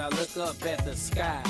I look up at the sky.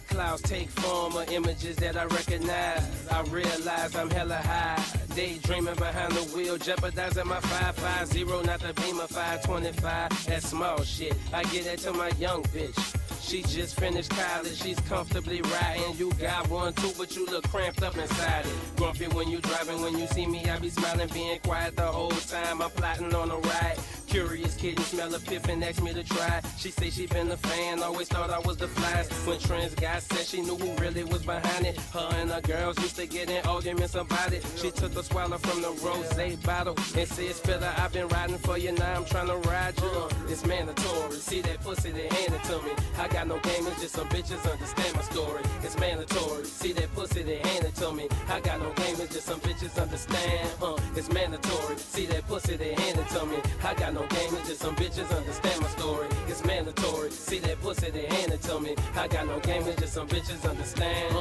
Clouds take form of images that I recognize. I realize I'm hella high. Daydreaming behind the wheel, jeopardizing my 550, not the Beamer 525. That small shit, I get that to my young bitch. She just finished college, she's comfortably riding. You got one too, but you look cramped up inside it. Grumpy when you driving, when you see me, I be smiling, being quiet the whole time. I'm plotting on a ride. Curious kitten, smell a piff and asked me to try. She say she been a fan, always thought I was the flies. When trends got set, she knew who really was behind it. Her and her girls used to get in arguments about it. She took a swallow from the rosé bottle and said, Spiller, I've been riding for you, now I'm trying to ride you. It's mandatory, see that pussy, they hand it to me. I got no game, it's just some bitches understand my story. It's mandatory, see that pussy, they hand it to me. I got no game, it's just some bitches understand. It's mandatory, see that pussy, they hand it to me. I got no game, it's just some bitches understand my story. It's mandatory, see that pussy, they hand it to me. I got no game, it's just some bitches understand.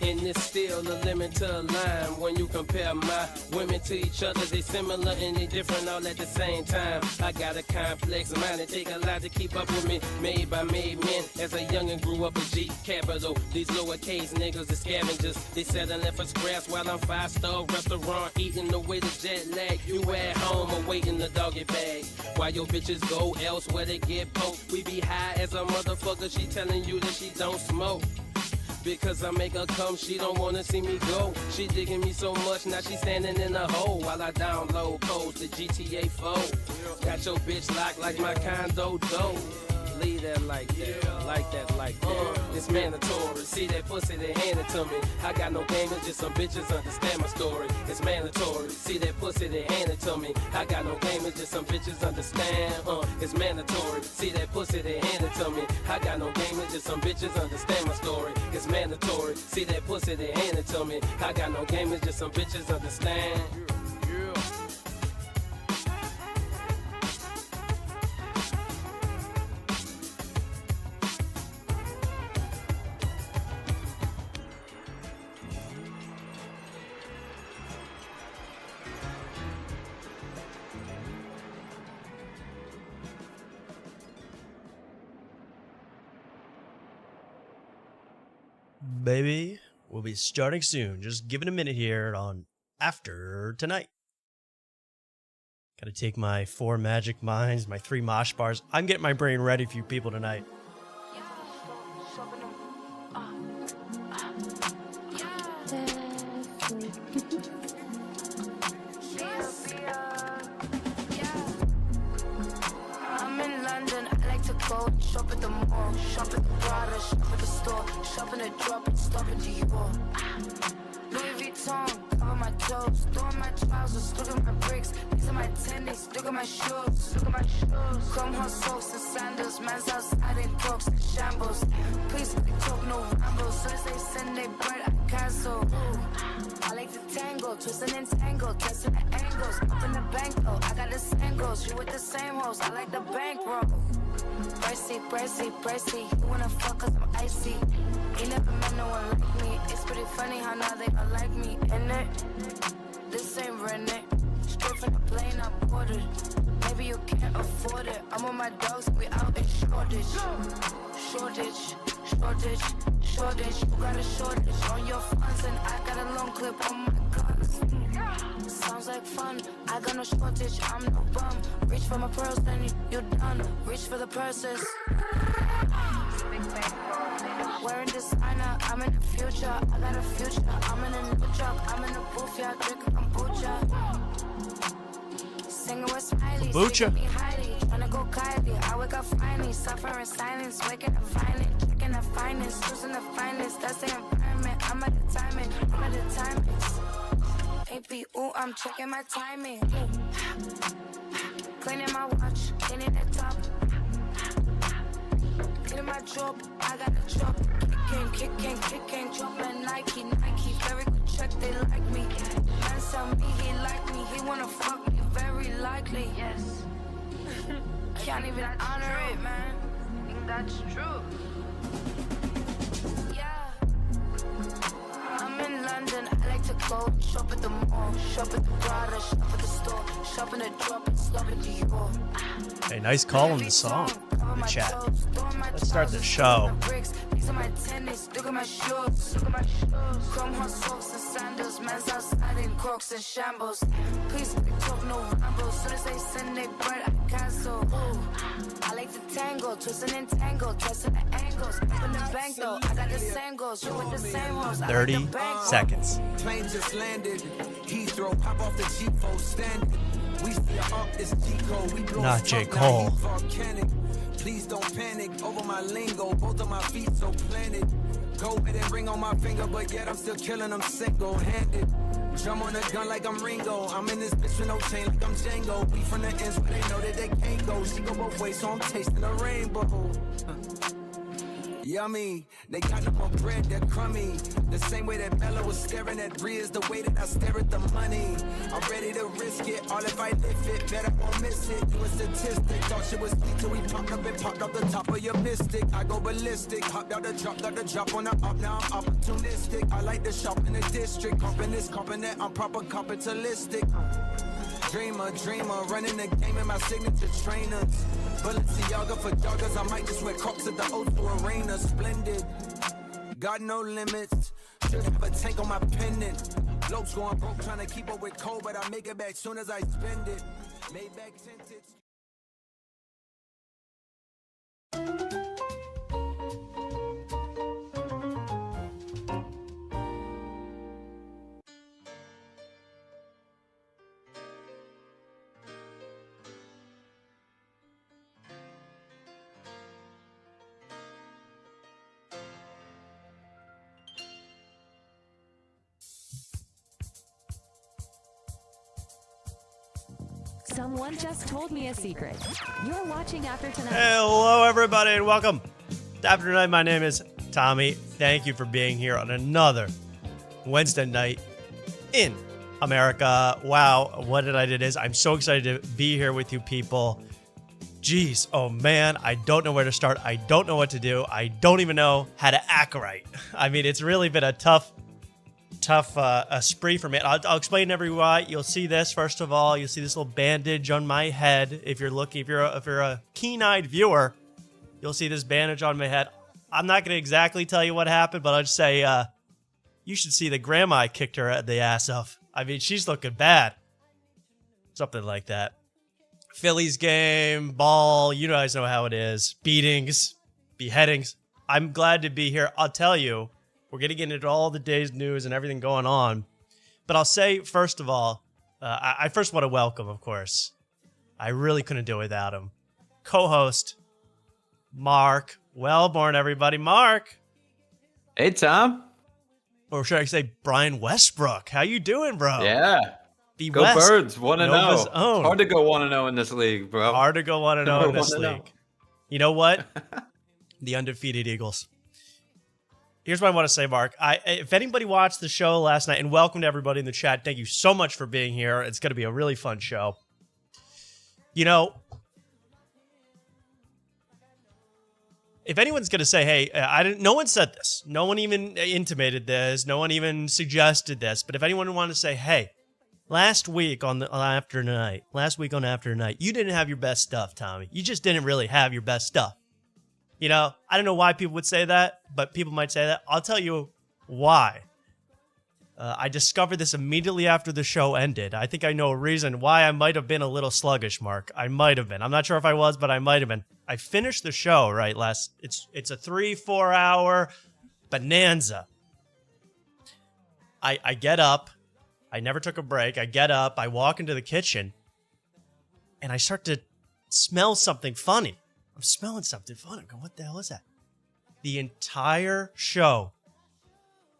And it's still a limit to a line. When you compare my women to each other, they similar and they different all at the same time. I got a complex mind, it take a lot to keep up with me. Made by made men, as a youngin' grew up a G capital. These lowercase niggas are scavengers. They settling for scraps while I'm 5-star restaurant eating away the jet lag. You at home awaiting the doggy bag. While your bitches go elsewhere they get poked. We be high as a motherfucker, she telling you that she don't smoke. Because I make her come, she don't wanna see me go. She digging me so much, now she standing in a hole while I download codes to GTA 4. Got your bitch locked like my condo door. Leave that like that, like that, like that. It's mandatory, see that pussy, they hand it to me. I got no game, it's just some bitches understand my story. It's mandatory, see that pussy, they hand it to me. I got no game, it's just some bitches understand. It's mandatory, see that pussy, they hand it to me. I got no game, it's just some bitches understand my story. It's mandatory, see that pussy, they hand it to me. I got no game, it's just some bitches understand. Baby, we'll be starting soon. Just give it a minute here on After Tonight. Gotta take my 4 magic mines, my 3 mosh bars. I'm getting my brain ready for you people tonight. I'm in London, I like to go shop at the mall, shop at the Prada, shop at the store, shop in the drop and stop in Dior. Louis Vuitton, cover my toes, throwing my trousers, look at my bricks, these are my tennis, look at my shoes, look at my shoes. Chrome hot socks and sandals, man's outside in crocs and shambles. Please talk no rambles, so as they send they bread, I cancel. I like to tango, twisting and tangle, guessing the angles, up in the bank though, I got the same goals, you with the same hoes, I like the bankroll. Pricey, pricey, pricey, you wanna fuck cause I'm icy. Ain't never met no one like me, it's pretty funny how now they don't like me, innit? This ain't rented, straight from the plane I boarded. Maybe you can't afford it, I'm with my dogs, we out in shortage. Shortage, shortage, shortage, you got a shortage on your funds and I got a long clip on my guns. Sounds like fun, I got no shortage, I'm no bum. Reach for my pearls, then you done. Reach for the purses. Wearing designer, I'm in the future. I got a future, I'm in a new truck. I'm in the booth, yeah, drinking kombucha. Singing with Smiley, Kombucha. me highly. Tryna go Kylie, I wake up finally. Suffer in silence, waking up violent. Checking the finest, choosing the finest. That's the environment, I'm at the timing. I'm at the timings. AP, ooh, I'm checking my timing. Cleaning my watch, cleaning the top. Cleaning my drop, I got a drop. Kicking, dropping Nike. Very good check, they like me. Man tell me he like me, he wanna fuck me, very likely. Yes. Can't even honor it, man. I think that's true. Yeah. I'm in London, I like to go shop at the mall, shop at the Prada, shop at the store, shop in the drop and stop at Dior. Hey, nice call on the song. the chat. Let's start the show. I like to tango, twisting and tango, dressing the angles. Up in the bank though, I got the same goals. You with the same hoes. 30 seconds. Plane just landed. Heathrow, pop off the G4 stand. We see up, it's G-Code. We blow Not J. Cole. Volcanic. Please don't panic over my lingo. Both of my feet so planted. Go with and ring on my finger, but yet I'm still killing them single-handed. Drum on the gun like I'm Ringo. I'm in this bitch with no chain like I'm Django. We from the ends where they know that they can't go. She go both ways, so I'm tasting the rainbow. Yummy, they got no more bread, they're crummy. The same way that Bella was staring at Bree is the way that I stare at the money. I'm ready to risk it, all if I lift it, bet I won't miss it. You a statistic, thought shit was sweet till we popped up and popped up the top of your mystic. I go ballistic, hopped out the drop, got the drop on the up, now I'm opportunistic. I like the shop in the district, comping this, comping that, I'm proper capitalistic. Dreamer, running the game in my signature trainers. Balenciaga for joggers, I might just wear Crocs at the O2 Arena. Splendid, got no limits. Should have a tank on my pendant. Blokes going broke, trying to keep up with Cole, but I make it back soon as I spend it. Made back tinted. Someone just told me a secret. You're watching After Tonight. Hello, everybody, and welcome to After Tonight. My name is Tommy. Thank you for being here on another Wednesday night in America. Wow, what did I do this? I'm so excited to be here with you people. Jeez, oh man, I don't know where to start. I don't know what to do. I don't even know how to act right. I mean, it's really been a tough spree for me. I'll explain everyone. You'll see this first of all. You'll see this little bandage on my head. If you're a keen-eyed viewer, you'll see this bandage on my head. I'm not gonna exactly tell you what happened, but I'll just say you should see the grandma I kicked her at the ass of. I mean, she's looking bad. Something like that. Phillies game, ball. You guys know how it is. Beatings, beheadings. I'm glad to be here. I'll tell you. We're going to get into all the day's news and everything going on. But I'll say, first of all, I first want to welcome, of course. I really couldn't do it without him. Co-host, Mark. Wellborn, everybody. Mark. Hey, Tom. Or should I say Brian Westbrook? How you doing, bro? Yeah. The Go West, Birds. 1-0. Nova's own. Hard to go 1-0 in this league, bro. Hard to go 1-0 in this 1-0. league. You know what? The undefeated Eagles. Here's what I want to say, Mark. If anybody watched the show last night, and welcome to everybody in the chat, thank you so much for being here. It's going to be a really fun show. You know, if anyone's going to say, hey, no one said this. No one even intimated this. No one even suggested this. But if anyone wanted to say, hey, last week on After Night, you didn't have your best stuff, Tommy. You just didn't really have your best stuff. You know, I don't know why people would say that, but people might say that. I'll tell you why. I discovered this immediately after the show ended. I think I know a reason why I might have been a little sluggish, Mark. I might have been. I'm not sure if I was, but I might have been. I finished the show, right, it's a 3-4 hour bonanza. I get up. I never took a break. I get up. I walk into the kitchen, and I start to smell something funny. I'm smelling something funny. I'm going, what the hell is that? The entire show,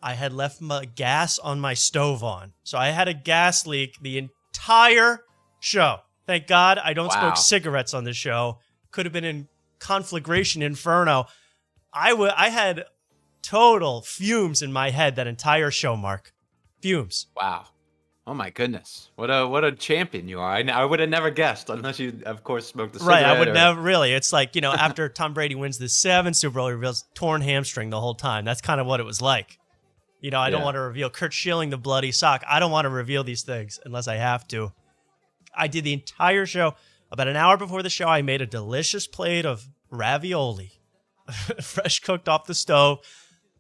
I had left my gas on my stove on. So I had a gas leak the entire show. Thank God I don't smoke cigarettes on this show. Could have been in conflagration inferno. I had total fumes in my head that entire show, Mark. Fumes. Wow. Oh my goodness. What a champion you are. I would have never guessed unless you, of course, smoked the cigarette. Right, I would never really. It's like, you know, after Tom Brady wins the 7th Super Bowl, he reveals torn hamstring the whole time. That's kind of what it was like. You know, I don't want to reveal Kurt Schilling, the bloody sock. I don't want to reveal these things unless I have to. I did the entire show. About an hour before the show, I made a delicious plate of ravioli, fresh cooked off the stove.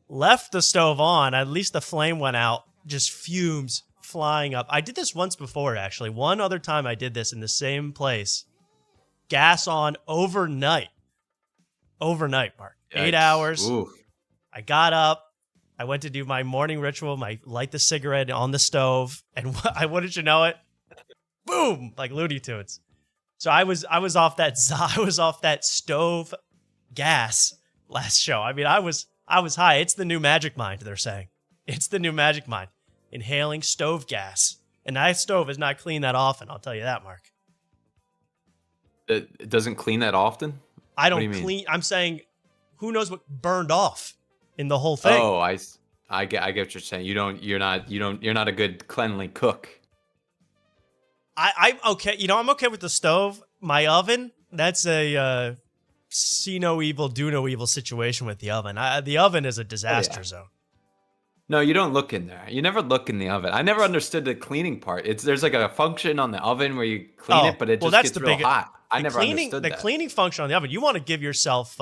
Left the stove on. At least the flame went out. Just fumes flying up. I did this once before, actually. One other time I did this in the same place. Gas on overnight. Overnight, Mark. Yikes. 8 hours. Ooh. I got up. I went to do my morning ritual. Light the cigarette on the stove. And wouldn't you know it? Boom! Like Looney Tunes. So I was off that stove gas last show. I mean, I was high. It's the new magic mind, they're saying. It's the new magic mind. Inhaling stove gas. And that stove is not clean that often, I'll tell you that, Mark. It doesn't clean that often? I What don't do you clean. mean? I'm saying, who knows what burned off in the whole thing? Oh, I get what you're saying. You're not a good cleanly cook. I'm okay. You know, I'm okay with the stove. My oven, that's a see no evil, do no evil situation with the oven. The oven is a disaster zone. No, you don't look in there. You never look in the oven. I never understood the cleaning part. There's like a function on the oven where you clean it, but it just gets real hot. I never understood that. The cleaning function on the oven, you want to give yourself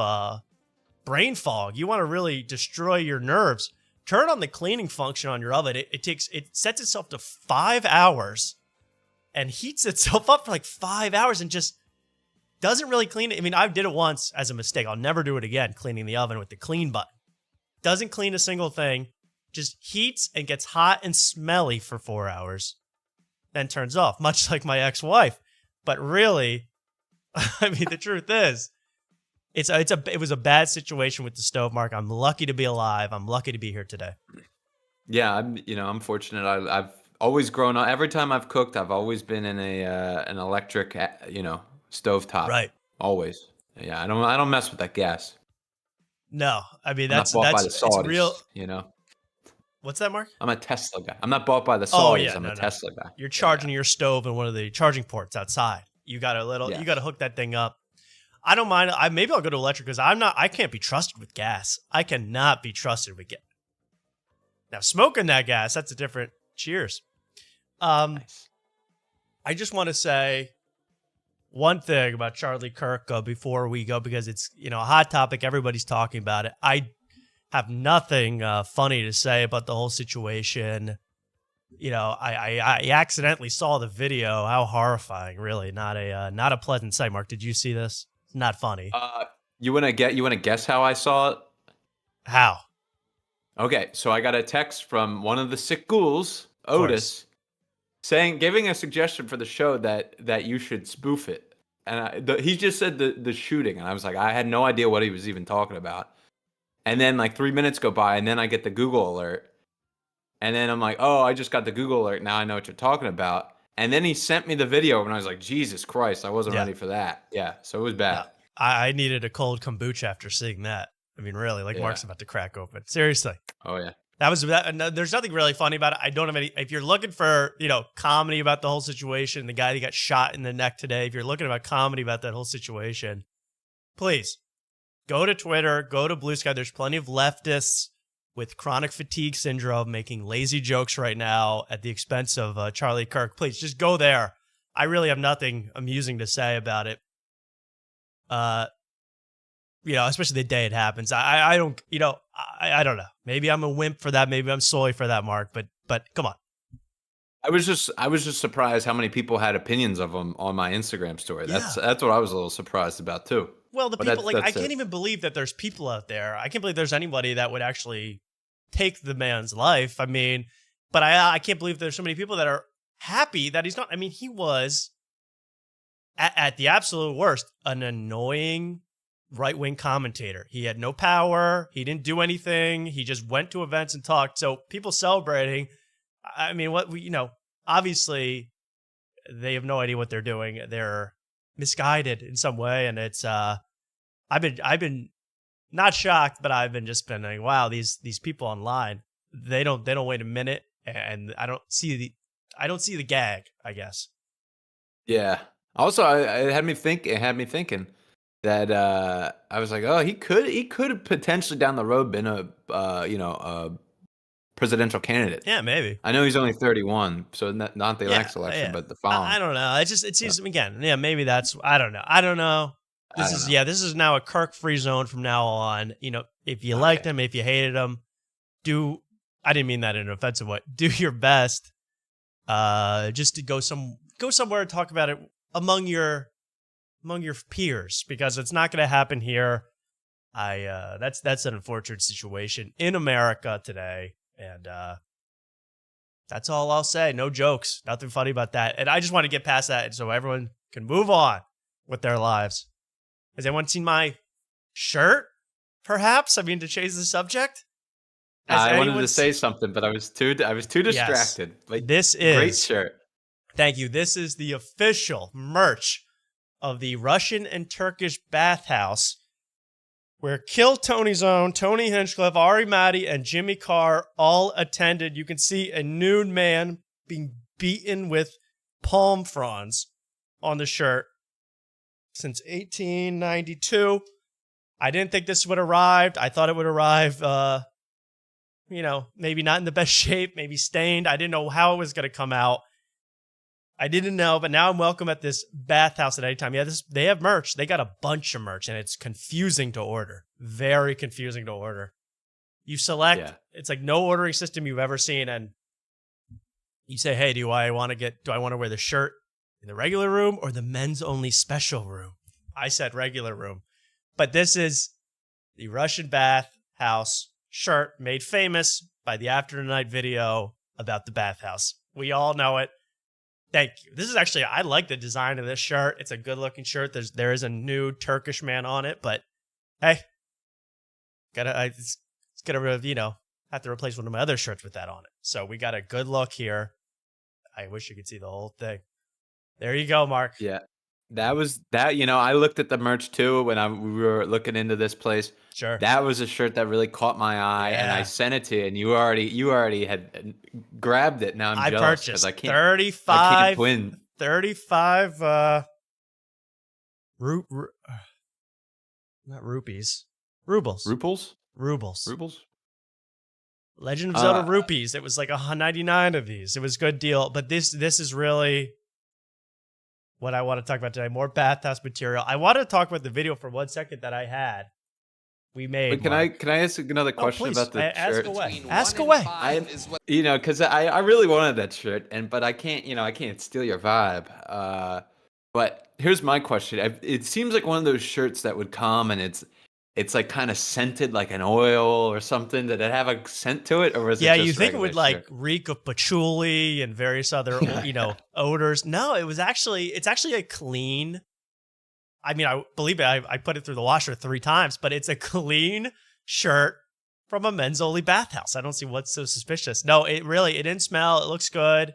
brain fog. You want to really destroy your nerves. Turn on the cleaning function on your oven. It sets itself to 5 hours and heats itself up for like 5 hours and just doesn't really clean it. I mean, I did it once as a mistake. I'll never do it again, cleaning the oven with the clean button. Doesn't clean a single thing. Just heats and gets hot and smelly for 4 hours, then turns off, much like my ex-wife. But really, I mean, the truth is, it was a bad situation with the stove, Mark. I'm lucky to be alive. I'm lucky to be here today. Yeah, I'm fortunate. I've always grown up. Every time I've cooked, I've always been in an electric, stovetop. Right. Always. Yeah, I don't mess with that gas. No, I mean I'm not bought by the it's Saudis, real. What's that, Mark? I'm a Tesla guy. I'm not bought by the Saudis. Oh, yeah, I'm a Tesla guy. You're charging your stove in one of the charging ports outside. You got you got to hook that thing up. I don't mind. Maybe I'll go to electric because I can't be trusted with gas. I cannot be trusted with gas. Now, smoking that gas, that's a different cheers. Nice. I just want to say one thing about Charlie Kirk before we go, because it's, a hot topic. Everybody's talking about it. I have nothing funny to say about the whole situation. I accidentally saw the video. How horrifying! Really, not a pleasant sight. Mark, did you see this? It's not funny. You wanna guess how I saw it? How? Okay, so I got a text from one of the sick ghouls, Otis, giving a suggestion for the show that you should spoof it. And he just said the shooting, and I was like, I had no idea what he was even talking about. And then like 3 minutes go by, and then I get the Google alert. And then I'm like, oh, I just got the Google alert. Now I know what you're talking about. And then he sent me the video, and I was like, Jesus Christ, I wasn't ready for that. Yeah, so it was bad. Yeah. I needed a cold kombucha after seeing that. I mean, really, Mark's about to crack open. Seriously. Oh, yeah. There's nothing really funny about it. I don't have any. If you're looking for, comedy about the whole situation, the guy that got shot in the neck today, if you're looking about comedy about that whole situation, please go to Twitter, go to Blue Sky. There's plenty of leftists with chronic fatigue syndrome making lazy jokes right now at the expense of Charlie Kirk. Please just go there. I really have nothing amusing to say about it. Especially the day it happens. I don't, I don't know. Maybe I'm a wimp for that. Maybe I'm sorry for that, Mark. But come on. I was just surprised how many people had opinions of him on my Instagram story. That's what I was a little surprised about too. Well, I can't even believe that there's people out there. I can't believe there's anybody that would actually take the man's life. I mean, but I can't believe there's so many people that are happy that he's not. I mean, he was at the absolute worst, an annoying right-wing commentator. He had no power. He didn't do anything. He just went to events and talked. So people celebrating, I mean, obviously they have no idea what they're doing. They're misguided in some way. And it's, I've been not shocked, but I've been like, wow, these people online, they don't wait a minute. And I don't see the gag, I guess. Yeah. Also, it had me thinking that I was like, oh, he could have potentially down the road been a presidential candidate. Yeah, maybe. I know he's only 31, so not the next election, but the following. I don't know. It seems again. Yeah, maybe that's. I don't know. This is now a Kirk free zone from now on. You know, if you liked him, if you hated him, I didn't mean that in an offensive way. Do your best, just to go somewhere and talk about it among your peers, because it's not going to happen here. That's an unfortunate situation in America today, and that's all I'll say. No jokes, nothing funny about that. And I just want to get past that so everyone can move on with their lives. Has anyone seen my shirt? Perhaps, I mean, to change the subject. I wanted to say something, but I was too distracted. Yes. Like, this is great shirt. Thank you. This is the official merch of the Russian and Turkish bathhouse, where Kill Tony's Own, Tony Hinchcliffe, Ari Matty, and Jimmy Carr all attended. You can see a nude man being beaten with palm fronds on the shirt since 1892. I didn't think this would arrive. I thought it would arrive, maybe not in the best shape, maybe stained. I didn't know how it was going to come out. I didn't know, but now I'm welcome at this bathhouse at any time. Yeah, they have merch. They got a bunch of merch, and it's confusing to order. Very confusing to order. You select, It's like no ordering system you've ever seen, and you say, hey, do I want to wear the shirt in the regular room or the men's only special room? I said regular room. But this is the Russian bathhouse shirt made famous by the After Tonight video about the bathhouse. We all know it. Thank you. This is actually, I like the design of this shirt. It's a good looking shirt. There is a nude Turkish man on it, but hey, it's gonna, have to replace one of my other shirts with that on it. So we got a good look here. I wish you could see the whole thing. There you go, Mark. Yeah. That was that. I looked at the merch too when we were looking into this place. Sure. That was a shirt that really caught my eye, and I sent it to you, and you already had grabbed it. Now I'm jealous because I can't 35. I can't win. 35. Not rupees. Rubles. Rubles. Legend of Zelda rupees. It was like 199 of these. It was a good deal, but this is really what I want to talk about today. More bathhouse material. I want to talk about the video for 1 second that I had. We made. But can I ask another question about the shirt? Ask away. Because I really wanted that shirt, but I can't steal your vibe. But here's my question. It seems like one of those shirts that would come and it's like kind of scented like an oil or something. Did it have a scent to it, or was it just you think it would shirt? Reek of patchouli and various other odors? No, it's actually a clean. I mean, I believe it. I put it through the washer 3 times, but it's a clean shirt from a men's only bathhouse. I don't see what's so suspicious. No, it didn't smell. It looks good.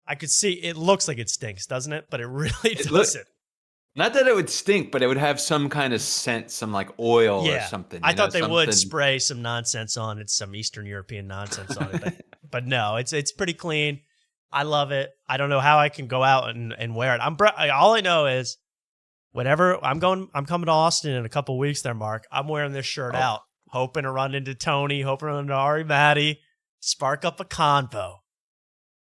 I could see it looks like it stinks, doesn't it? But it really doesn't. Not that it would stink, but it would have some kind of scent, some like oil or something. I thought they would spray some nonsense on it, some Eastern European nonsense on it. But no, it's pretty clean. I love it. I don't know how I can go out and wear it. All I know is whenever I'm coming to Austin in a couple weeks there, Mark, I'm wearing this shirt out, hoping to run into Tony, hoping to run into Ari Matty, spark up a convo.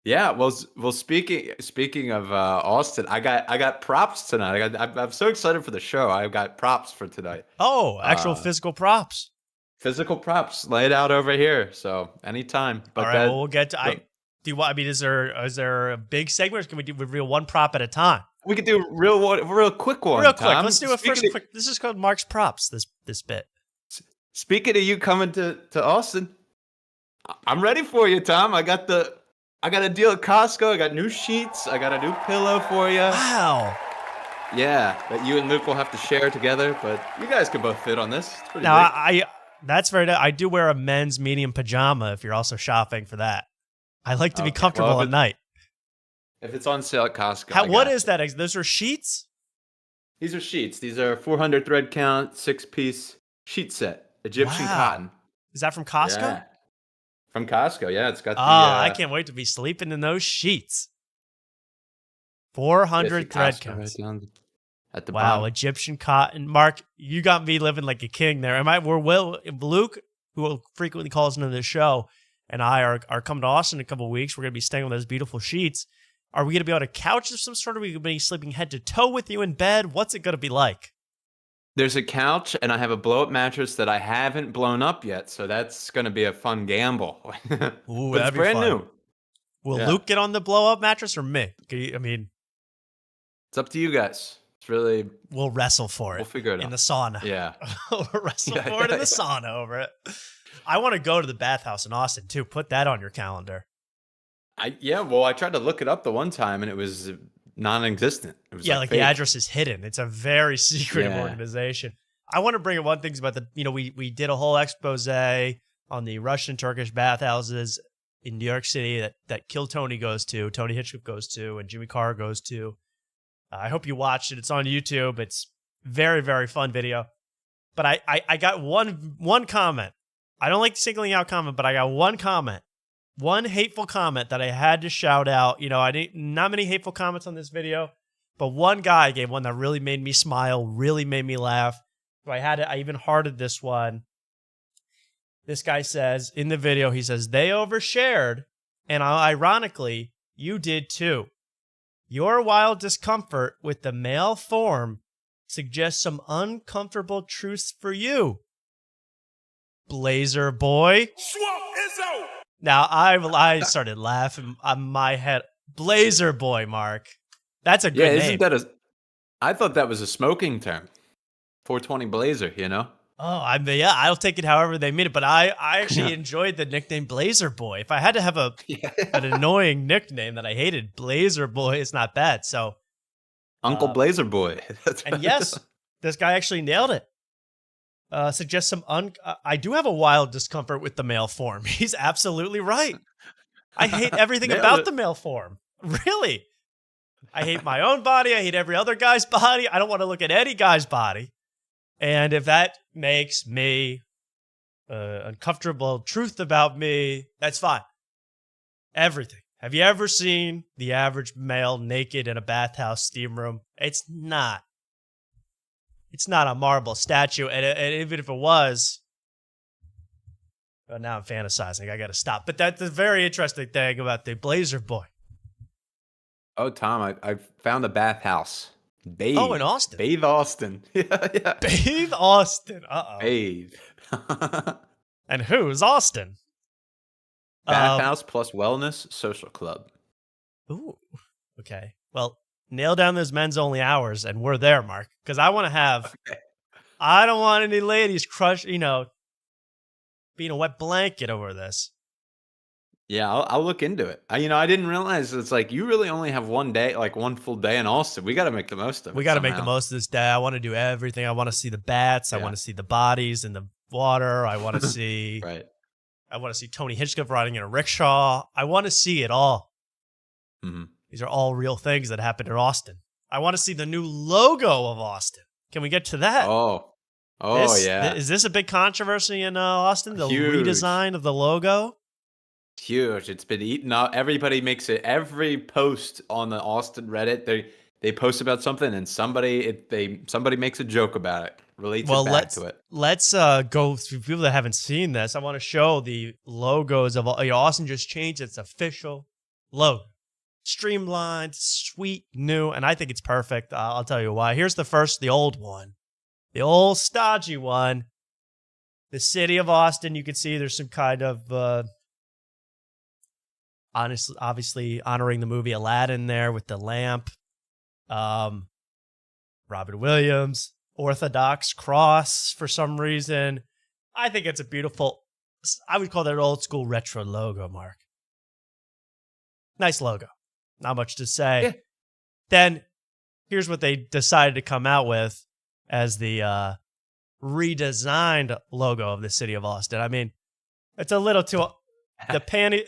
Yeah, well, speaking of Austin, I got props tonight. I'm so excited for the show. I've got props for tonight. Oh, actual physical props. Physical props laid out over here. So anytime. But all right, we'll get to. Do you want? I mean, is there a big segment, or can we reveal one prop at a time? We could do a real quick one. Real quick. Tom. Let's do a first quick. This is called Mark's props. This bit. Speaking of you coming to Austin, I'm ready for you, Tom. I got a deal at Costco. I got new sheets. I got a new pillow for you. Wow. Yeah, that you and Luke will have to share together, but you guys can both fit on this. It's pretty big. That's very nice. I do wear a men's medium pajama if you're also shopping for that. I like to be comfortable at night. If it's on sale at Costco. What is that? Those are sheets? These are sheets. These are 400 thread count, 6-piece sheet set. Egyptian cotton. Is that from Costco? Yeah. From Costco, yeah. It's got the... I can't wait to be sleeping in those sheets. 400 thread counts. Right down at the wow, bottom. Egyptian cotton. Mark, you got me living like a king there. Luke, who frequently calls into the show, and I are coming to Austin in a couple of weeks. We're going to be staying on those beautiful sheets. Are we going to be on a couch of some sort? Are we going to be sleeping head to toe with you in bed? What's it going to be like? There's a couch, and I have a blow-up mattress that I haven't blown up yet, so that's going to be a fun gamble. Ooh, But it's that'd be brand fun. new. Will Yeah. Luke get on the blow up mattress or me? I mean, It's up to you guys. It's really we'll wrestle for it. We'll figure it in out. the sauna. Yeah. We'll wrestle Yeah, for it in yeah, the yeah. sauna over it. I want to go to the bathhouse in Austin too. Put that on your calendar. Well, I tried to look it up the one time, and it was non-existent. It was Yeah, like fake. the address is hidden. It's a very secretive Yeah. organization. I want to bring up one thing about we did a whole expose on the Russian Turkish bathhouses in New York City that Kill Tony goes to, Tony Hitchcock goes to, and Jimmy Carr goes to. I hope you watched it. It's on YouTube. It's very, very fun video. But I got one comment. I don't like singling out comment, but I got one comment. One hateful comment that I had to shout out. Not many hateful comments on this video, but one guy gave one that really made me smile, really made me laugh. So I even hearted this one. This guy says in the video, he says, they overshared, and ironically, you did too. Your wild discomfort with the male form suggests some uncomfortable truths for you. Blazer boy. Now, I started laughing on my head. Blazer boy, Mark. That's a good name. I thought that was a smoking term. 420 Blazer, Oh, I'll take it however they mean it. But I actually enjoyed the nickname Blazer Boy. If I had to have an annoying nickname that I hated, Blazer Boy is not bad. So, Uncle Blazer Boy. And yes, this guy actually nailed it. Suggests some I do have a wild discomfort with the male form. He's absolutely right. I hate everything about the male form. Really. I hate my own body. I hate every other guy's body. I don't want to look at any guy's body. And if that makes me uncomfortable truth about me, that's fine. Everything. Have you ever seen the average male naked in a bathhouse steam room? It's not. It's not a marble statue. And even if it was, well, now I'm fantasizing. I got to stop. But that's a very interesting thing about the Blazer Boy. Oh, Tom, I found a bathhouse. Bathe. Oh, in Austin. Bathe Austin. Yeah. Bathe Austin. Uh-oh. Bathe. And who's Austin? Bathhouse plus wellness social club. Ooh. Okay. Well, nail down those men's only hours, and we're there, Mark. Because I want to have. Okay. I don't want any ladies being a wet blanket over this. Yeah, I'll look into it. I didn't realize it's like you really only have one day, like one full day in Austin. We got to make the most of it. We got to make the most of this day. I want to do everything. I want to see the bats. Yeah. I want to see the bodies in the water. I want to see. Right. I want to see Tony Hitchcock riding in a rickshaw. I want to see it all. Mm-hmm. These are all real things that happened in Austin. I want to see the new logo of Austin. Can we get to that? Yeah. Is this a big controversy in Austin? The Huge. Redesign of the logo? Huge. It's been eaten up. Everybody makes it. Every post on the Austin Reddit, they post about something, and somebody makes a joke about it. Relates it back to it. Let's go through people that haven't seen this. I want to show the logos of Austin. Just changed its official logo. Streamlined, sweet, new, and I think it's perfect. I'll tell you why. Here's the old one. The old stodgy one. The city of Austin. You can see there's some kind of obviously honoring the movie Aladdin there with the lamp. Robin Williams, Orthodox cross for some reason. I think it's a beautiful, I would call that an old school retro logo, Mark. Nice logo. Not much to say. Yeah. Then here's what they decided to come out with as the redesigned logo of the city of Austin. I mean, it's a little too, the panty.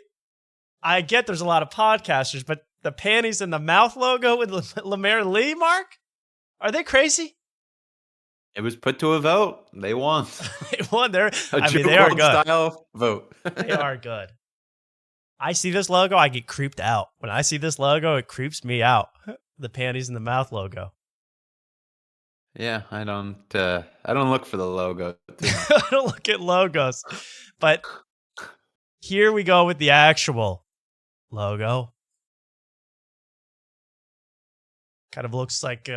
I get there's a lot of podcasters, but the panties in the mouth logo with Lemaire Lee, Mark? Are they crazy? It was put to a vote. They won. They won. They are good. Style vote. They are good. I see this logo, I get creeped out. When I see this logo, it creeps me out. The panties in the mouth logo. Yeah, I don't look for the logo. I don't look at logos. But here we go with the actual logo. Kind of looks like,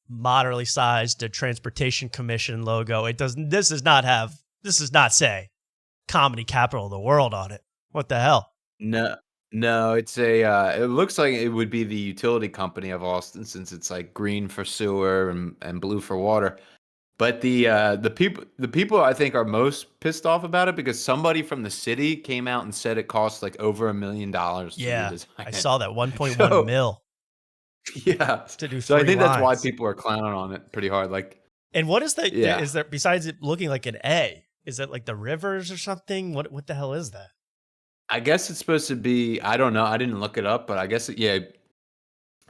moderately sized transportation commission logo. It doesn't. This does not say comedy capital of the world on it. What the hell? No, it's a. It looks like it would be the utility company of Austin, since it's like green for sewer and blue for water. But the people I think are most pissed off about it because somebody from the city came out and said it costs like over $1 million to redesign I it. saw that 1.1 So- mil Yeah. to do. So I 3 think that's why lines. people are clowning on it pretty hard. Like, And what is that? Yeah. Is there, besides it looking like an A? Is it like the rivers or something? What the hell is that? I guess it's supposed to be. I don't know. I didn't look it up, but I guess I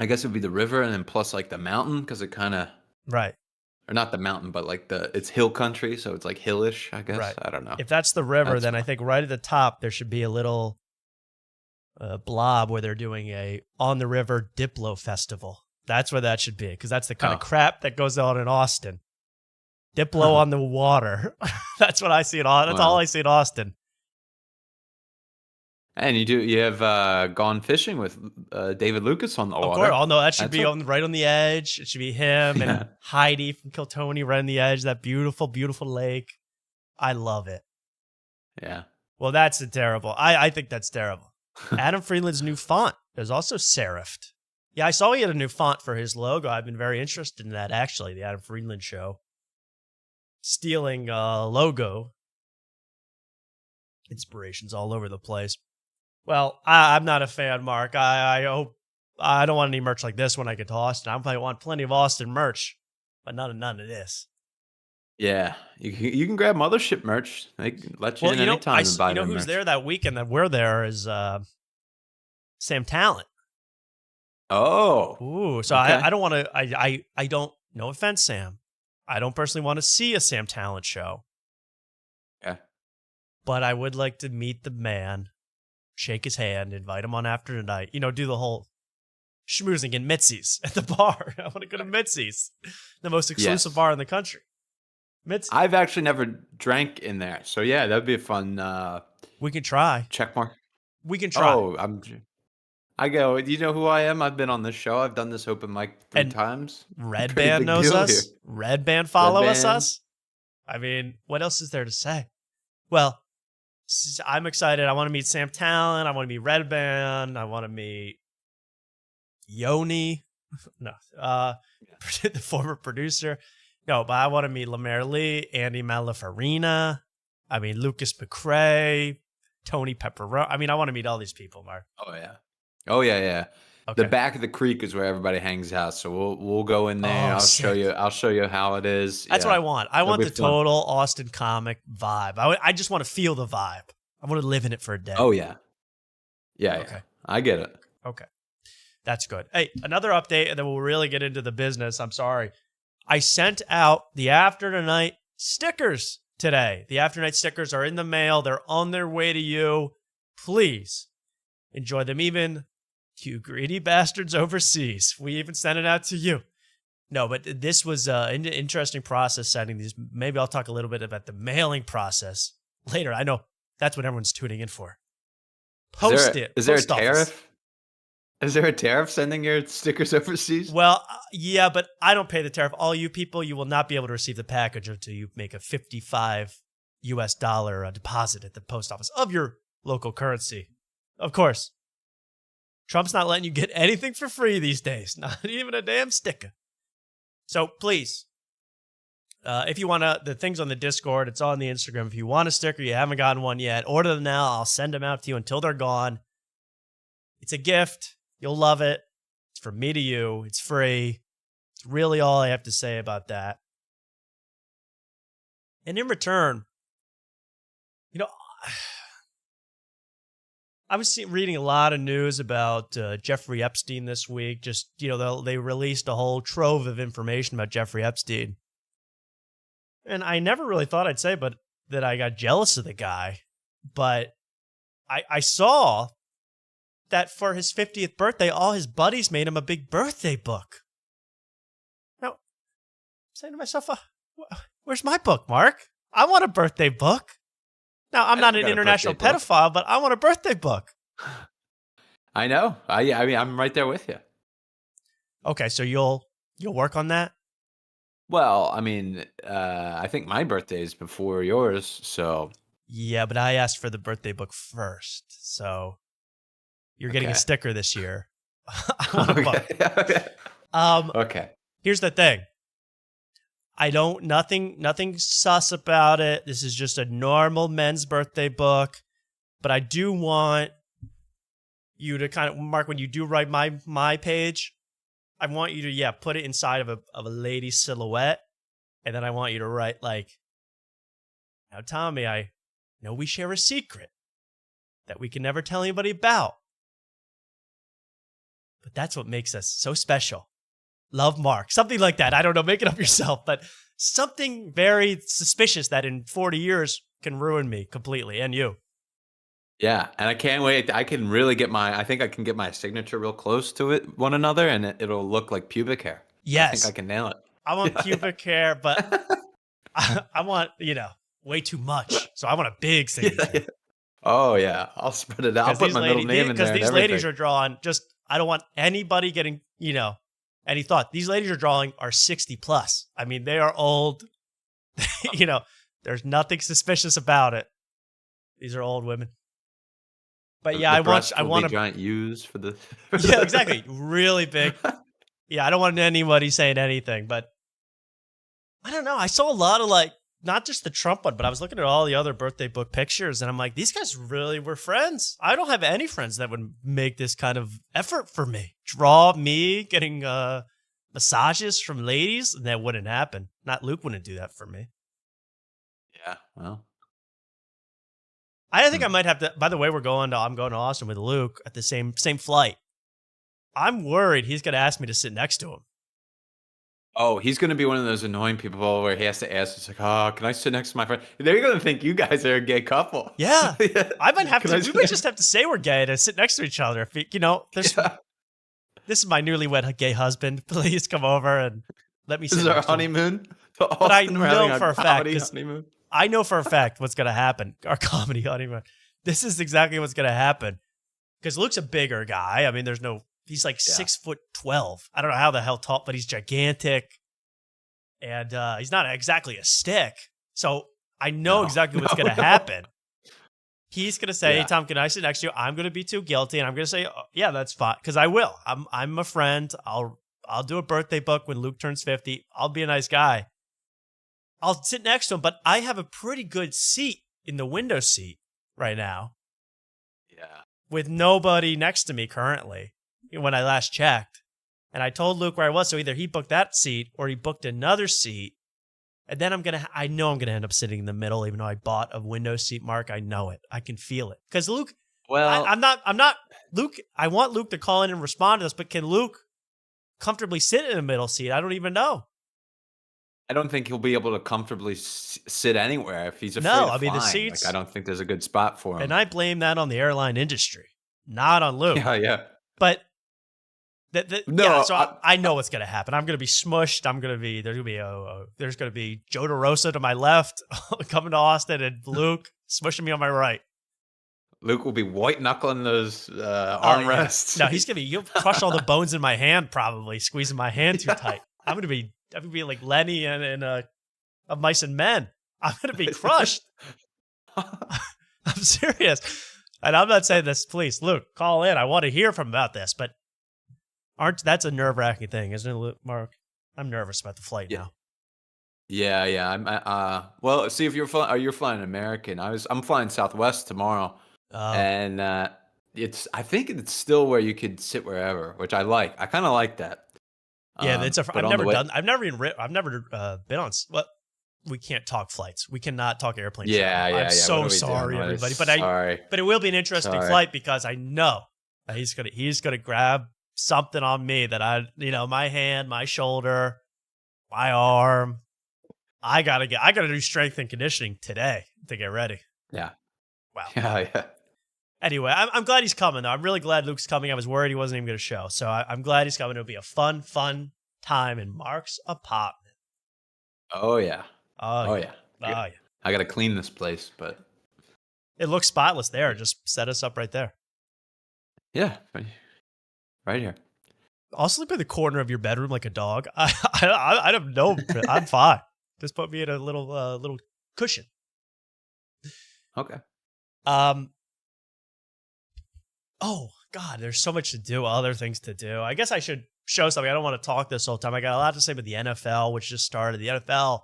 guess it would be the river and then plus like the mountain because it kind of Right. or not the mountain, but like it's hill country, so it's like hillish. I guess. Right. I don't know. If that's the river, That's then I fine. think right at the top there should be a little blob where they're doing a on the river Diplo festival. That's where that should be because that's the kind of crap that goes on in Austin. Diplo on the water. That's what I see in Austin. That's all Wow. I see in Austin. And you have gone fishing with David Lucas on the Of water. course, no, that should That's be a- right on the edge. It should be him Yeah. and Heidi from Kiltony right on the edge. That beautiful, beautiful lake. I love it. Yeah. Well, that's terrible. I think that's terrible. Adam Friedland's new font is also serifed. Yeah, I saw he had a new font for his logo. I've been very interested in that, actually, the Adam Friedland show. Stealing logo inspirations all over the place. Well, I'm not a fan, Mark. I hope I don't want any merch like this when I get to Austin. I probably want plenty of Austin merch, but none of this. Yeah. You can grab Mothership merch. They can let you in anytime and buy you know their who's merch. there that weekend that we're there is Sam Talent. Oh. Ooh, so Okay. I don't want to. I don't. No offense, Sam. I don't personally want to see a Sam Talent show. Yeah. But I would like to meet the man, shake his hand, invite him on after tonight. You know, do the whole schmoozing in Mitzi's at the bar. I want to go to Mitzi's, the most exclusive Yes. bar in the country. Mitzi. I've actually never drank in there. So yeah, that'd be a fun We can try. check mark. We can try. Oh, I go, you know who I am? I've been on this show. I've done this open mic 3 And times. Red Pretty Band big knows deal us. here. Red Band follow Red us. Band. I mean, what else is there to say? Well, I'm excited. I want to meet Sam Talent. I want to meet Red Band. I want to meet Yoni. No, the former producer. No, but I want to meet Lemaire Lee, Andy Malafarina. I mean, Lucas McCrae, Tony Pepperoni. I mean, I want to meet all these people, Mark. Oh yeah. Oh yeah. Okay. The back of the creek is where everybody hangs out. So we'll go in there. Oh, I'll sick. show you how it is. That's Yeah. what I want. I It'll want be the fun. total Austin comic vibe. I just want to feel the vibe. I want to live in it for a day. Oh yeah. Yeah. Okay. I get it. Okay. That's good. Hey, another update, and then we'll really get into the business. I'm sorry. I sent out the After Tonight stickers today. The After Tonight stickers are in the mail. They're on their way to you. Please enjoy them, even you greedy bastards overseas. We even sent it out to you. No, but this was an interesting process sending these. Maybe I'll talk a little bit about the mailing process later. I know that's what everyone's tuning in for. Post it. Is there a Post office. tariff? Is there a tariff sending your stickers overseas? Well, yeah, but I don't pay the tariff. All you people, you will not be able to receive the package until you make a $55 deposit at the post office of your local currency. Of course. Trump's not letting you get anything for free these days, not even a damn sticker. So please, if you want the things on the Discord, it's on the Instagram. If you want a sticker, you haven't gotten one yet, order them now. I'll send them out to you until they're gone. It's a gift. You'll love it. It's from me to you. It's free. It's really all I have to say about that. And in return, you know, I was reading a lot of news about Jeffrey Epstein this week. Just, you know, they released a whole trove of information about Jeffrey Epstein. And I never really thought I'd say that I got jealous of the guy. But I saw that for his 50th birthday, all his buddies made him a big birthday book. Now, I'm saying to myself, where's my book, Mark? I want a birthday book. Now, I'm not an got a international birthday book. pedophile, but I want a birthday book. I know. I mean, I'm right there with you. Okay, so you'll work on that? Well, I mean, I think my birthday is before yours, so Yeah, but I asked for the birthday book first, so you're getting a okay. sticker this year. I want a book. Okay. Okay. Um, Okay. here's the thing. I don't nothing sus about it. This is just a normal men's birthday book, but I do want you to kind of Mark when you do write my page. I want you to put it inside of a lady silhouette, and then I want you to write like, "Now, Tommy, I know we share a secret that we can never tell anybody about, but that's what makes us so special. Love, Mark." Something like that. I don't know. Make it up yourself, but something very suspicious that in 40 years can ruin me completely and you. Yeah, and I can't wait. I can really get I think I can get my signature real close to one another, and it'll look like pubic hair. I think Yes, I can nail it. I want Yeah, pubic hair, but yeah. I want, way too much. So I want a big signature. Yeah. Oh yeah, I'll spread it out. I'll put my middle name in there and These ladies everything. are drawing I don't want anybody getting, any thought. These ladies are drawing are 60 plus. I mean, they are old. There's nothing suspicious about it. These are old women. But yeah, The I breast will want be to. giant U's for the. Yeah, exactly. Really big. Yeah, I don't want anybody saying anything, but I don't know. I saw a lot of not just the Trump one, but I was looking at all the other birthday book pictures, and I'm like, these guys really were friends. I don't have any friends that would make this kind of effort for me. Draw me getting massages from ladies, and that wouldn't happen. Not Luke wouldn't do that for me. Yeah. Well. I think I might have to. By the way, I'm going to Austin with Luke at the same flight. I'm worried he's going to ask me to sit next to him. Oh, he's going to be one of those annoying people where he has to ask. It's like, oh, can I sit next to my friend? They're going to think you guys are a gay couple. Yeah, Yeah. I might have Can to. I We sit might next- just have to say we're gay to sit next to each other. If there's. Yeah. This is my newlywed gay husband. Please come over and let me sit This is our next to him. honeymoon. But I Austin, we're having know a for a fact, comedy 'cause honeymoon. I know for a fact what's going to happen. Our comedy honeymoon. This is exactly what's going to happen. Because Luke's a bigger guy. I mean, he's like 6'12". I don't know how the hell tall, but he's gigantic. And he's not exactly a stick. So I know exactly what's going to happen. He's going to say, "Hey, Tom, can I sit next to you?" I'm going to be too guilty. And I'm going to say, "Oh, yeah, that's fine." Because I will. I'm a friend. I'll do a birthday book when Luke turns 50. I'll be a nice guy. I'll sit next to him, but I have a pretty good seat in the window seat right now Yeah. with nobody next to me currently when I last checked. And I told Luke where I was, so either he booked that seat or he booked another seat. And then I know I'm going to end up sitting in the middle, even though I bought a window seat, Mark. I know it. I can feel it. Because Luke, Well, I'm not, Luke, I want Luke to call in and respond to this, but can Luke comfortably sit in the middle seat? I don't even know. I don't think he'll be able to comfortably sit anywhere if he's afraid No, of I mean, the flying. seats- Like, I don't think there's a good spot for him. And I blame that on the airline industry, not on Luke. yeah, yeah. But No, so I know what's gonna happen. I'm gonna be smushed. There's gonna be Joe DeRosa to my left coming to Austin, and Luke smushing me on my right. Luke will be white knuckling those Oh, yeah. armrests. No, he'll crush all the bones in my hand, probably squeezing my hand too tight. I'm gonna be like Lenny and of Mice and Men. I'm gonna be crushed. I'm serious, and I'm not saying this. Please, Luke, call in. I want to hear about this, but that's a nerve-wracking thing, isn't it, Luke, Mark? I'm nervous about the flight now. Yeah, yeah. Well, see if you're flying American. I'm flying Southwest tomorrow, and I think it's still where you could sit wherever, which I like. I kind of like that. Yeah, but I've on never the way- done. I've never been on. What? We can't talk flights. We cannot talk airplane. Yeah, travel. yeah, I'm yeah. so What are we sorry, doing? everybody. Sorry. But it will be an interesting Sorry. flight because I know that he's gonna grab something on me that my hand, my shoulder, my arm. I gotta do strength and conditioning today to get ready. Yeah. Wow. Yeah, yeah. Anyway, I'm glad he's coming though. I'm really glad Luke's coming. I was worried he wasn't even going to show, so I'm glad he's coming. It'll be a fun time in Mark's apartment. Oh yeah. Oh yeah. Oh yeah. I gotta clean this place, but It looks spotless there. Just set us up right there. yeah, right here. I'll sleep in the corner of your bedroom like a dog. I don't know. I'm fine. Just put me in a little cushion. Okay. Oh God, there's so much to do. Other things to do. I guess I should show something. I don't want to talk this whole time. I got a lot to say about the NFL, which just started. The NFL,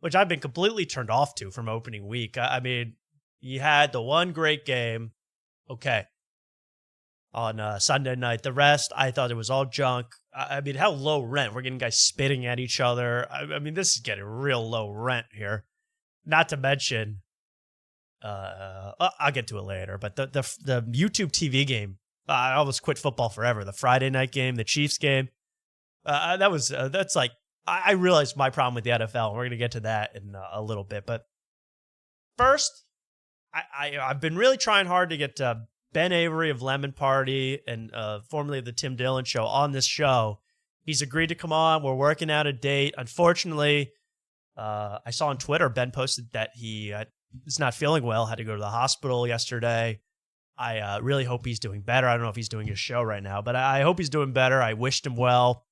which I've been completely turned off to from opening week. I mean, you had the one great game. Okay. On Sunday night. The rest, I thought it was all junk. I mean, how low rent? We're getting guys spitting at each other. I mean, this is getting real low rent here. Not to mention, I'll get to it later, but the YouTube TV game, I almost quit football forever. The Friday night game, the Chiefs game, that's like, I realized my problem with the NFL, and we're going to get to that in a little bit. But first, I've been really trying hard to get Ben Avery of Lemon Party and formerly of the Tim Dillon Show on this show. He's agreed to come on. We're working out a date. Unfortunately, I saw on Twitter, Ben posted that he is not feeling well, had to go to the hospital yesterday. I really hope he's doing better. I don't know if he's doing his show right now, but I hope he's doing better. I wished him well.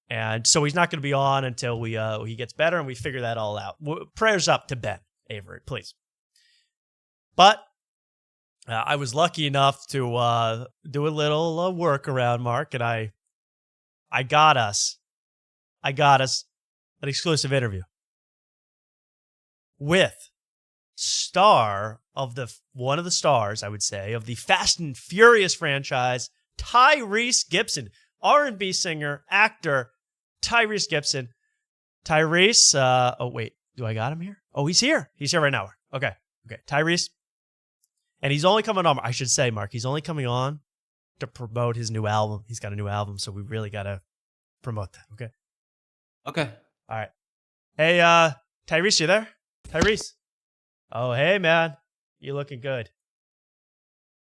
And so he's not going to be on until he gets better and we figure that all out. Prayers up to Ben Avery, please. But I was lucky enough to do a little workaround, Mark, and I got us an exclusive interview with star of one of the stars, I would say, of the Fast and Furious franchise, Tyrese Gibson, R&B singer, actor, Tyrese Gibson. Tyrese, oh wait, do I got him here? Oh, he's here. He's here right now. Okay, Tyrese. And he's only coming on, I should say, Mark, he's only coming on to promote his new album. He's got a new album, so we really got to promote that, okay? Okay. All right. Hey, Tyrese, you there? Tyrese. Oh, hey, man. You looking good.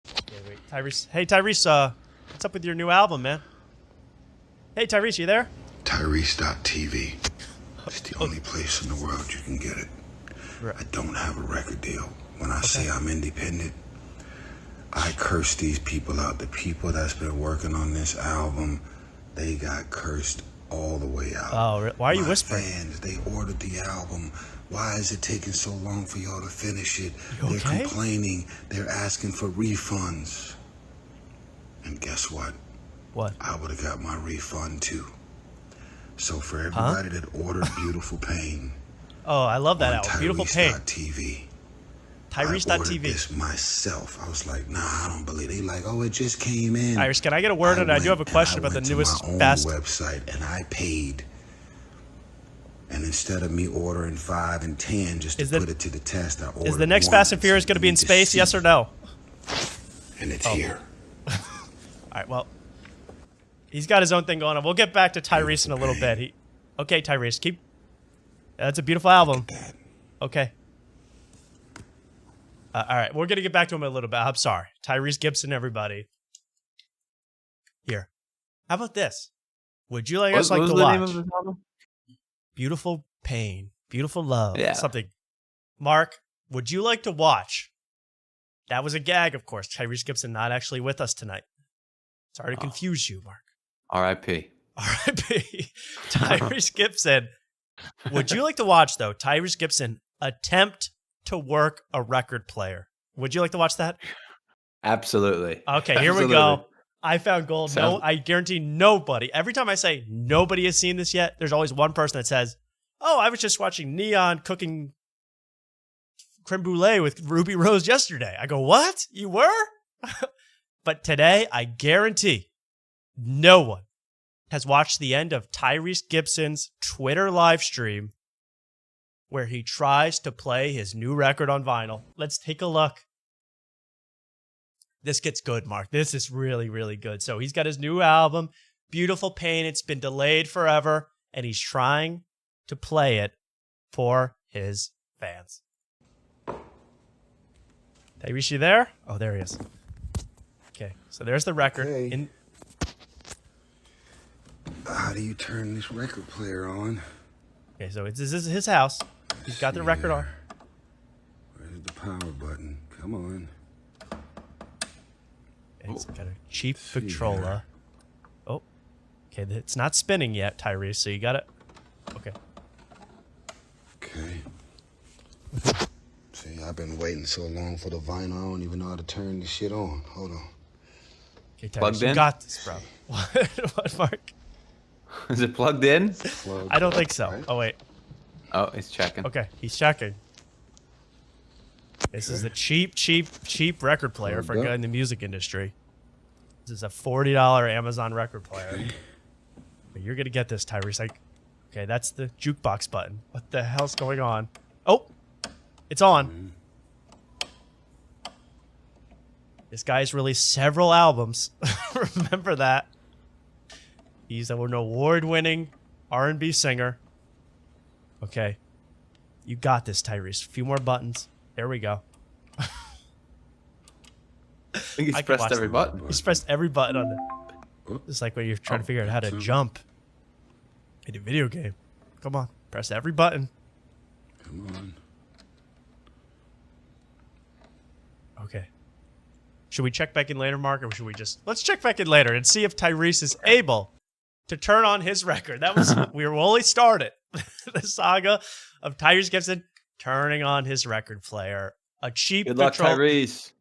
Okay, wait, Tyrese. Hey, Tyrese, what's up with your new album, man? Hey, Tyrese, you there? Tyrese.tv. It's the only place in the world you can get it. Right. I don't have a record deal. When I say I'm independent, I curse these people out. The people that's been working on this album, they got cursed all the way out. Oh, why are you whispering? Fans, they ordered the album. Why is it taking so long for y'all to finish it? You They're okay? complaining. They're asking for refunds. And guess what? What? I would have got my refund too. So for everybody that ordered Beautiful Pain, Oh, I love that album. Beautiful Pain. Tyrese.tv. Tyrese.tv. I ordered this myself. I was like, nah, I don't believe it. They like, oh, it just came in. Tyrese, can I get a word in? I do have a question about the newest Fast. Website, and I paid. And instead of me ordering 5 and 10 just to put it to the test, I ordered. Is the next Fast and Furious going to be in space? Yes or no? And it's here. All right. Well, he's got his own thing going on. We'll get back to Tyrese in a little bit. Okay, Tyrese, keep. That's a beautiful album. Okay. All right, we're gonna get back to him in a little bit. I'm sorry, Tyrese Gibson, everybody. Here, how about this? Would you like us like to watch? Name of the album? Beautiful Pain, Beautiful Love, something. Mark, would you like to watch? That was a gag, of course. Tyrese Gibson not actually with us tonight. Sorry to confuse you, Mark. R.I.P. R.I.P. Tyrese Gibson. Would you like to watch, though, Tyrese Gibson attempt to work a record player? Would you like to watch that? Absolutely. Okay, here we go. I found gold. No, I guarantee nobody. Every time I say nobody has seen this yet, there's always one person that says, oh, I was just watching Neon cooking creme brulee with Ruby Rose yesterday. I go, what? You were? But today, I guarantee no one has watched the end of Tyrese Gibson's Twitter live stream where he tries to play his new record on vinyl. Let's take a look. This gets good, Mark. This is really, really good. So he's got his new album, Beautiful Pain. It's been delayed forever, and he's trying to play it for his fans. Tyrese, you there? Oh, there he is. Okay, so there's the record. Okay. How do you turn this record player on? Okay, so this is his house. He's got the record on. Where's the power button? Come on. He's got a cheap Victrola. Oh, Okay, it's not spinning yet, Tyrese, so you got it. Okay. Okay. See, I've been waiting so long for the vinyl, I don't even know how to turn this shit on. Hold on. Okay, Tyrese, Plugged you in? got this, bro. What, Mark? Is it plugged in? Plugged I don't up, think so. right? Oh, wait. Oh, it's checking. Okay, he's checking. This is the cheap record player for a guy in the music industry. This is a $40 Amazon record player. But you're gonna get this, Tyrese. Okay, that's the jukebox button. What the hell's going on? Oh, it's on. This guy's released several albums. Remember that. He's an award-winning R&B singer. Okay. You got this, Tyrese. A few more buttons. There we go. I think he's I can pressed watch every that. button. He's pressed every button on the... It's like when you're trying to figure out how to jump in a video game. Come on. Press every button. Come on. Okay. Should we check back in later, Mark, or should we just... Let's check back in later and see if Tyrese is able to turn on his record. That was... we were only started. The saga of Tyrese Gibson turning on his record player. A cheap Good luck, control... Tyrese.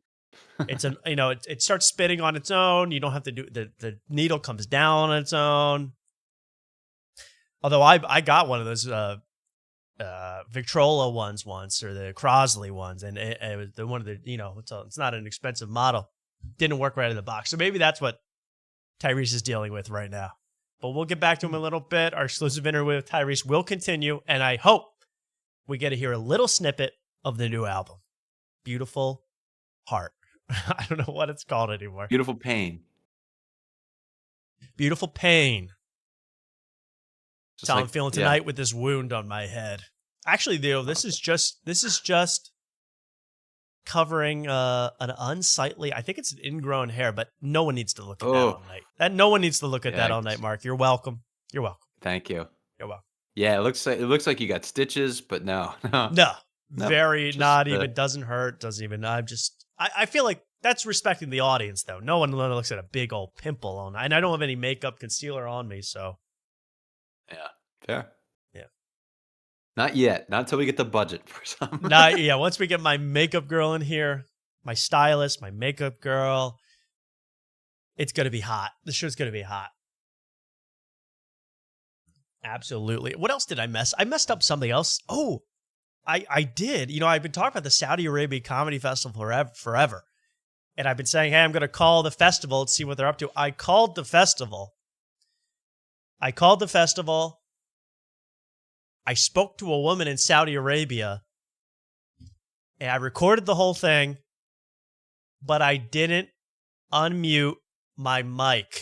It's an, you know, it starts spinning on its own. You don't have to do the needle comes down on its own. Although I got one of those Victrola ones once, or the Crosley ones, and it was the one of the, you know, it's not an expensive model. Didn't work right out of the box. So maybe that's what Tyrese is dealing with right now. But we'll get back to him in a little bit. Our exclusive interview with Tyrese will continue, and I hope we get to hear a little snippet of the new album, Beautiful Heart. I don't know what it's called anymore. Beautiful Pain. Beautiful Pain. Just That's how I'm like- feeling yeah. tonight with this wound on my head. Actually, though, this is just covering an unsightly. I think it's an ingrown hair, but no one needs to look at that all night. No one needs to look at that all night, Mark. You're welcome. You're welcome. Thank you. You're welcome. Yeah, it looks like you got stitches, but no. No, very just not the- even. Doesn't hurt. Doesn't even. I feel like that's respecting the audience, though. No one looks at a big old pimple on, and I don't have any makeup concealer on me, so Yeah, fair. Yeah. Not yet. Not until we get the budget for some. yeah. Once we get my makeup girl in here, my stylist, my makeup girl, it's gonna be hot. The show's gonna be hot. Absolutely. What else did I mess? I messed up something else. Oh, I did. You know, I've been talking about the Saudi Arabia Comedy Festival forever. And I've been saying, hey, I'm going to call the festival and see what they're up to. I called the festival. I spoke to a woman in Saudi Arabia. And I recorded the whole thing. But I didn't unmute my mic.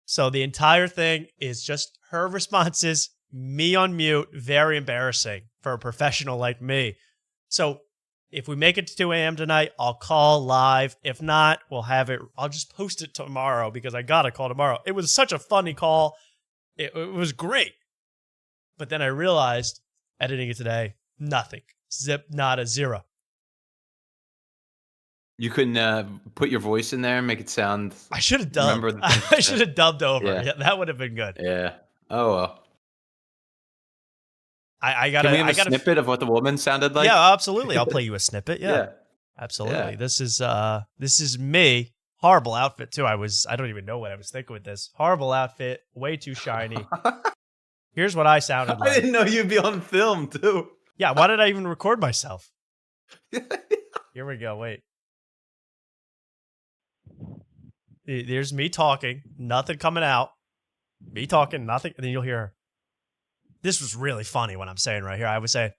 So the entire thing is just her responses, me on mute. Very embarrassing for a professional like me. So if we make it to 2 a.m. tonight, I'll call live. If not, we'll have it. I'll just post it tomorrow because I got a call tomorrow. It was such a funny call. It was great. But then I realized, editing it today, nothing. Zip, nada, zero. You couldn't put your voice in there and make it sound. I should have dubbed. Remember the I should have dubbed over. Yeah. Yeah, that would have been good. Yeah. Oh well. I got Can we have a snippet of what the woman sounded like? Yeah, absolutely. I'll play you a snippet. Yeah. Absolutely. Yeah. This is me. Horrible outfit too. I don't even know what I was thinking with this. Horrible outfit, way too shiny. Here's what I sounded I like. didn't know you'd be on film too. Yeah, why did I even record myself? Here we go. Wait. There's me talking, nothing coming out. Me talking, nothing, and then you'll hear. This was really funny what I'm saying right here. I would say,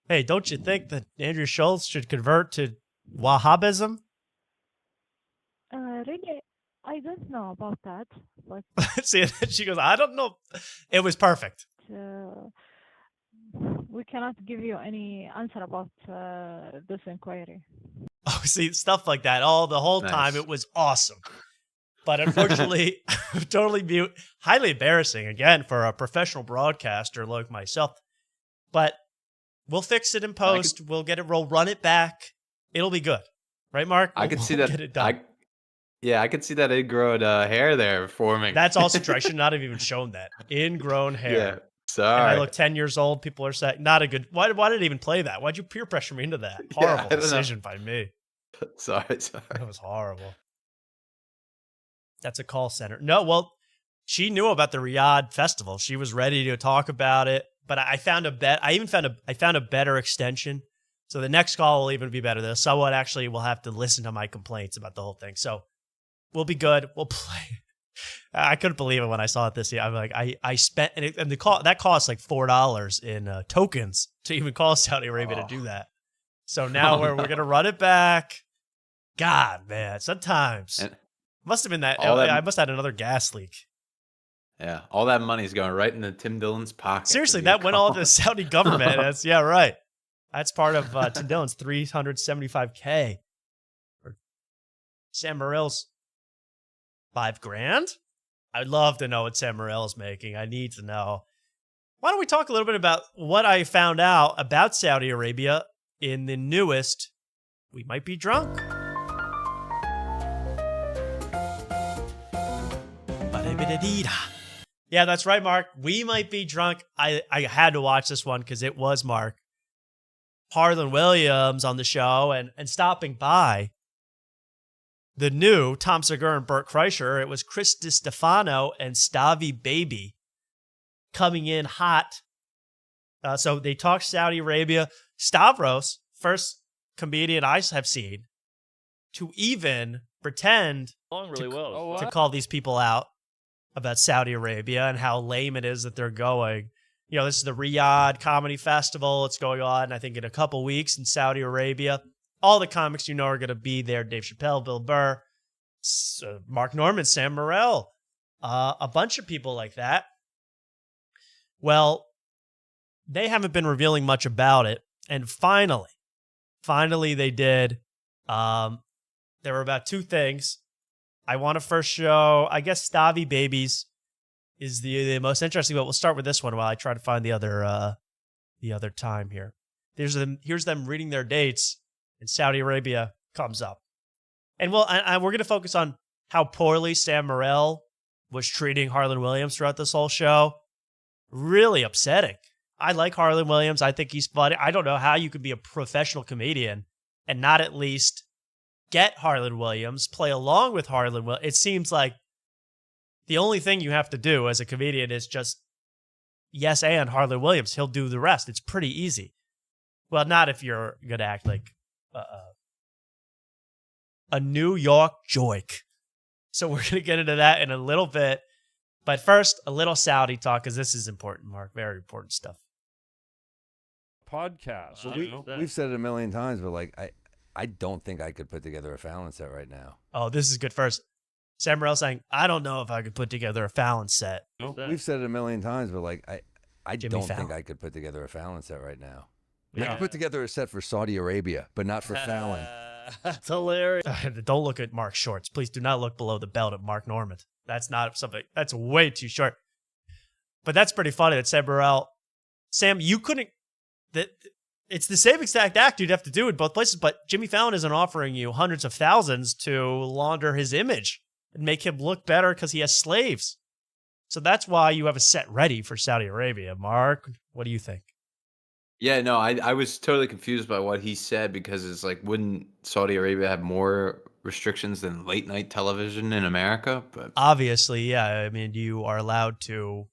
hey, don't you think that Andrew Schultz should convert to Wahhabism? Really, I don't know about that, but See, and then she goes, I don't know. It was perfect. we cannot give you any answer about this inquiry. Oh, see, stuff like that. All the whole time, Nice. it was awesome. But unfortunately, totally mute. Highly embarrassing, again, for a professional broadcaster like myself. But we'll fix it in post. We'll get it. We'll run it back. It'll be good. Right, Mark? I could see We'll that. Get it done. Yeah, I could see that ingrown hair there forming. That's also true. I should not have even shown that. Ingrown hair. Yeah, And sorry. I look 10 years old. People are saying, not a good. Why did it even play that? Why'd you peer pressure me into that? Yeah, Horrible I don't know. decision by me. Sorry. That was horrible. That's a call center. No, well, she knew about the Riyadh festival. She was ready to talk about it. But I found I found a better extension. So the next call will even be better. Someone actually will have to listen to my complaints about the whole thing. So we'll be good. We'll play. I couldn't believe it when I saw it this year. I'm like, I spent and the call that costs like $4 in tokens to even call Saudi Arabia to do that. So now we're gonna run it back. God, man, sometimes must have been that. I must have had another gas leak. Yeah, all that money's going right into Tim Dillon's pocket. Seriously, that went all to the Saudi government. That's yeah, right. That's part of Tim Dillon's $375K. Or Sam Morril's $5,000. I'd love to know what Sam Morril's making. I need to know. Why don't we talk a little bit about what I found out about Saudi Arabia in the newest We Might Be Drunk. Yeah, that's right, Mark. We Might Be Drunk. I had to watch this one because it was Mark. Harlan Williams on the show and stopping by the new Tom Segura and Burt Kreischer. It was Chris DiStefano and Stavi Baby coming in hot. So they talked Saudi Arabia. Stavros, first comedian I have seen to even pretend to call these people out about Saudi Arabia and how lame it is that they're going. You know, this is the Riyadh Comedy Festival. It's going on, I think, in a couple weeks in Saudi Arabia. All the comics you know are going to be there. Dave Chappelle, Bill Burr, Mark Norman, Sam Morril, a bunch of people like that. Well, they haven't been revealing much about it. And finally they did. There were about two things. I want to first show, I guess, Stavi Babies is the most interesting, but we'll start with this one while I try to find the other time here. Here's them reading their dates, and Saudi Arabia comes up. And we're going to focus on how poorly Sam Morril was treating Harlan Williams throughout this whole show. Really upsetting. I like Harlan Williams. I think he's funny. I don't know how you could be a professional comedian and not at least get Harlan Williams, play along with Harlan Williams. It seems like the only thing you have to do as a comedian is just yes and Harlan Williams. He'll do the rest. It's pretty easy. Well, not if you're going to act like a New York joik. So we're going to get into that in a little bit. But first, a little Saudi talk, because this is important, Mark. Very important stuff. Podcast. We've said it a million times, but like I don't think I could put together a Fallon set right now. Oh, this is good. First, Sam Morril saying, I don't know if I could put together a Fallon set. We've said it a million times, but like I Jimmy don't Fallon. think I could put together a Fallon set right now. Yeah. I could put together a set for Saudi Arabia, but not for Fallon. That's hilarious. Don't look at Mark Shorts. Please do not look below the belt at Mark Norman. That's not something. That's way too short. But that's pretty funny that Sam Morril. Sam, you couldn't. It's the same exact act you'd have to do in both places, but Jimmy Fallon isn't offering you hundreds of thousands to launder his image and make him look better because he has slaves. So that's why you have a set ready for Saudi Arabia. Mark, what do you think? Yeah, no, I was totally confused by what he said because it's like, wouldn't Saudi Arabia have more restrictions than late night television in America? But Obviously, yeah. I mean, you are allowed to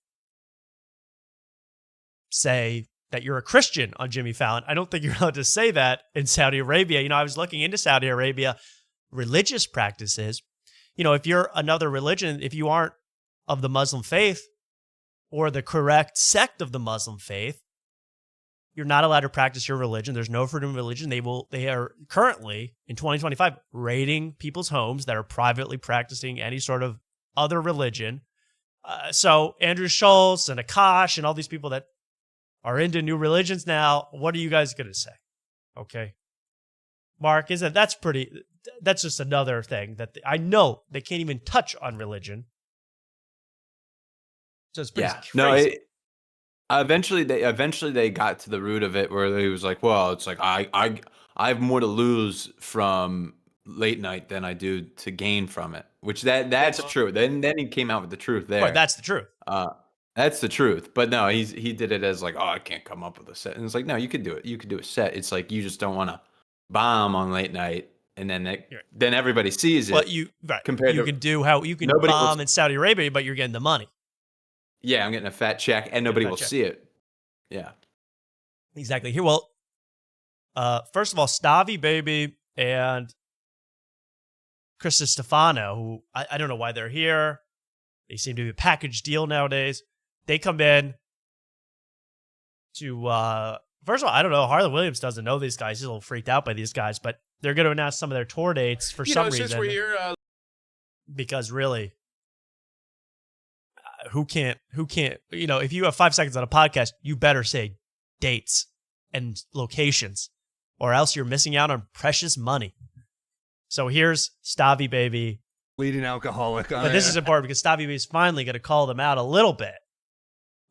say that you're a Christian on Jimmy Fallon. I don't think you're allowed to say that in Saudi Arabia. You know, I was looking into Saudi Arabia religious practices. You know, if you're another religion, if you aren't of the Muslim faith or the correct sect of the Muslim faith, you're not allowed to practice your religion. There's no freedom of religion. They are currently in 2025 raiding people's homes that are privately practicing any sort of other religion. So Andrew Schultz and Akash and all these people that are into new religions now, what are you guys going to say? Okay. Mark, that's just another thing that I know they can't even touch on religion. So it's pretty crazy. No, eventually they got to the root of it where he was like, well, it's like I have more to lose from late night than I do to gain from it. Which that's true. Then he came out with the truth there. Right, that's the truth. That's the truth. But no, he did it as like, oh, I can't come up with a set. And it's like, no, you could do it. You could do a set. It's like you just don't want to bomb on late night, and then everybody sees it. But you can nobody bomb in Saudi Arabia, but you're getting the money. Yeah, I'm getting a fat check, and nobody will see it. Yeah, exactly. Here, well, first of all, Stavi Baby and Krista Stefano, who I don't know why they're here. They seem to be a package deal nowadays. They come in to, first of all, I don't know. Harlan Williams doesn't know these guys. He's a little freaked out by these guys, but they're going to announce some of their tour dates for some reason. Since we're here, because really, who can't, if you have 5 seconds on a podcast, you better say dates and locations, or else you're missing out on precious money. So here's Stavi Baby. Leading alcoholic. But this is important because Stavi Baby is finally going to call them out a little bit.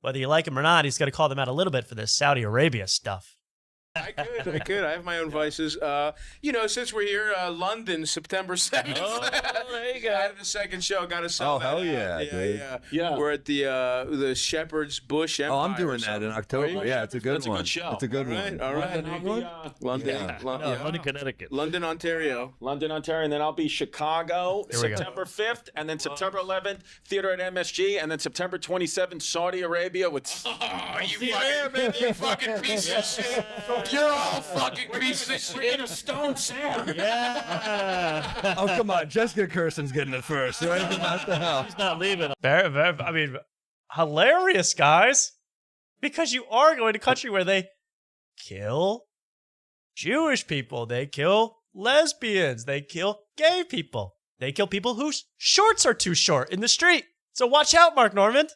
Whether you like him or not, he's going to call them out a little bit for this Saudi Arabia stuff. I could. I have my own vices. Since we're here, London, September 7th. Oh, there you go. I have the second show. Got to sell that. Hell yeah, dude. Yeah. We're at the Shepherd's Bush Empire. Oh, I'm doing that in October. Yeah, it's a good one. That's a good show. It's a good one. All right. London. London, Connecticut. London, Ontario. London, Ontario, and then I'll be Chicago, September 5th, and then September 11th, theater at MSG, and then September 27th, Saudi Arabia with. Oh, you fucking piece of shit. You're all fucking pieces of shit. In a stone Sam. Yeah. Oh, come on. Jessica Kirsten's getting it first. Right? What the hell? He's not leaving. Hilarious, guys. Because you are going to a country where they kill Jewish people. They kill lesbians. They kill gay people. They kill people whose shorts are too short in the street. So watch out, Mark Normand.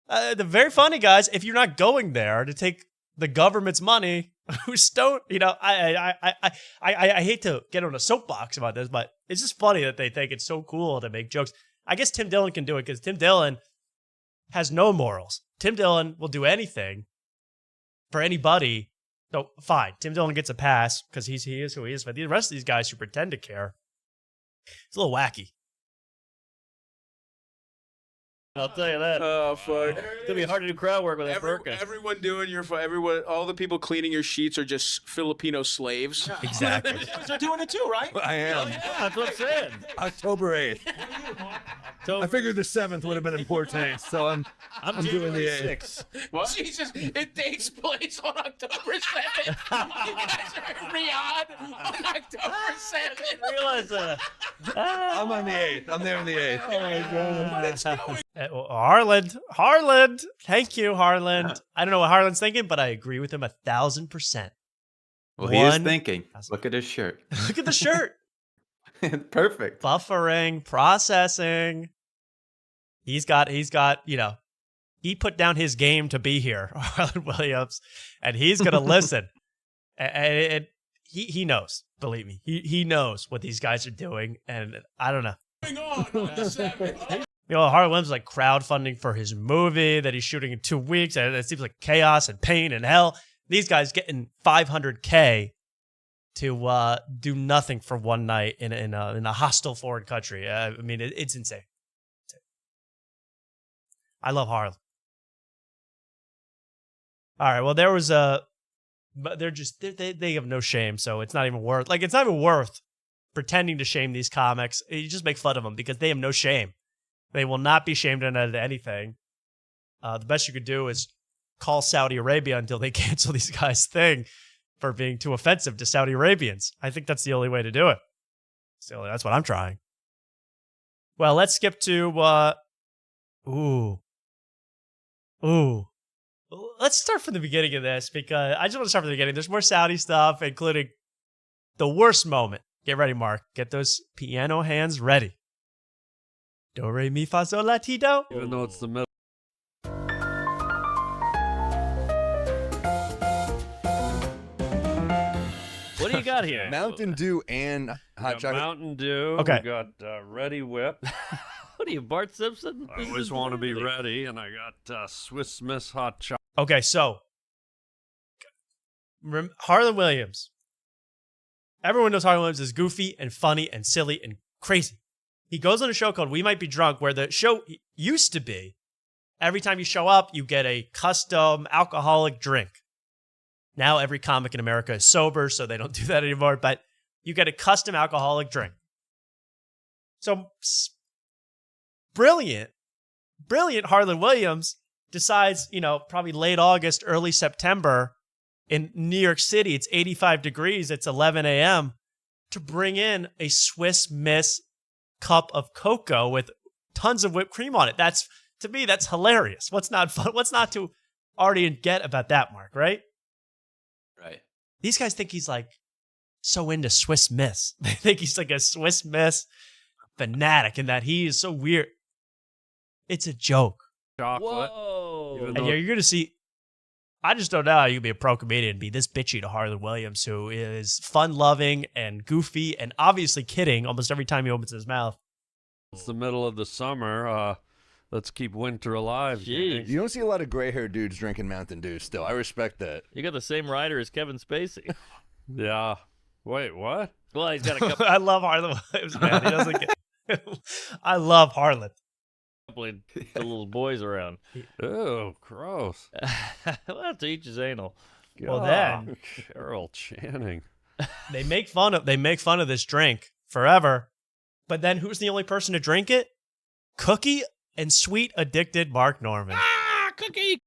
The very funny, guys, if you're not going there to take the government's money, who's don't, I hate to get on a soapbox about this, but it's just funny that they think it's so cool to make jokes. I guess Tim Dillon can do it because Tim Dillon has no morals. Tim Dillon will do anything for anybody. So fine, Tim Dillon gets a pass because he is who he is, but the rest of these guys who pretend to care, it's a little wacky. I'll tell you that. Oh, fuck. It's going to be hard to do crowd work with that burqa. All the people cleaning your sheets are just Filipino slaves. Exactly. They're doing it too, right? I am. Yeah, that's what I'm saying. October 8th. I figured the 7th would have been in poor taste, so I'm doing the 8th. What? Jesus, it takes place on October 7th. You guys are in Riyadh on October 7th. I realize that. I'm on the 8th. I'm there on the 8th. Oh, my God. But it's going. Harland. Thank you, Harland. I don't know what Harland's thinking, but I agree with him 1,000%. Well, he is thinking. Look at his shirt. Look at the shirt. Perfect. Buffering, processing. He's got, he put down his game to be here, Harland Williams, and he's going to listen. And he knows, believe me. He knows what these guys are doing, and I don't know. Harland Williams is like crowdfunding for his movie that he's shooting in 2 weeks, and it seems like chaos and pain and hell. These guys getting $500K to do nothing for one night in a hostile foreign country. It's insane. I love Harlan. All right, well, there was but they have no shame, so it's not even worth pretending to shame these comics. You just make fun of them because they have no shame. They will not be shamed into anything. The best you could do is call Saudi Arabia until they cancel these guys' thing for being too offensive to Saudi Arabians. I think that's the only way to do it. That's what I'm trying. Well, let's skip to let's start from the beginning of this because I just want to start from the beginning. There's more Saudi stuff, including the worst moment. Get ready, Mark. Get those piano hands ready. Do, re, mi, fa, sol, la, ti, do. Even though it's the middle. What do you got here? Mountain Dew and hot chocolate. Mountain Dew. Okay. We got Ready Whip. What are you, Bart Simpson? I always want to be ready, and I got Swiss Miss hot chocolate. Okay, so Harlan Williams Everyone knows Harlan Williams is goofy and funny and silly and crazy. He goes on a show called We Might Be Drunk, where the show used to be every time you show up, you get a custom alcoholic drink. Now every comic in America is sober, so they don't do that anymore, but you get a custom alcoholic drink. So brilliant Harlan Williams decides, probably late August, early September in New York City, it's 85 degrees, it's 11 a.m., to bring in a Swiss Miss cup of cocoa with tons of whipped cream on it. To me, that's hilarious. What's not fun? What's not to already get about that, Mark, right? Right. These guys think he's like so into Swiss Miss. They think he's like a Swiss Miss fanatic and that he is so weird. It's a joke. Chocolate. Whoa. And you're going to see, I just don't know how you can be a pro comedian and be this bitchy to Harlan Williams, who is fun-loving and goofy and obviously kidding almost every time he opens his mouth. It's the middle of the summer. Let's keep winter alive. You don't see a lot of gray-haired dudes drinking Mountain Dew still. I respect that. You got the same rider as Kevin Spacey. Yeah. Wait, what? Well, he's got a couple. I love Harlan Williams, man. He doesn't get. I love Harlan. The little boys around. Oh, gross. Well, to each his anal. Well, then Carol Channing. They make fun of this drink forever, but then who's the only person to drink it? Cookie and sweet addicted Mark Norman. Ah, Cookie.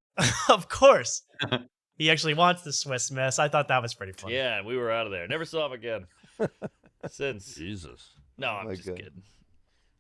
Of course. He actually wants the Swiss Miss. I thought that was pretty funny. Yeah, we were out of there. Never saw him again. Since. Jesus. No, I'm just kidding.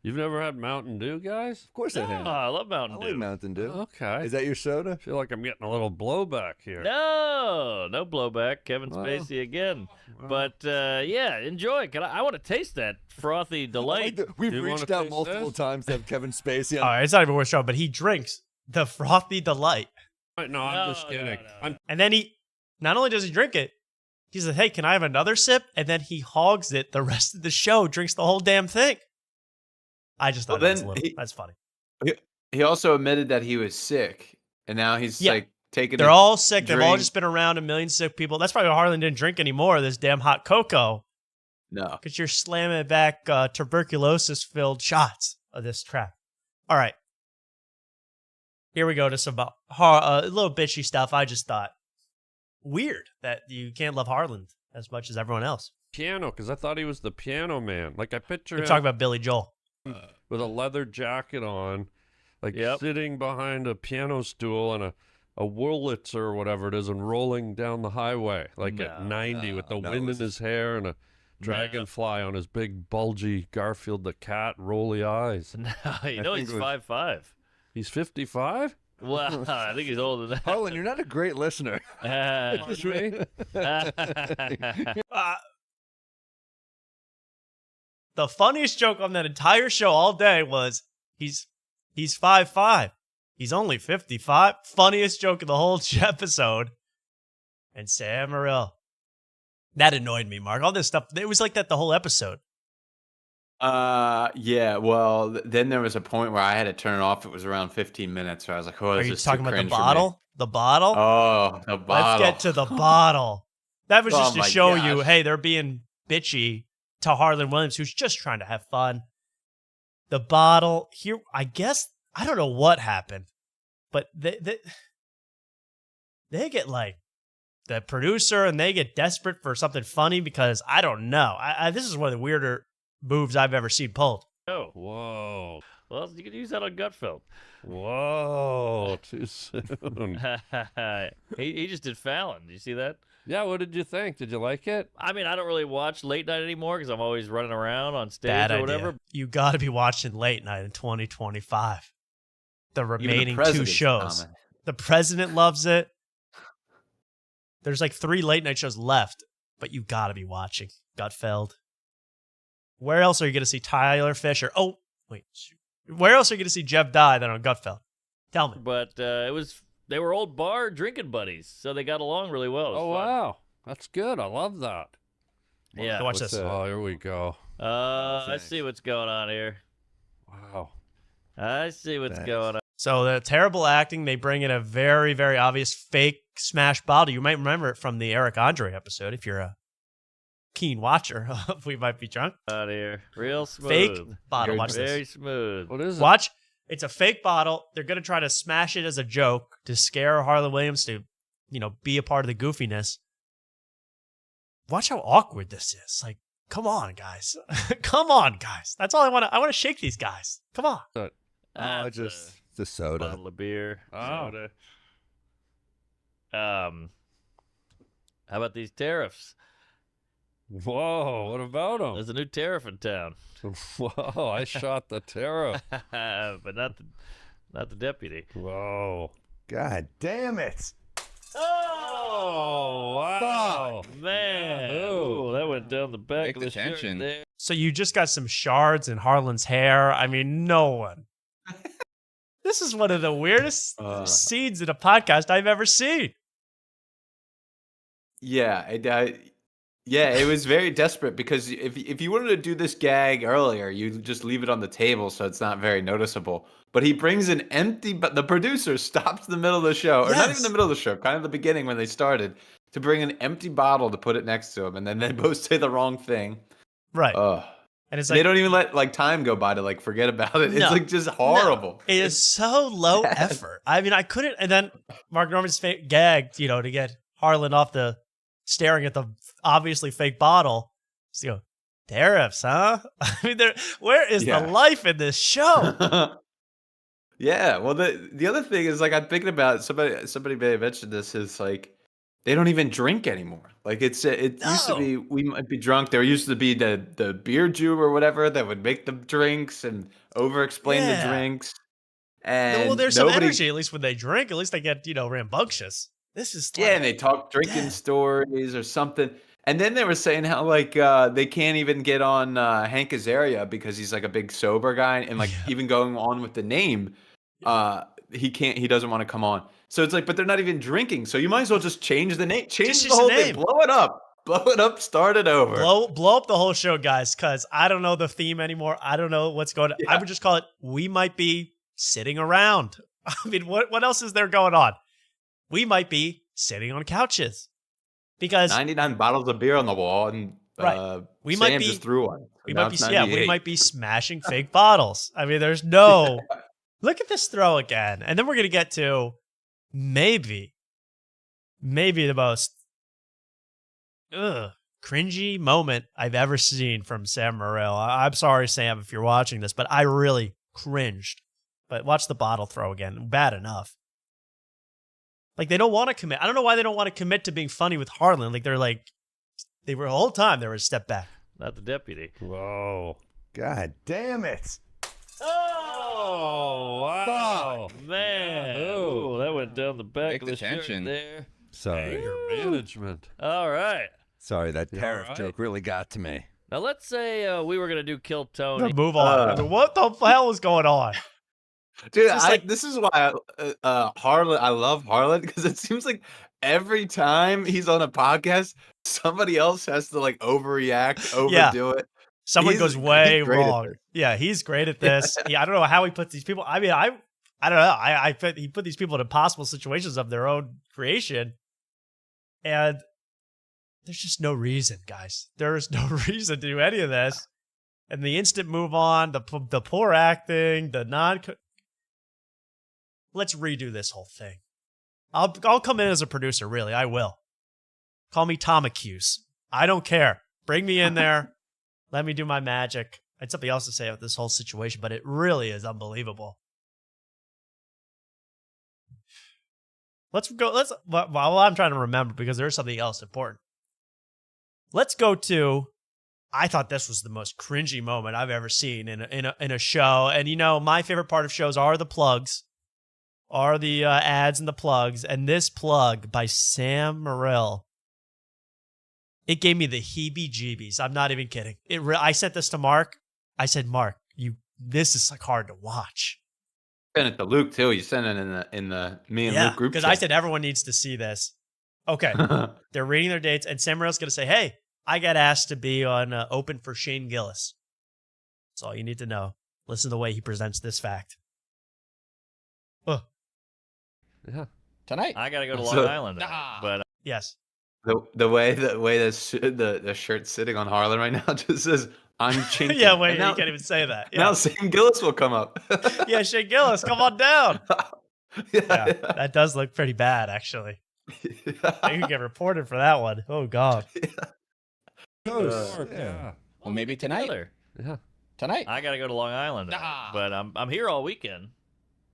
You've never had Mountain Dew, guys? Of course I have. I love Mountain Dew. I like Mountain Dew. Okay. Is that your soda? I feel like I'm getting a little blowback here. No blowback. Kevin Spacey again. But yeah, enjoy. I want to taste that frothy delight. We've reached out multiple times to have Kevin Spacey on. All right, it's not even worth showing, but he drinks the frothy delight. No, I'm just kidding. And then he, not only does he drink it, he says, hey, can I have another sip? And then he hogs it the rest of the show, drinks the whole damn thing. I just thought that's funny. He also admitted that he was sick, and now he's like taking. They're all sick. They've all just been around a million sick people. That's probably why Harlan didn't drink anymore. This damn hot cocoa. No, because you're slamming back tuberculosis-filled shots of this crap. All right, here we go to some a little bitchy stuff. I just thought weird that you can't love Harlan as much as everyone else. Piano, because I thought he was the piano man. Like I picture him. We're talking about Billy Joel. With a leather jacket on, like sitting behind a piano stool and a Wurlitzer or whatever it is and rolling down the highway, like at 90 with the wind in his hair and a dragonfly on his big, bulgy Garfield the cat, rolly eyes. No, he's 5'5". He's 55? Well, I think he's older than that. Harlan, you're not a great listener. Just me? The funniest joke on that entire show all day was he's 5'5". He's only 55. Funniest joke of the whole episode. And Sam Morril. That annoyed me, Mark. All this stuff. It was like that the whole episode. Yeah. Well, then there was a point where I had to turn it off. It was around 15 minutes. So I was like, "Oh, are you talking about the bottle? The bottle? Oh, the bottle. Let's get to the bottle. That was just to show gosh. you, hey, they're being bitchy to Harlan Williams, who's just trying to have fun. The bottle here, I guess, I don't know what happened, but they get like the producer and they get desperate for something funny because I don't know. This is one of the weirder moves I've ever seen pulled. Oh, whoa. Well, you could use that on Gutfeld. Whoa, too soon. he just did Fallon. Did you see that? Yeah, what did you think? Did you like it? I mean, I don't really watch late night anymore because I'm always running around on stage Bad or whatever. idea. You got to be watching late night in 2025. The remaining two shows. The president loves it. There's like 3 late night shows left, but you got to be watching Gutfeld. Where else are you going to see Tyler Fisher? Oh, wait. Where else are you going to see Jeff Dye than on Gutfeld? Tell me. But they were old bar drinking buddies, so they got along really well. Oh, wow. That's good. I love that. Yeah. Watch this. Oh, here we go. I see what's going on here. Wow. I see what's going on. So the terrible acting, they bring in a very, very obvious fake smash bottle. You might remember it from the Eric Andre episode if you're a keen watcher of We Might Be Drunk. Out here, real smooth. Fake bottle. Watch Very this. smooth. What is it? Watch. It's a fake bottle. They're gonna try to smash it as a joke to scare Harlan Williams to, be a part of the goofiness. Watch how awkward this is. Like, come on, guys. Come on, guys. That's all I want. I want to shake these guys. Come on. Just the soda. Bottle of beer. Oh. Soda. How about these tariffs? Whoa, what about them? There's a new tariff in town. Whoa, I shot the tariff. But not the deputy. Whoa. God damn it. Oh, wow. Man. Oh, that went down the back of the shirt there. So you just got some shards in Harlan's hair. I mean, no one. This is one of the weirdest scenes in a podcast I've ever seen. Yeah, it was very desperate because if you wanted to do this gag earlier, you just leave it on the table so it's not very noticeable. But he brings an empty, but the producer stops the middle of the show, or not even the middle of the show, kind of the beginning when they started, to bring an empty bottle to put it next to him, and then they both say the wrong thing. Right. And it's like, they don't even let time go by to forget about it. No, it's just horrible. No, it is so low effort. I mean, I couldn't. And then Mark Norman's gagged, to get Harlan off the staring at the obviously fake bottle. So, tariffs, huh? I mean, where is the life in this show? Yeah. Well, the other thing is I'm thinking about somebody may have mentioned this is they don't even drink anymore. It used to be We Might Be Drunk. There used to be the beer Jew or whatever that would make the drinks and over-explain the drinks. And there's some energy, at least when they drink. At least they get, rambunctious. This is and they talk drinking stories or something. And then they were saying how they can't even get on Hank Azaria because he's a big sober guy, and even going on with the name, he doesn't want to come on. So it's but they're not even drinking. So you might as well just change the name, change the whole thing, blow it up, start it over, blow up the whole show, guys. Because I don't know the theme anymore. I don't know what's going on. I would just call it We Might Be Sitting Around. I mean, what else is there going on? We might be sitting on couches because 99 bottles of beer on the wall, and we Sam might be just threw one. We might be smashing fake bottles. I mean, there's no look at this throw again, and then we're gonna get to maybe the most cringy moment I've ever seen from Sam Morril. I'm sorry, Sam, if you're watching this, but I really cringed. But watch the bottle throw again. Bad enough. They don't want to commit. I don't know why they don't want to commit to being funny with Harlan. They were the whole time they were a step back. Not the deputy. Whoa. God damn it. Oh, wow. Man. Oh, that went down the back of the tension shirt there. Sorry. Anger management. All right. Sorry, that tariff joke really got to me. Now, let's say we were going to do Kill Tony. Move on. What the hell is going on? Dude, this is why Harlan. I love Harlan because it seems every time he's on a podcast, somebody else has to overreact, overdo it. Someone goes way wrong. Yeah, he's great at this. I don't know how he puts these people. I mean, I don't know. He put these people in impossible situations of their own creation, and there's just no reason, guys. There is no reason to do any of this. And the instant move on, the poor acting, the non. Let's redo this whole thing. I'll come in as a producer, really. I will. Call me Tom Accuse. I don't care. Bring me in there. Let me do my magic. I had something else to say about this whole situation, but it really is unbelievable. While I'm trying to remember, because there's something else important. Let's go to, I thought this was the most cringy moment I've ever seen in a show. And my favorite part of shows are the plugs. Are the ads and the plugs. And this plug by Sam Morril, it gave me the heebie-jeebies. I'm not even kidding. I sent this to Mark. I said, Mark, this is hard to watch. Send it to Luke too. You sent it in the me and Luke group chat. Because I said everyone needs to see this. Okay, they're reading their dates, and Sam Morril's going to say, "Hey, I got asked to be on Open for Shane Gillis." That's all you need to know. Listen to the way he presents this fact. Yeah. Tonight. I got to go to Long Island. But yes. The way the shirt's sitting on Harlan right now just says I'm chinking. Yeah, wait, And now, you can't even say that. Now Yeah, Shane Gillis will come up. yeah, Shane Gillis, come on down. Yeah, Yeah, that does look pretty bad, actually. I could get reported for that one. Oh God. Yeah. Well, maybe tonight. Yeah. Tonight. I gotta go to Long Island, but I'm here all weekend.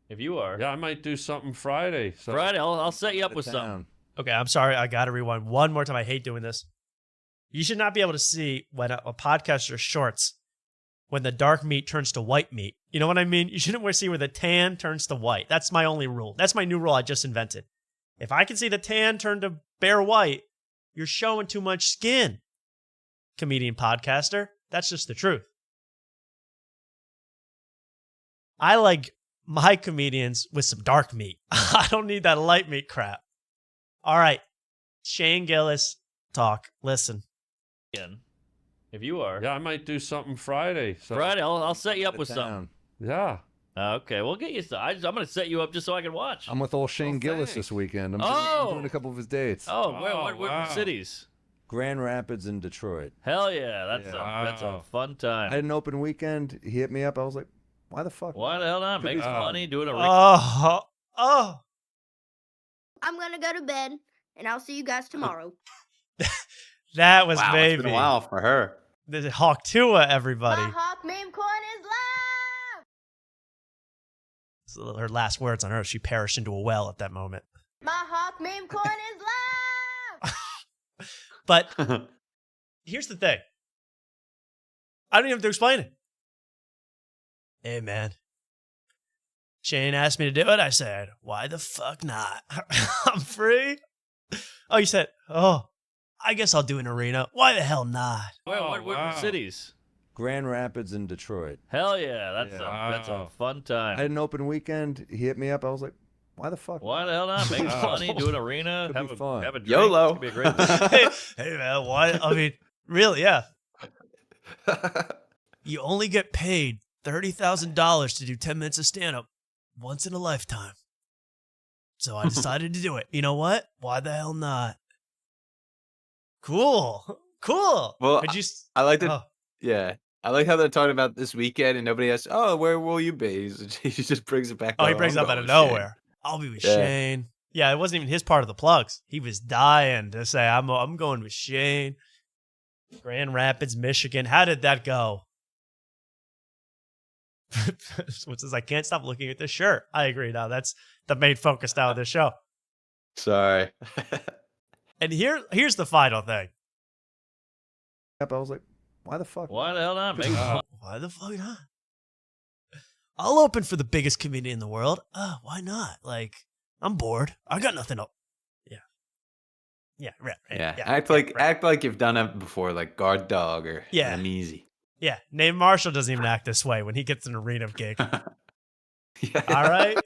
If you are, Yeah, I might do something Friday. So. Friday, I'll set you up with something. Okay, I'm sorry. I got to rewind one more time. I hate doing this. You should not be able to see when a podcaster shorts when the dark meat turns to white meat. You know what I mean? You shouldn't see where the tan turns to white. That's my only rule. That's my new rule I just invented. If I can see the tan turn to bare white, you're showing too much skin. Comedian podcaster. That's just the truth. I like my comedians with some dark meat. I don't need that light meat crap. All right. Shane Gillis, talk. Listen. If you are. Yeah, I might do something Friday. So. Friday, I'll set you up with something. Yeah. Okay, we'll get you. I'm going to set you up just so I can watch. I'm with old Shane Gillis this weekend. I'm doing a couple of his dates. Oh, what cities? Grand Rapids and Detroit. Hell yeah, that's a fun time. I had an open weekend. He hit me up. I was like, why the fuck? Why the hell not? Make some money doing a I'm gonna go to bed, and I'll see you guys tomorrow. That was wow, baby. It's been a while for her. This is Hawk Tua, everybody. My Hawk meme coin is live. So her last words on Earth. She perished into a well at that moment. My Hawk meme coin is live. But here's the thing. I don't even have to explain it. Hey, man. Shane asked me to do it. I said, why the fuck not? I'm free. Oh, you said, I guess I'll do an arena. Why the hell not? What cities? Grand Rapids and Detroit. Hell yeah, that's a fun time. I had an open weekend. He hit me up. I was like, why the fuck? Why the hell not? Make some money, do an arena, have a drink. YOLO. It's gonna be a great hey, man, why? I mean, really, yeah. You only get paid $30,000 to do 10 minutes of stand-up once in a lifetime. So I decided to do it. You know what? Why the hell not? Cool. Well, but I like that. Yeah. I like how they're talking about this weekend and nobody asks, where will you be? He just brings it back. He brings it up out of nowhere. I'll be with Shane. Yeah, it wasn't even his part of the plugs. He was dying to say, I'm going with Shane. Grand Rapids, Michigan. How did that go? Which says, I can't stop looking at this shirt. I agree. Now that's the main focus now of this show. Sorry. And here's the final thing. I was like, why the fuck? Why the hell not? Why the fuck not? I'll open for the biggest comedian in the world. Why not? Like, I'm bored. I got nothing up. Yeah. Yeah. Act like you've done it before, like Guard Dog or I'm Easy. Yeah. Nate Marshall doesn't even act this way when he gets an arena gig. All right.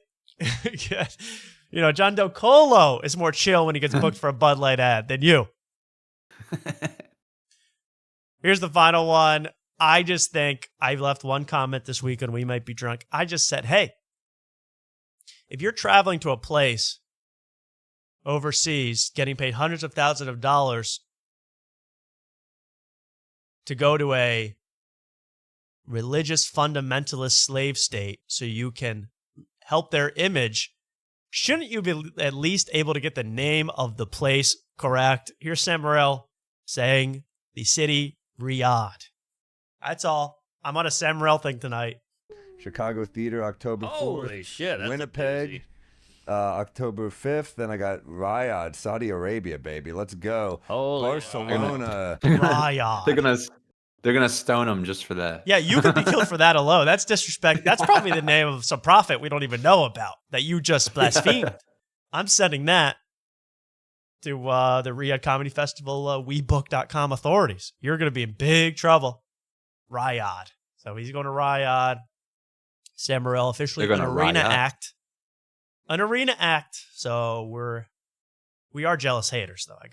Yeah. You know, John Del Colo is more chill when he gets booked for a Bud Light ad than you. Here's the final one. I just think I left one comment this week and We Might Be Drunk. I just said, hey, if you're traveling to a place overseas, getting paid hundreds of thousands of dollars to go to a religious fundamentalist slave state so you can help their image, shouldn't you be at least able to get the name of the place correct? Here's Sam Morril saying the city Riyadh. That's all. I'm on a Sam Morril thing tonight. Chicago Theater, October 4th. Holy shit. That's Winnipeg, October 5th. Then I got Riyadh, Saudi Arabia, baby. Let's go. Holy Barcelona. Riyadh. They're gonna stone him just for that. Yeah, you could be killed for that alone. That's disrespect. That's probably the name of some prophet we don't even know about that you just blasphemed. I'm sending that to the Riyadh Comedy Festival WeBook.com authorities. You're going to be in big trouble. Riyadh. So he's going to Riyadh. Sam Morril officially an arena act. An arena act. So we are jealous haters, though. I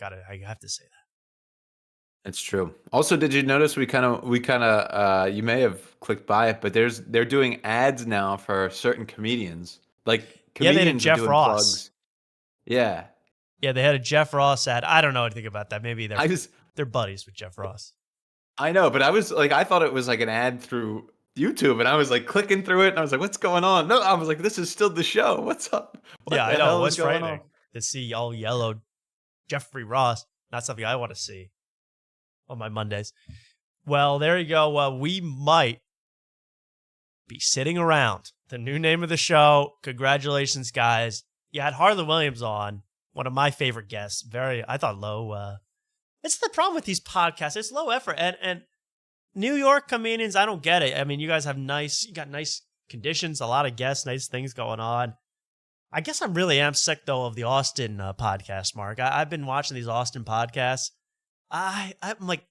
have to say that. It's true. Also, did you notice we kind of you may have clicked by it, but they're doing ads now for certain comedians. Like comedians they did Jeff doing Ross. Plugs. Yeah. Yeah, they had a Jeff Ross ad. I don't know anything about that. Maybe I just they're buddies with Jeff Ross. I know, but I was like, I thought it was like an ad through YouTube, and I was like clicking through it, and I was like, what's going on? No, I was like, this is still the show. What's up? What Yeah, the I know. hell What's is going frightening on? to see all yellow Jeffrey Ross. Not something I want to see on my Mondays. Well, there you go. We might be sitting around. The new name of the show. Congratulations, guys. You had Harlan Williams on, one of my favorite guests. I thought low. It's the problem with these podcasts. It's low effort. And New York comedians, I don't get it. I mean, you guys have you got nice conditions, a lot of guests, nice things going on. I guess I really am sick, though, of the Austin podcast, Mark. I've been watching these Austin podcasts. I'm like,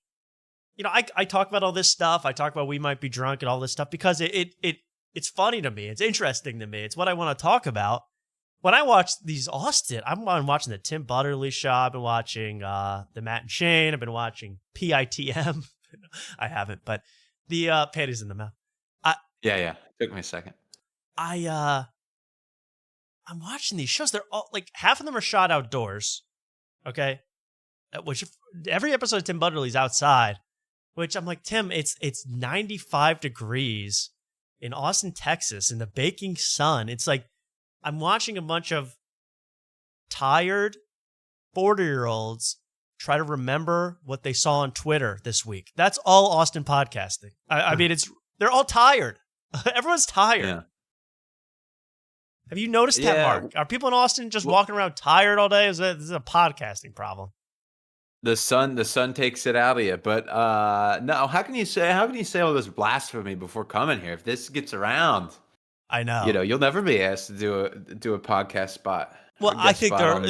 I talk about all this stuff. I talk about We Might Be Drunk and all this stuff because it's funny to me. It's interesting to me. It's what I want to talk about. When I watch these Austin, I'm watching the Tim Butterly show. I've been watching the Matt and Shane. I've been watching PITM. I haven't, but the panties in the mouth. Yeah. Took me a second. I'm watching these shows. They're all like half of them are shot outdoors. Okay. Which every episode of Tim Butterly's outside, which I'm like, Tim, it's 95 degrees in Austin, Texas, in the baking sun. It's like I'm watching a bunch of tired 40-year-olds try to remember what they saw on Twitter this week. That's all Austin podcasting. I mean, they're all tired. Everyone's tired. Yeah. Have you noticed that, Mark? Are people in Austin just walking around tired all day? Is this a podcasting problem? The sun takes it out of you. But no, how can you say all this blasphemy before coming here? If this gets around, I know. You'll never be asked to do a podcast spot. Well, I think I'm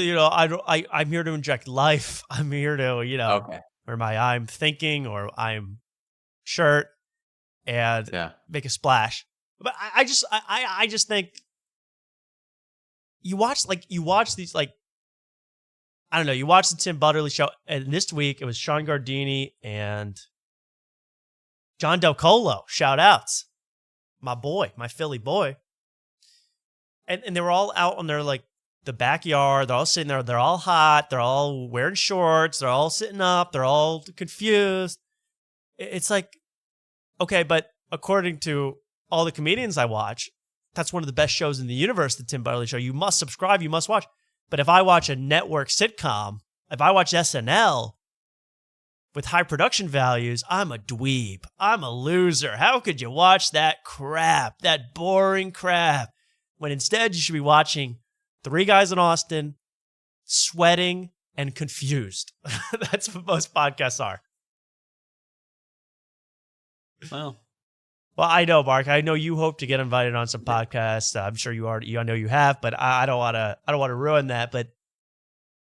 here to inject life. I'm here to, Okay. wear my I'm thinking or I'm shirt and make a splash. But I just think you watch these, like, I don't know, you watch the Tim Butterly show, and this week it was Sean Gardini and John Del Colo. Shout outs. My boy, my Philly boy. And they were all out on their, like, the backyard. They're all sitting there. They're all hot. They're all wearing shorts. They're all sitting up. They're all confused. It's like, okay, but according to all the comedians I watch, that's one of the best shows in the universe, the Tim Butterly Show. You must subscribe. You must watch. But if I watch a network sitcom, if I watch SNL with high production values, I'm a dweeb. I'm a loser. How could you watch that crap, that boring crap, when instead you should be watching three guys in Austin sweating and confused? That's what most podcasts are. Well, I know, Mark. I know you hope to get invited on some podcasts. I'm sure you already. I know you have, but I don't want to ruin that. But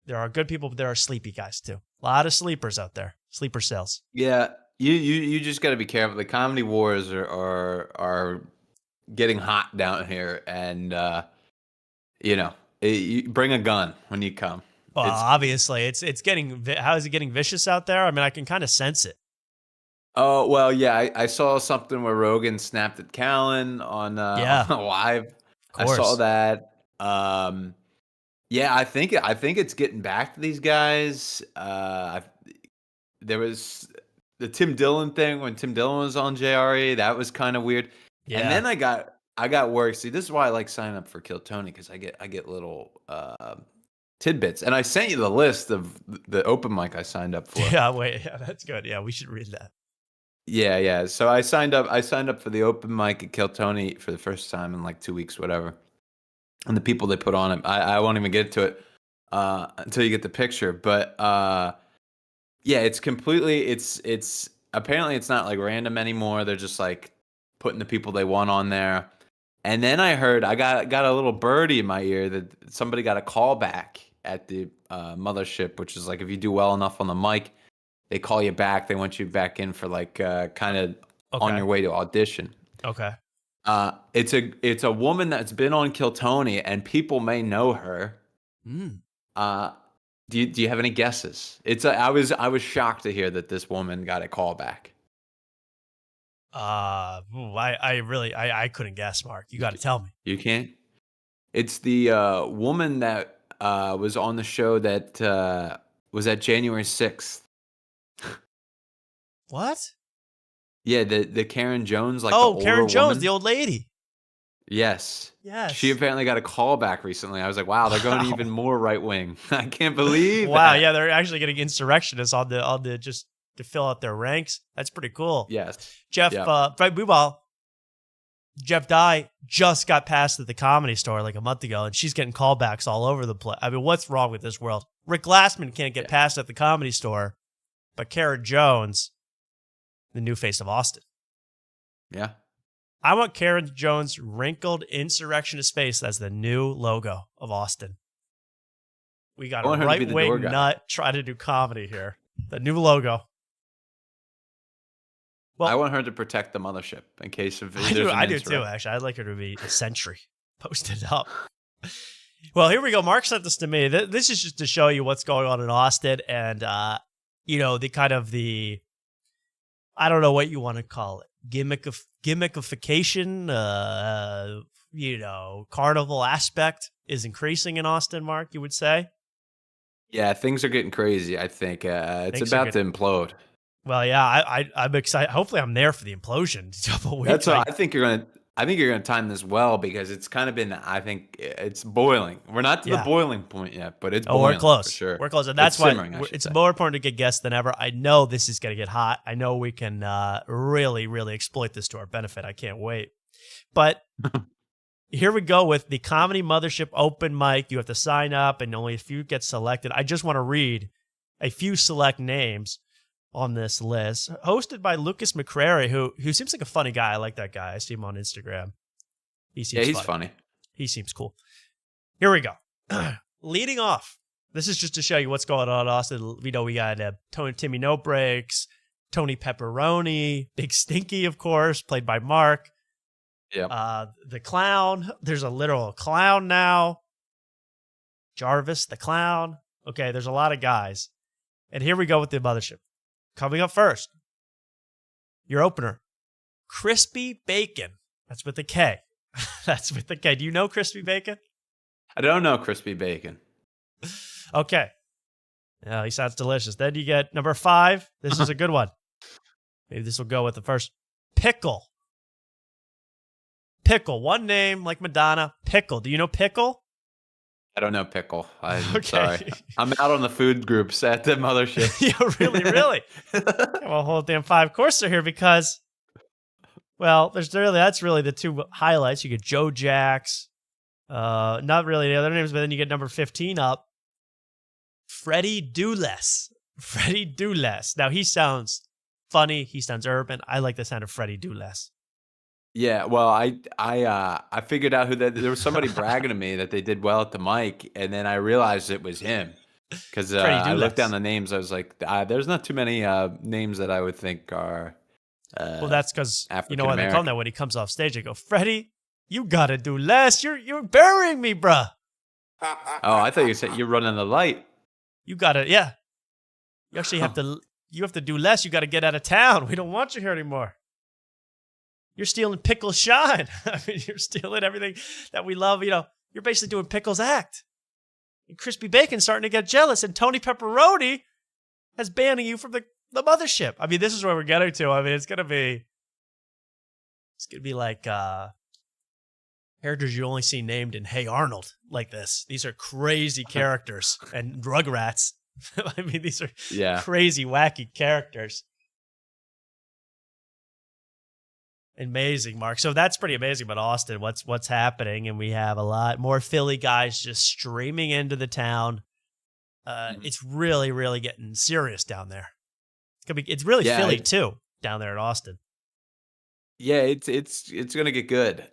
there are good people, but there are sleepy guys too. A lot of sleepers out there. Sleeper cells. Yeah, you just got to be careful. The comedy wars are getting hot down here, and you bring a gun when you come. Well, obviously, it's getting. How is it getting vicious out there? I mean, I can kind of sense it. Oh, well, yeah, I saw something where Rogan snapped at Callen on live. I saw that. Yeah, I think it's getting back to these guys. There was the Tim Dillon thing when Tim Dillon was on JRE. That was kind of weird. Yeah. And then I got worried. See, this is why I like signing up for Kill Tony, because I get little tidbits. And I sent you the list of the open mic I signed up for. Yeah, that's good. Yeah, we should read that. Yeah. So I signed up for the open mic at Kill Tony for the first time in like 2 weeks, whatever. And the people they put on it, I won't even get to it until you get the picture. But yeah, it's completely. It's apparently it's not like random anymore. They're just like putting the people they want on there. And then I heard I got a little birdie in my ear that somebody got a call back at the mothership, which is like if you do well enough on the mic, they call you back. They want you back in for like kind of on your way to audition. Okay. It's a woman that's been on Kill Tony, and people may know her. Do you have any guesses? I was shocked to hear that this woman got a call back. I couldn't guess, Mark. You got to tell me. You can't. It's the woman that was on the show that was at January 6th. What? Yeah, the Karen Jones, like Oh, the older Karen Jones, woman. the old lady. Yes. Yes. She apparently got a call back recently. I was like, wow, they're going even more right wing. I can't believe Wow, that. yeah, they're actually getting insurrectionists on the just to fill out their ranks. That's pretty cool. Yes. Jeff, Yep. meanwhile, Jeff Dye just got passed at the Comedy Store like a month ago, and she's getting callbacks all over the place. I mean, what's wrong with this world? Rick Glassman can't get passed at the Comedy Store, but Karen Jones, the new face of Austin. Yeah. I want Karen Jones' wrinkled insurrectionist face as the new logo of Austin. We got I a want her to be the door right-wing guy. nut try to do comedy here. The new logo. Well, I want her to protect the mothership in case of I do too, insurrection. actually. I'd like her to be a sentry posted up. Well, here we go. Mark sent this to me. This is just to show you what's going on in Austin and, the kind of the, I don't know what you want to call it, gimmickification, carnival aspect is increasing in Austin, Mark, you would say? Yeah, things are getting crazy, I think. It's Things are about to implode. Well, yeah, I'm excited. Hopefully I'm there for the implosion. Double week. That's what I think you're gonna time this well because it's kind of been. I think it's boiling. We're not to the boiling point yet, but it's boiling. We're close. For sure. We're close, and that's It's why simmering, I should it's say. more important to get guests than ever. I know this is going to get hot. I know we can really, really exploit this to our benefit. I can't wait. But here we go with the Comedy Mothership open mic. You have to sign up, and only a few get selected. I just want to read a few select names on this list, hosted by Lucas McCrary, who seems like a funny guy. I like that guy. I see him on Instagram. He's funny. He seems cool. Here we go. Leading off, this is just to show you what's going on in Austin. We got Timmy No Breaks, Tony Pepperoni, Big Stinky, of course, played by Mark. Yeah. The clown. There's a literal clown now. Jarvis, the clown. Okay, there's a lot of guys. And here we go with the mothership. Coming up first, your opener, Crispy Bacon. That's with a K. That's with the K. Do you know Crispy Bacon? I don't know crispy bacon. Okay. Yeah, he sounds delicious. Then you get number 5. This is a good one. Maybe this will go with the first. Pickle. Pickle. One name like Madonna. Pickle. Do you know Pickle? I don't know pickle. I'm sorry. I'm out on the food groups at the mothership. Yeah, really. Well, whole damn 5 courser here because, well, that's really the 2 highlights. You get Joe Jacks, not really the other names, but then you get number 15 up, Freddie Duless. Freddie Duless. Now he sounds funny. He sounds urban. I like the sound of Freddie Duless. Yeah, well, I figured out who that. There was somebody bragging to me that they did well at the mic, and then I realized it was him because I looked down the names. I was like, there's not too many names that I would think are. Well, that's because you know what they call him African-American. that when he comes off stage. They go, Freddie, you gotta do less. You're burying me, bruh. Oh, I thought you said you're running the light. You gotta, yeah. You actually have to. You have to do less. You got to get out of town. We don't want you here anymore. You're stealing Pickle's shine. I mean, you're stealing everything that we love. You're basically doing Pickle's act. And Crispy Bacon's starting to get jealous, and Tony Pepperoni has banning you from the mothership. I mean, this is where we're getting to. I mean, it's gonna be like characters you only see named in Hey Arnold, like this. These are crazy characters and Rugrats. I mean, these are crazy, wacky characters. Amazing, Mark. So that's pretty amazing about Austin. What's happening, and we have a lot more Philly guys just streaming into the town. It's really, really getting serious down there. It's really Philly too down there in Austin. Yeah, it's gonna get good.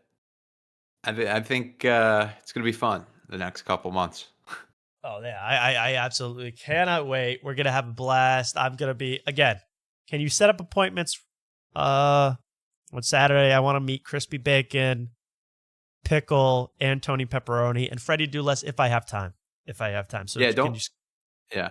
I think it's gonna be fun the next couple months. Oh yeah, I absolutely cannot wait. We're gonna have a blast. I'm gonna be again. Can you set up appointments? On Saturday, I want to meet Crispy Bacon, Pickle, and Tony Pepperoni, and Freddie Duless if I have time. So Yeah, can you, Yeah.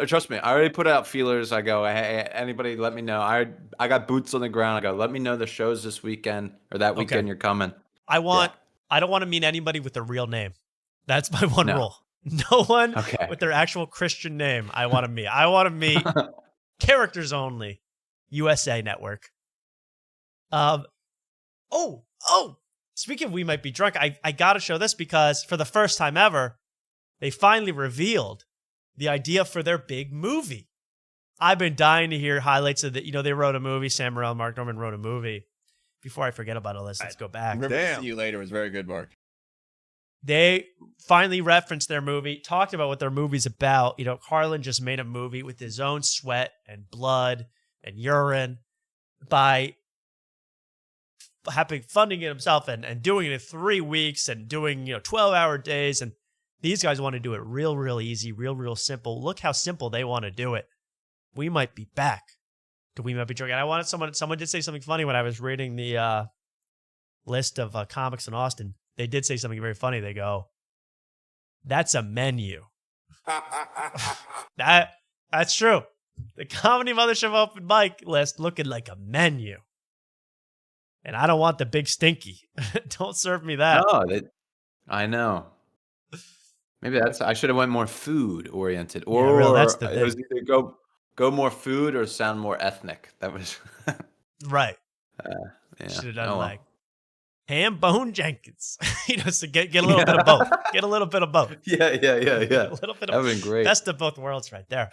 Trust me. I already put out feelers. I go, hey, anybody, let me know. I got boots on the ground. I go, let me know the shows this weekend or that weekend you're coming. I don't want to meet anybody with a real name. That's my one No. rule. No one Okay. with their actual Christian name I want to meet. I want to meet characters only. USA Network. Speaking of We Might Be Drunk, I got to show this because for the first time ever, they finally revealed the idea for their big movie. I've been dying to hear highlights of the, they wrote a movie. Sam Morril and Mark Norman wrote a movie. Before I forget about all this, let's go back. Remember to See You Later was very good, Mark. They finally referenced their movie, talked about what their movie's about. Harlan just made a movie with his own sweat and blood and urine by funding it himself and doing it in 3 weeks and doing 12-hour days. And these guys want to do it real easy, real simple. Look how simple they want to do it. We might be back to We Might Be Drunk. And I wanted someone did say something funny when I was reading the list of comics in Austin. They did say something very funny. They go, "That's a menu." That's true. The Comedy Mothership open mic list looking like a menu. And I don't want the big stinky. Don't serve me that. No, I know. Maybe I should have went more food oriented, or Yeah, real, that's the it was thing. either go more food or sound more ethnic. That was Right. yeah. Should have done Oh, well. like Ham Bone Jenkins. So get a little bit of both. Get a little bit of both. Yeah. A little bit of That would have been great. Best of both worlds right there.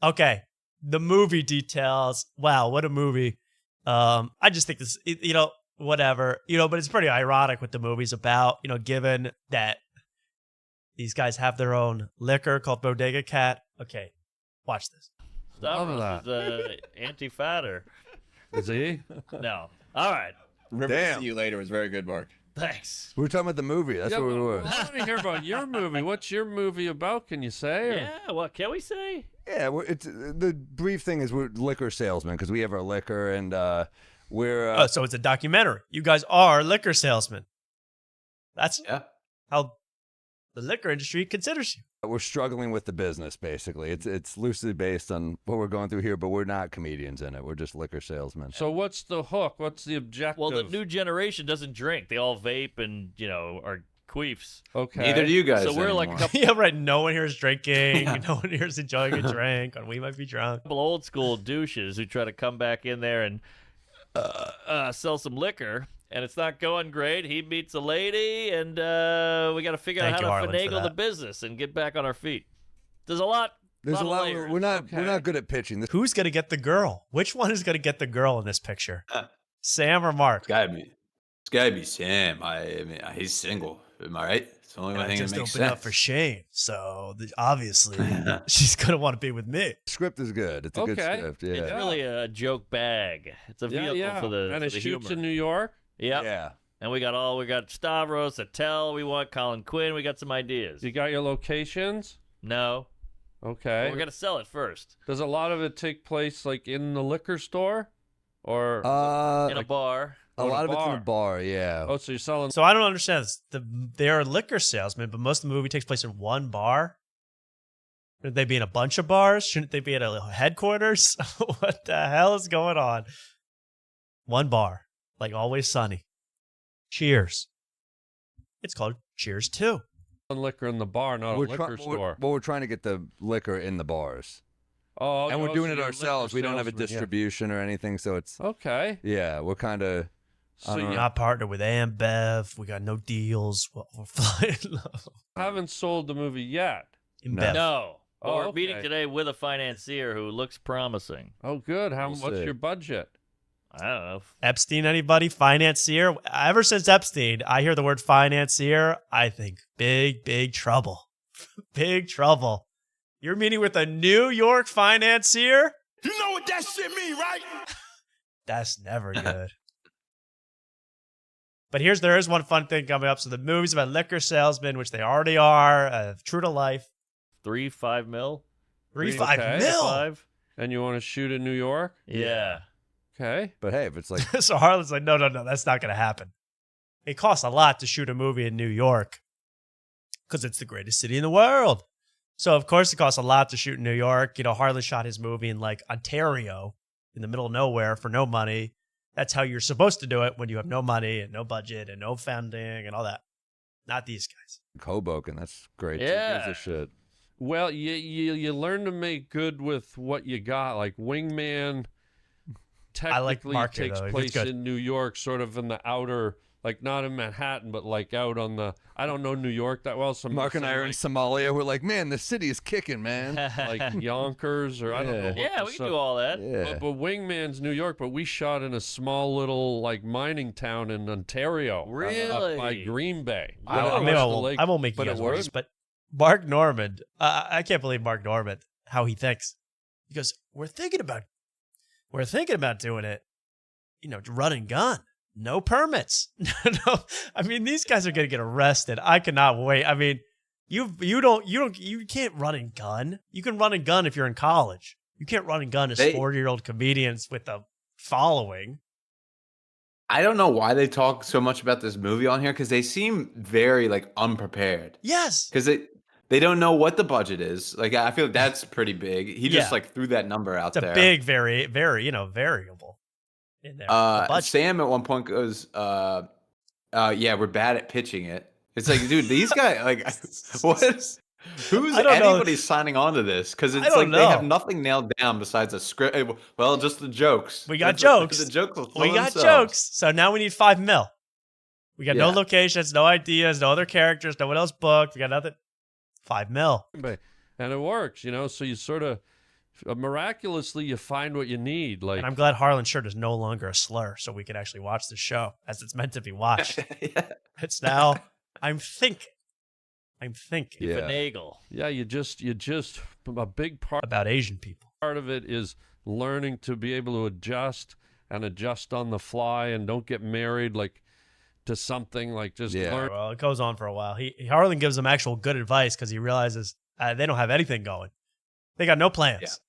Okay. The movie details. Wow, what a movie. I just think this, whatever, but it's pretty ironic what the movie's about, given that these guys have their own liquor called Bodega Cat. Okay, watch this. Stavros is anti-fatter. Is he? No. All right. Remember to See You Later was very good, Mark. Thanks. We were talking about the movie. That's Yeah, what we were. I want to hear about your movie. What's your movie about? Can you say? Or? Yeah, what can we say? Yeah, it's the brief thing is we're liquor salesmen because we have our liquor and we're. So it's a documentary. You guys are liquor salesmen. That's how the liquor industry considers you. We're struggling with the business, basically. It's loosely based on what we're going through here, but we're not comedians in it. We're just liquor salesmen. So what's the hook? What's the objective? Well, the new generation doesn't drink. They all vape and, are queefs. Okay. Neither do you guys. So we're like a couple, Yeah, right. No one here is drinking. No one here is enjoying a drink. And we might be drunk. old school douches who try to come back in there and sell some liquor. And it's not going great. He meets a lady, and we got to figure out how to finagle the business and get back on our feet. There's a lot. There's a lot. layers. We're not good at pitching. Who's going to get the girl? Which one is going to get the girl in this picture? Sam or Mark? It's gotta be Sam. I mean, he's single. Am I right? It's the only And I thing that just makes opened sense. up for Shane, so obviously she's going to want to be with me. The script is good. It's a good script. Yeah. It's really a joke bag. It's a vehicle for the and it for the shoots humor. in New York. Yep. Yeah. And we got Stavros, Attell, we want Colin Quinn. We got some ideas. You got your locations? No. Okay. Well, we're gonna sell it first. Does a lot of it take place like in the liquor store, or in a bar? A lot of it's in a bar. Yeah. Oh, so you're selling? So I don't understand this. They are liquor salesmen, but most of the movie takes place in one bar. Shouldn't they be in a bunch of bars? Shouldn't they be at a headquarters? What the hell is going on? One bar, like Always Sunny. Cheers. It's called Cheers 2. Liquor in the bar, not a liquor store. We're trying to get the liquor in the bars. Oh, and we're so doing it you're a ourselves. We liquor don't have a salesman, yeah. distribution or anything, so it's okay. Yeah, we're kind of. So you're not partnered with Ambev. We got no deals. We're flying low. I haven't sold the movie yet. No. But Oh, we're okay. meeting today with a financier who looks promising. Oh, good. What's see. your budget? I don't know. Epstein, anybody? Financier? Ever since Epstein, I hear the word financier, I think big trouble. Big trouble. You're meeting with a New York financier? You know what that shit mean, right? That's never good. But there is one fun thing coming up. So the movie's about liquor salesmen, which they already are, true to life. 3-5 mil. 3-5 mil. 5. And you want to shoot in New York? Yeah. Okay. But hey, if it's like So Harlan's like, no, that's not going to happen. It costs a lot to shoot a movie in New York because it's the greatest city in the world. So, of course, it costs a lot to shoot in New York. Harlan shot his movie in, like, Ontario in the middle of nowhere for no money. That's how you're supposed to do it when you have no money and no budget and no funding and all that. Not these guys. Hoboken, that's great. Yeah. Piece of shit. Well, you learn to make good with what you got. Like Wingman technically Mark here, takes though. It's place good. in New York, sort of in the outer, like not in Manhattan, but like out on the, I don't know New York that well. So Mark and I are in Somalia. We're like, man, the city is kicking, man. like Yonkers or I don't know. Yeah, we can do all that. Yeah. But Wingman's New York, but we shot in a small little like mining town in Ontario. Really? Up by Green Bay. I won't make you guys worse, but Mark Normand, I can't believe Mark Normand, how he thinks. He goes, we're thinking about doing it, run and gun. No permits. No, I mean, these guys are going to get arrested. I cannot wait. I mean, you can't run and gun. You can run and gun if you're in college. You can't run and gun as 40-year-old comedians with a following. I don't know why they talk so much about this movie on here, because they seem very like unprepared. Yes. Because they don't know what the budget is. Like, I feel like that's pretty big. He just like threw that number out there. It's a big, very, very, variable in there. Sam at one point goes, yeah, we're bad at pitching it. It's like, dude, these guys, like, what? Who's anybody signing on to this? Because it's like they have nothing nailed down besides a script. Well, just the jokes. We got jokes. The jokes. We got jokes. So now we need $5 million. We got no locations, no ideas, no other characters, no one else booked. We got nothing. $5 million. And it works, So you sort of miraculously you find what you need. Like, and I'm glad Harlan Shirt is no longer a slur, so we can actually watch the show as it's meant to be watched. It's now. I'm thinking. Finagle. Yeah, you just a big part about Asian people. Part of it is learning to be able to adjust on the fly, and don't get married to something learn. Well, it goes on for a while. Harlan gives them actual good advice because he realizes they don't have anything going. They got no plans.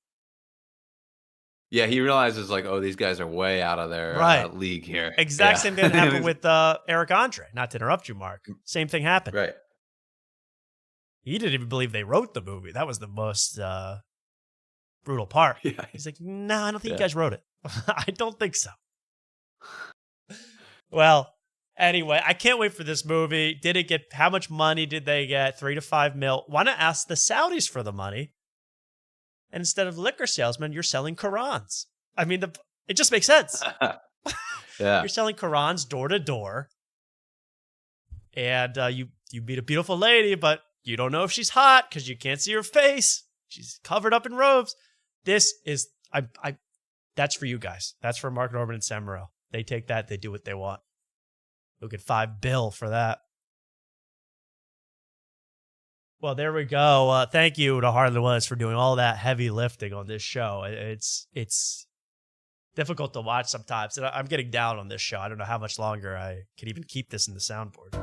Yeah, he realizes these guys are way out of their league here. Exact same thing happened with Eric Andre. Not to interrupt you, Mark. Same thing happened. Right. He didn't even believe they wrote the movie. That was the most brutal part. Yeah. He's like, no, I don't think you guys wrote it. I don't think so. Well, anyway, I can't wait for this movie. How much money did they get? 3 to 5 mil. Why not ask the Saudis for the money? And instead of liquor salesmen, you're selling Qurans. I mean, it just makes sense. Yeah. You're selling Qurans door to door. And you meet a beautiful lady, but you don't know if she's hot because you can't see her face. She's covered up in robes. This is, that's for you guys. That's for Mark Norman and Sam Morril. They take that. They do what they want. Look at $5 billion for that. Well, there we go. Thank you to Harlan Willis for doing all that heavy lifting on this show. It's difficult to watch sometimes. And I'm getting down on this show. I don't know how much longer I can even keep this in the soundboard.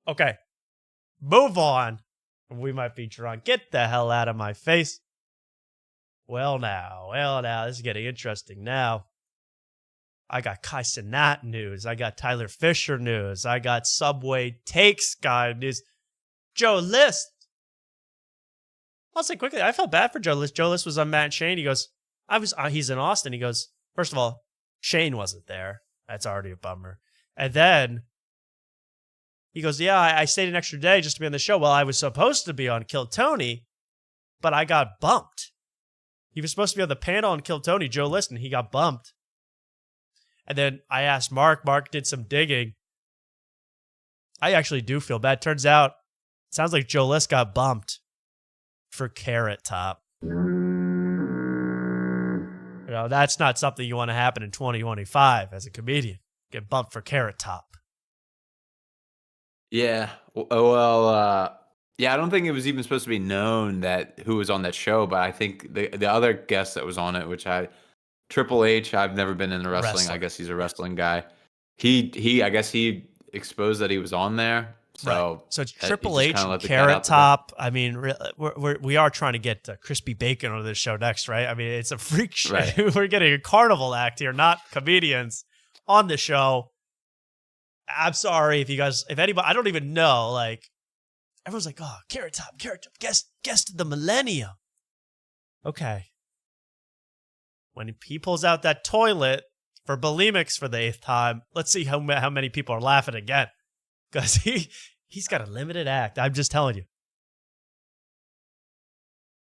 Okay, move on. We might be drunk. Get the hell out of my face. Well now, this is getting interesting now. I got Cenat news. I got Tyler Fisher news. I got Subway Takes guy news. Joe List. I'll say quickly, I felt bad for Joe List. Joe List was on Matt and Shane. He goes, he's in Austin. He goes, first of all, Shane wasn't there. That's already a bummer. And then he goes, yeah, I stayed an extra day just to be on the show. Well, I was supposed to be on Kill Tony, but I got bumped. He was supposed to be on the panel on Kill Tony, Joe List, and he got bumped. And then I asked Mark. Mark did some digging. I actually do feel bad. Turns out, it sounds like Joe List got bumped for Carrot Top. That's not something you want to happen in 2025 as a comedian. Get bumped for Carrot Top. Yeah. Well, yeah, I don't think it was even supposed to be known who was on that show, but I think the other guest that was on it, which Triple H, I've never been into wrestling. I guess he's a wrestling guy. I guess he exposed that he was on there. So, right. So it's Triple H, Carrot Top. I mean, we are trying to get Crispy Bacon on this show next, right? I mean, it's a freak show. Right. We're getting a carnival act here, not comedians on the show. I'm sorry if anybody, I don't even know, everyone's like, oh, Carrot Top, guest of the millennium. Okay. when he pulls out that toilet for bulimics for the 8th time, let's see how many people are laughing again. Because he's got a limited act. I'm just telling you.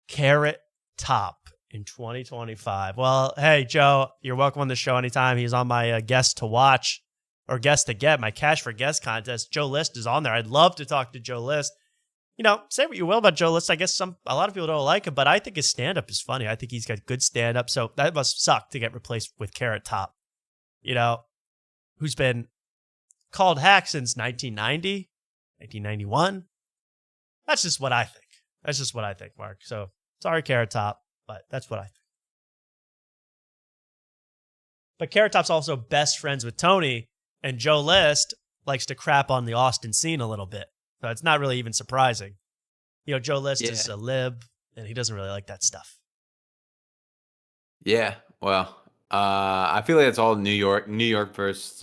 Carrot Top in 2025. Well, hey, Joe, you're welcome on the show anytime. He's on my guest to watch or guest to get, my cash for guest contest. Joe List is on there. I'd love to talk to Joe List. You know, say what you will about Joe List. I guess a lot of people don't like him, but I think his stand-up is funny. I think he's got good stand-up, so that must suck to get replaced with Carrot Top, you know, who's been called hack since 1990, 1991. That's just what I think. That's just what I think, Mark. So, sorry, Carrot Top, but that's what I think. But Carrot Top's also best friends with Tony, and Joe List likes to crap on the Austin scene a little bit. So it's not really even surprising. You know, Joe List is a lib, and he doesn't really like that stuff. Yeah, well, I feel like it's all New York. New York versus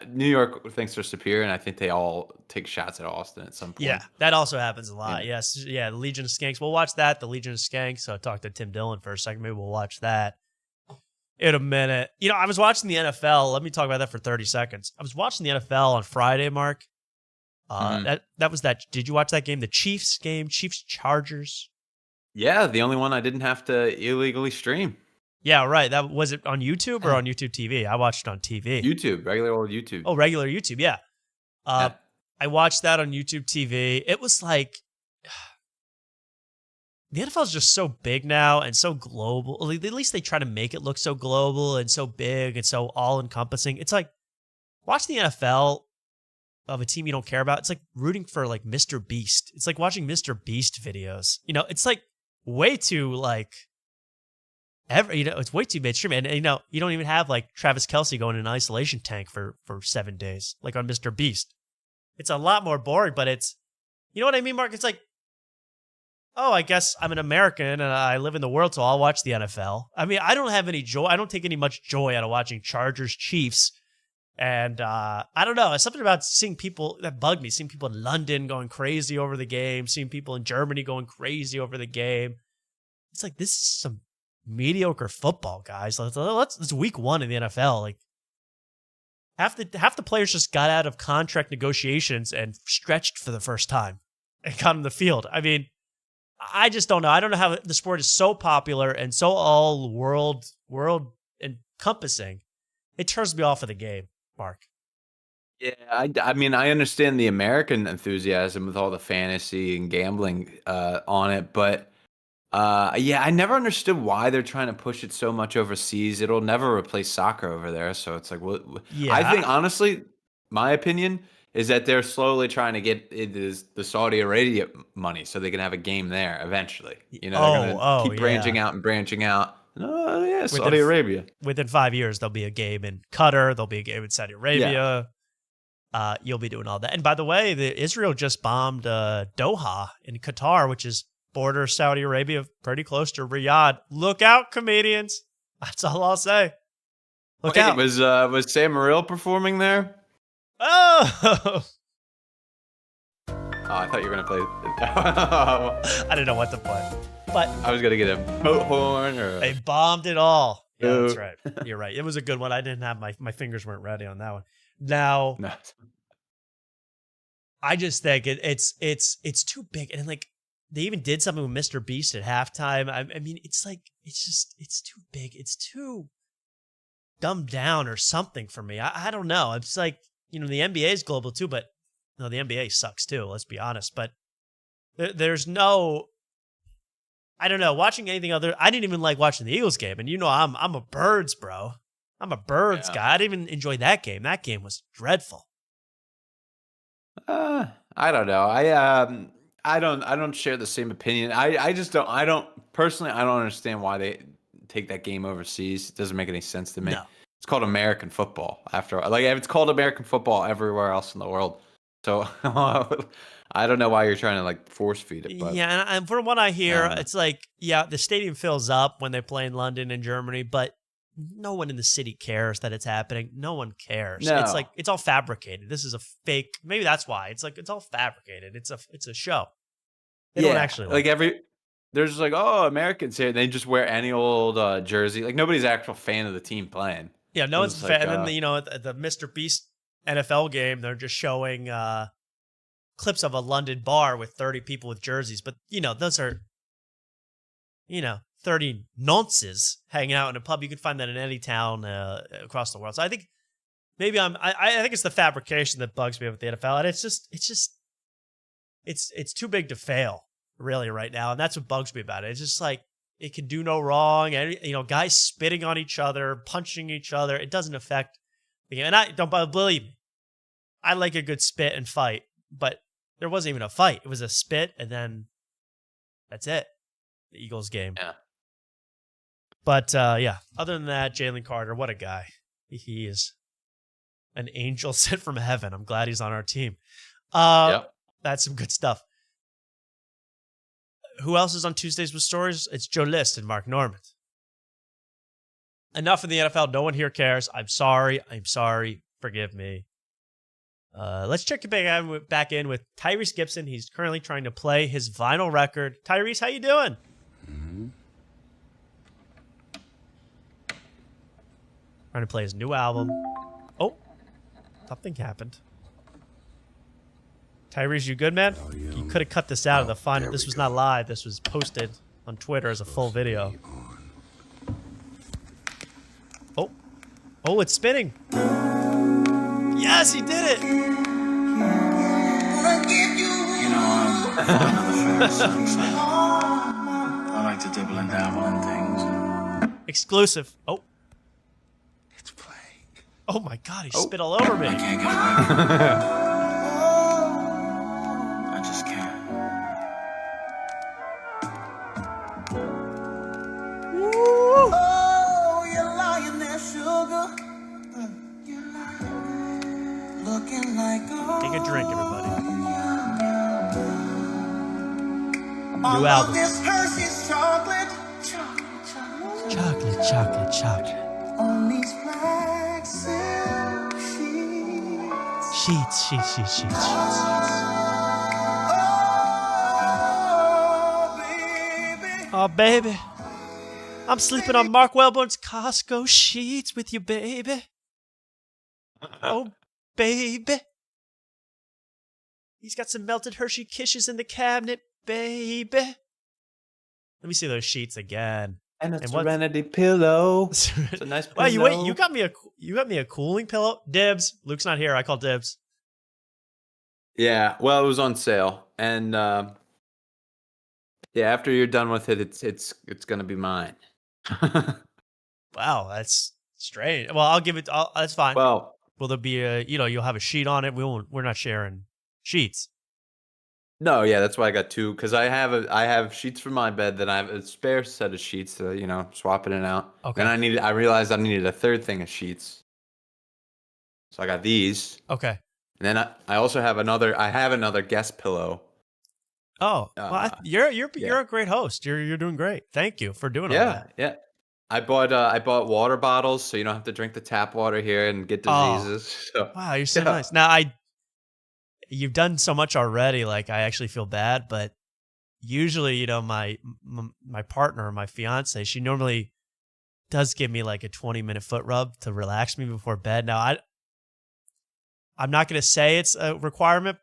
New York thinks they're superior, and I think they all take shots at Austin at some point. Yeah, that also happens a lot. Yes, yeah, the Legion of Skanks. We'll watch that, the Legion of Skanks. So I talked to Tim Dillon for a second. Maybe we'll watch that in a minute. You know, I was watching the NFL. Let me talk about that for 30 seconds. I was watching the NFL on Friday, Mark. That was that. Did you watch that game? The Chiefs game, Chiefs Chargers. Yeah, the only one I didn't have to illegally stream. Yeah, right. That was it on YouTube or on YouTube TV? I watched it on TV. YouTube, regular old YouTube. Oh, regular YouTube. Yeah. I watched that on YouTube TV. It was like the NFL is just so big now and so global. At least they try to make it look so global and so big and so all encompassing. It's like watch the NFL of a team you don't care about. It's like rooting for like Mr. Beast. It's like watching Mr. Beast videos. You know, it's like way too like it's way too mainstream. And you know, you don't even have like Travis Kelce going in an isolation tank for 7 days, like on Mr. Beast. It's a lot more boring, but it's, you know what I mean, Mark? It's like, oh, I guess I'm an American and I live in the world, so I'll watch the NFL. I mean, I don't have any joy. I don't take any much joy out of watching Chargers Chiefs. And I don't know. It's something about seeing people that bugged me. Seeing people in London going crazy over the game. Seeing people in Germany going crazy over the game. It's like, this is some mediocre football, guys. It's week 1 in the NFL. Like half the players just got out of contract negotiations and stretched for the first time and got on the field. I mean, I just don't know. I don't know how the sport is so popular and so all world encompassing. It turns me off of the game, Mark. Yeah, I mean, I understand the American enthusiasm with all the fantasy and gambling on it, but yeah, I never understood why they're trying to push it so much overseas. It'll never replace soccer over there, so it's like, what? Yeah. I think honestly, my opinion is that they're slowly trying to get the Saudi Arabia money so they can have a game there eventually. You know, they're going to keep branching out and branching out. Oh, yeah, Saudi Arabia. Within 5 years, there'll be a game in Qatar. There'll be a game in Saudi Arabia. Yeah. You'll be doing all that. And by the way, Israel just bombed Doha in Qatar, which is border Saudi Arabia, pretty close to Riyadh. Look out, comedians. That's all I'll say. Look out. Was Sam Morril performing there? Oh! I thought you were going to play. I didn't know what to play. But I was going to get a boat horn or... They bombed it all. Yeah, that's right. You're right. It was a good one. I didn't have my fingers weren't ready on that one. Now, no. I just think it's too big. And like, they even did something with Mr. Beast at halftime. I mean, it's like, it's too big. It's too dumbed down or something for me. I don't know. It's like, you know, the NBA is global too, but no, the NBA sucks too. Let's be honest. But there's no, I don't know, watching anything other. I didn't even like watching the Eagles game. And you know, I'm a Birds bro. I'm a Birds guy. I didn't even enjoy that game. That game was dreadful. I don't know. I don't share the same opinion. I don't personally, I don't understand why they take that game overseas. It doesn't make any sense to me. No. It's called American football after all. Like, it's called American football everywhere else in the world. So I don't know why you're trying to like force feed it. But, yeah, and from what I hear, it's like, yeah, the stadium fills up when they play in London and Germany, but no one in the city cares that it's happening. No one cares. No. It's like, it's all fabricated. This is a fake. Maybe that's why. It's like, it's all fabricated. It's a show. They don't actually like they're just like, oh, Americans here. They just wear any old jersey. Like nobody's an actual fan of the team playing. Yeah, no one's It's a fan. like, And then, at the Mr. Beast NFL game, they're just showing clips of a London bar with 30 people with jerseys. But, those are, 30 nonces hanging out in a pub. You can find that in any town across the world. So I think maybe I think it's the fabrication that bugs me with the NFL. And it's too big to fail, really, right now. And that's what bugs me about it. It's just like, it can do no wrong. And, guys spitting on each other, punching each other. It doesn't affect the game. And I don't believe me. I like a good spit and fight, but there wasn't even a fight. It was a spit, and then that's it. The Eagles game. Yeah. But, other than that, Jalen Carter, what a guy. He is an angel sent from heaven. I'm glad he's on our team. Yep. That's some good stuff. Who else is on Tuesdays with Stories? It's Joe List and Mark Norman. Enough in the NFL. No one here cares. I'm sorry. Forgive me. Let's check it back in with Tyrese Gibson. He's currently trying to play his vinyl record. Tyrese, how you doing? Trying to play his new album. Oh, something happened. Tyrese, you good, man? You could have cut this out of the final. This was not live. This was posted on Twitter as a full video. Oh, it's spinning. Yes, he did it. I like to dibble and dabble in things. Exclusive. Oh. It's playing. Oh my God, he spit all over me. I can't get away from it. I just can't. Oh, you're lying there, sugar. You're lying. Looking like Take a drink, everybody. all New of album. this Hershey's chocolate. Chocolate. On these black silk sheets. Sheets. Oh, baby. I'm sleeping on Mark Wellborn's Costco sheets with you, baby. Oh, baby. He's got some melted Hershey Kisses in the cabinet, baby. Let me see those sheets again. And a Serenity pillow. It's a nice pillow. Wow, you got me a cooling pillow? Dibs. Luke's not here. I call dibs. Yeah, well, it was on sale, and after you're done with it, it's gonna be mine. Wow, that's strange. Well, I'll give it. That's fine. Well, will there be a? You'll have a sheet on it. We're not sharing sheets. no, yeah, that's why I got two, because I have sheets for my bed, then I have a spare set of sheets to swap it in and out. Okay. Then I realized I needed a third thing of sheets, so I got these. Okay. And then I also have another guest pillow. Oh, well, you're a great host. You're doing great. Thank you for doing all that. Yeah. I bought water bottles, so you don't have to drink the tap water here and get diseases. So, wow, you're so nice. Now you've done so much already. Like I actually feel bad, but usually, my partner, my fiance, she normally does give me like a 20-minute foot rub to relax me before bed. Now I'm not going to say it's a requirement,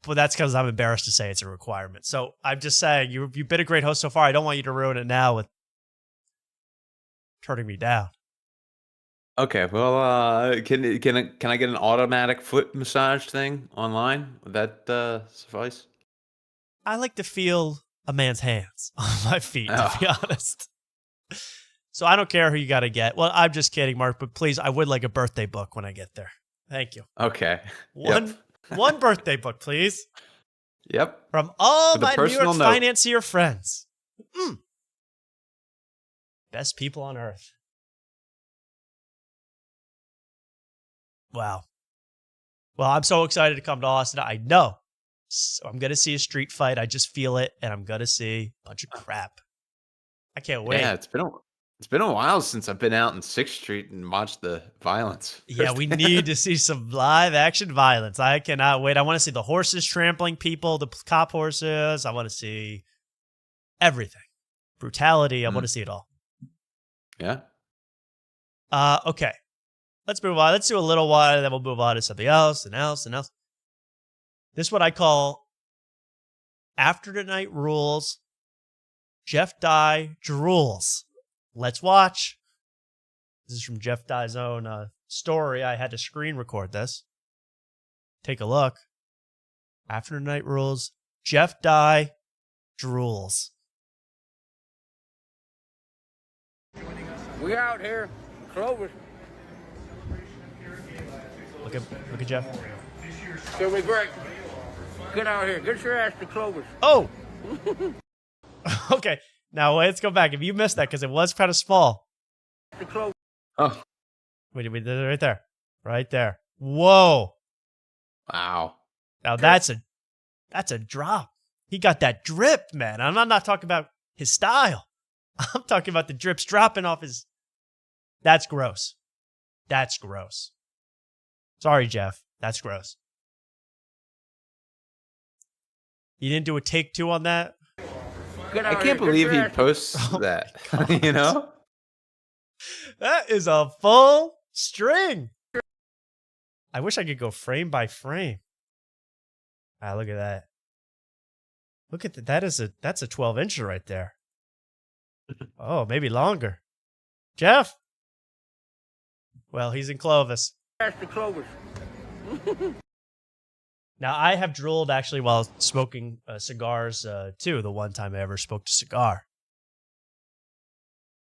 but that's because I'm embarrassed to say it's a requirement. So I'm just saying you've been a great host so far. I don't want you to ruin it now with turning me down. Okay, well, can I get an automatic foot massage thing online? Would that suffice? I like to feel a man's hands on my feet, to be honest. So I don't care who you got to get. Well, I'm just kidding, Mark, but please, I would like a birthday book when I get there. Thank you. Okay. One birthday book, please. Yep. From all With a my New York personal note. financier friends. Best people on earth. Wow. Well, I'm so excited to come to Austin. I know. So I'm going to see a street fight. I just feel it. And I'm going to see a bunch of crap. I can't wait. Yeah, it's been a while since I've been out in 6th Street and watched the violence. Yeah, we need to see some live action violence. I cannot wait. I want to see the horses trampling people, the cop horses. I want to see everything. Brutality, I want to see it all. Yeah. Okay. Let's move on. Let's do a little while, and then we'll move on to something else and else and else. This is what I call After Tonight Rules, Jeff Dye Drools. Let's watch. This is from Jeff Dye's own story. I had to screen record this. Take a look. After Tonight Rules, Jeff Dye Drools. We out here, Clover. Look at Jeff. Show me break. Get out here. Get your ass to Clover. Oh! Okay, now let's go back. If you missed that, because it was kind of small. Oh. Wait, right there. Right there. Whoa. Wow. Now that's a drop. He got that drip, man. I'm not talking about his style. I'm talking about the drips dropping off his... That's gross. That's gross. Sorry, Jeff. That's gross. You didn't do a take 2 on that? I can't believe he posts that. You know? That is a full string. I wish I could go frame by frame. Ah, look at that. Look at that. That's a 12-incher right there. Oh, maybe longer. Jeff? Well, he's in Clovis. That's the Clovis. Now, I have drooled actually while smoking cigars too, the one time I ever smoked a cigar.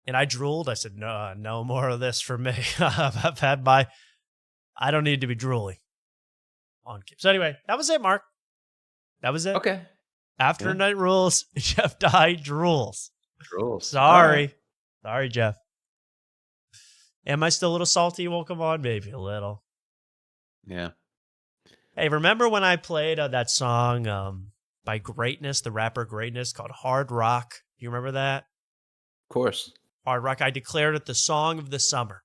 And I drooled. I said, no more of this for me. I've had my... I don't need to be drooling on Gibson. So anyway, that was it, Mark. That was it. Okay. After Night Rules, Jeff Dye drools. Drools. Sorry. Right. Sorry, Jeff. Am I still a little salty? Well, come on, maybe a little. Yeah. Hey, remember when I played that song by Greatness, the rapper Greatness, called Hard Rock? You remember that? Of course. Hard Rock. I declared it the song of the summer.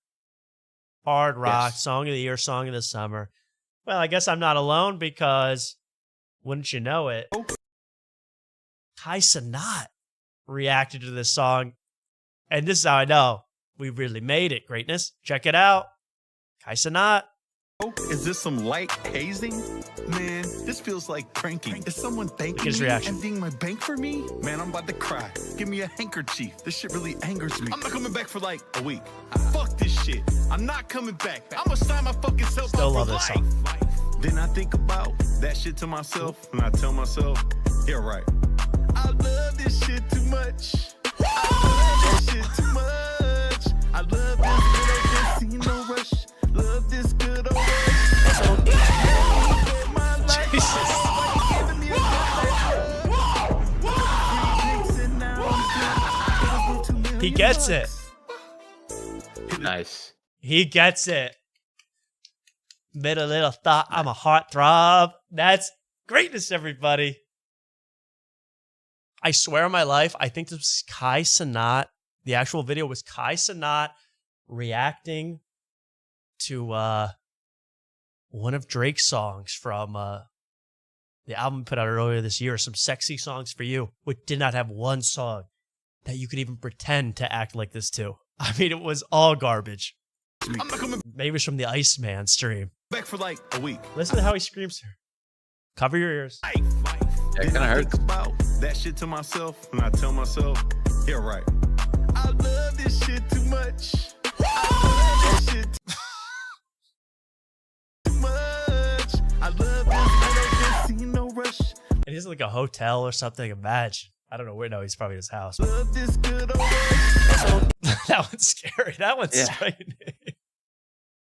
Hard Rock, Yes. Song of the Year, Song of the Summer. Well, I guess I'm not alone because, wouldn't you know it, Kai Cenat reacted to this song. And this is how I know we really made it, Greatness. Check it out. Kai Cenat. Is this some light hazing? Man, this feels like pranking. Is someone thanking his me, reaction. emptying my bank for me? Man, I'm about to cry. Give me a handkerchief. This shit really angers me. I'm not coming back for like a week. Fuck this shit. I'm not coming back. I'ma sign my fucking self Still up love for this life. song. Then I think about that shit to myself, and I tell myself, yeah, right. I love this shit too much. I love this shit too much. I love this good old casino rush. Love this good old He gets it. Nice. He gets it. Made a little thought. I'm a heartthrob. That's Greatness, everybody. I swear on my life, I think this was Kai Cenat. The actual video was Kai Cenat reacting to one of Drake's songs from the album he put out earlier this year, Some Sexy Songs for You, which did not have one song that you could even pretend to act like this to. I mean, it was all garbage. Maybe it was from the Iceman stream. Back for like a week. Listen to how he screams here. Cover your ears. That kind of hurts. About that shit to myself, and I tell myself, yeah, right. I love this shit too much. I love this shit too much. I love this casino rush. And he's like a hotel or something. Imagine. I don't know where. No, he's probably in his house. Love this good old That one's scary. That one's frightening.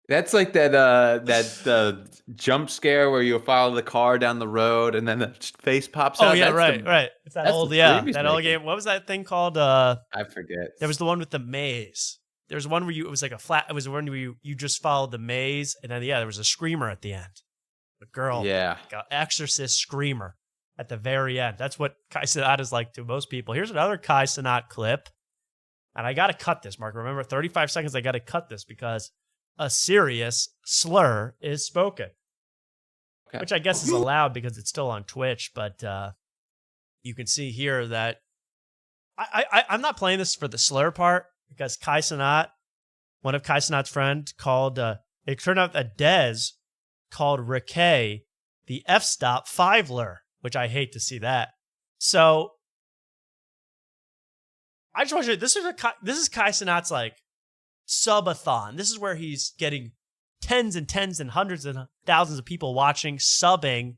That's like that jump scare where you follow the car down the road and then the face pops out. Oh yeah, That's right. It's that that's old, the that previous old making. game. What was that thing called? I forget. There was the one with the maze. There was one where it was like a flat. It was one where you just followed the maze, and then there was a screamer at the end. The girl, Yeah. like an exorcist screamer at the very end. That's what Kai Cenat is like to most people. Here's another Kai Cenat clip, and I got to cut this, Mark. Remember, 35 seconds. I got to cut this because a serious slur is spoken, which I guess is allowed because it's still on Twitch. But you can see here that I'm not playing this for the slur part because Kai Cenat, one of Kai Cenat's friends, called. It turned out that Dez called Riquet the F-stop fiveler, which I hate to see that. So I just want to show you, this is Kai Cenat's like subathon. This is where he's getting tens and hundreds and thousands of people watching, subbing.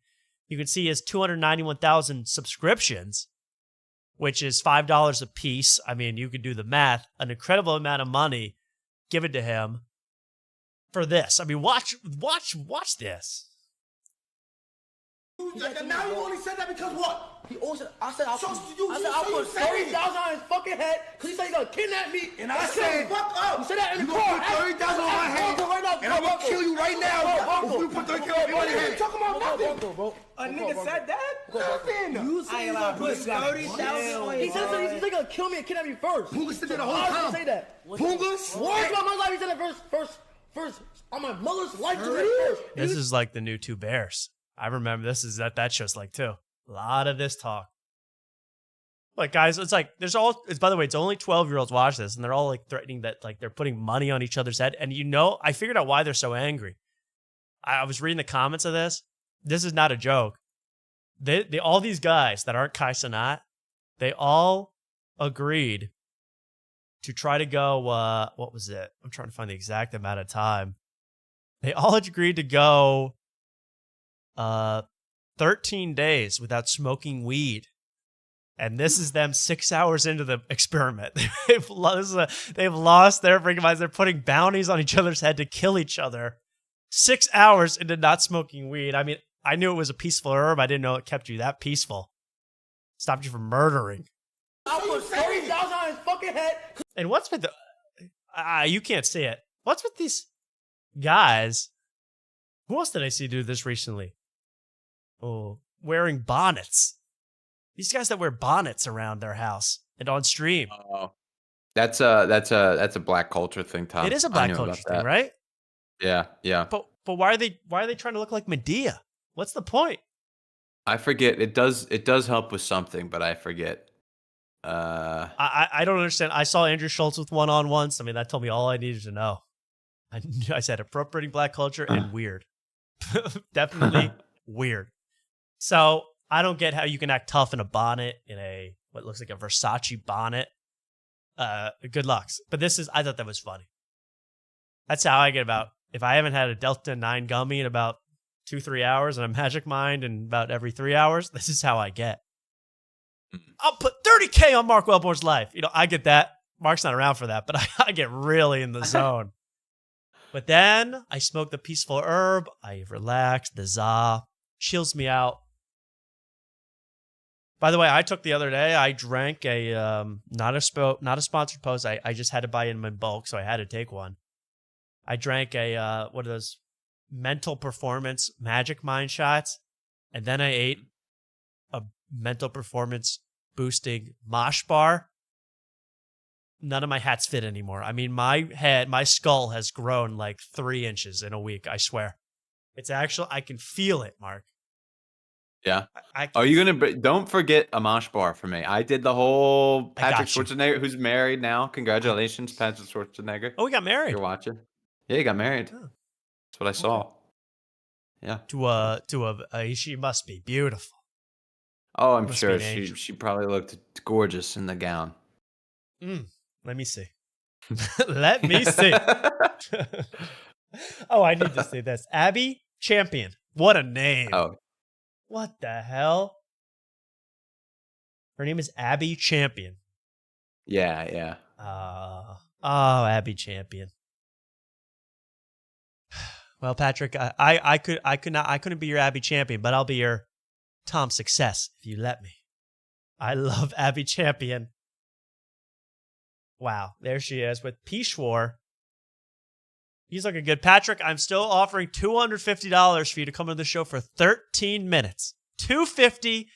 You can see his 291,000 subscriptions, which is $5 a piece. I mean, you can do the math. An incredible amount of money given to him for this. I mean, watch this. Now you only said that because what? He also, I said I'll put 30,000 on his fucking head because he said he's gonna kidnap me. And I said, fuck up. You said that in the car. You put 30,000 on my head, and I'm gonna kill you right now. If you put 30,000 on my head. Talking about nothing. A nigga said that? Nothing. You said he's gonna put 30,000. He said he's gonna kill me and kidnap me first. Punga said that the whole time. How did he say that? Punga? Words about my life. He said that first. On my mother's life. This is like the new Two Bears. I remember this is that show's like too. A lot of this talk. Like guys, it's like by the way, it's only 12-year-olds watch this and they're all like threatening that like they're putting money on each other's head. And I figured out why they're so angry. I was reading the comments of this. This is not a joke. They all these guys that aren't Kai Cenat, they all agreed to try to go what was it? I'm trying to find the exact amount of time. They all agreed to go 13 days without smoking weed. And this is them 6 hours into the experiment. They've lost their freaking minds. They're putting bounties on each other's head to kill each other. 6 hours into not smoking weed. I mean, I knew it was a peaceful herb. I didn't know it kept you that peaceful. Stopped you from murdering. I'll put 30,000 on his fucking head. And what's with the... you can't see it. What's with these guys? Who else did I see do this recently? Oh, wearing bonnets. These guys that wear bonnets around their house and on stream. Oh, that's a black culture thing, Tom. It is a black culture thing, right? Yeah. But why are they trying to look like Medea? What's the point? I forget. It does help with something, but I forget. I don't understand. I saw Andrew Schultz with one on once. I mean, that told me all I needed to know. I said appropriating black culture and weird. Definitely weird. So I don't get how you can act tough in a bonnet, in a what looks like a Versace bonnet. Good lucks. But I thought that was funny. That's how I get about, if I haven't had a Delta 9 gummy in about 2-3 hours and a Magic Mind in about every 3 hours, this is how I get. I'll put 30K on Mark Wellborn's life. I get that. Mark's not around for that, but I get really in the zone. But then I smoke the peaceful herb. I relax. The za chills me out. By the way, I took the other day, I drank a, not a sponsored post. I just had to buy in bulk, so I had to take one. I drank a, what are those mental performance Magic Mind shots. And then I ate a mental performance boosting mosh bar. None of my hats fit anymore. I mean, my skull has grown like 3 inches in a week, I swear. It's actually, I can feel it, Mark. Yeah. Are you gonna? Don't forget a mosh bar for me. I did the whole Patrick Schwarzenegger, who's married now. Congratulations, Patrick Schwarzenegger. Oh, he got married. You're watching. Yeah, he got married. Oh. That's what I saw. Yeah. She must be beautiful. Oh, I'm sure she probably looked gorgeous in the gown. Let me see. Let me see. Oh, I need to see this. Abby Champion. What a name. Oh. What the hell? Her name is Abby Champion. Yeah. Abby Champion. Well, Patrick, I couldn't be your Abby Champion, but I'll be your Tom Success if you let me. I love Abby Champion. Wow, there she is with Peshwar. He's looking good. Patrick, I'm still offering $250 for you to come on the show for 13 minutes. $250,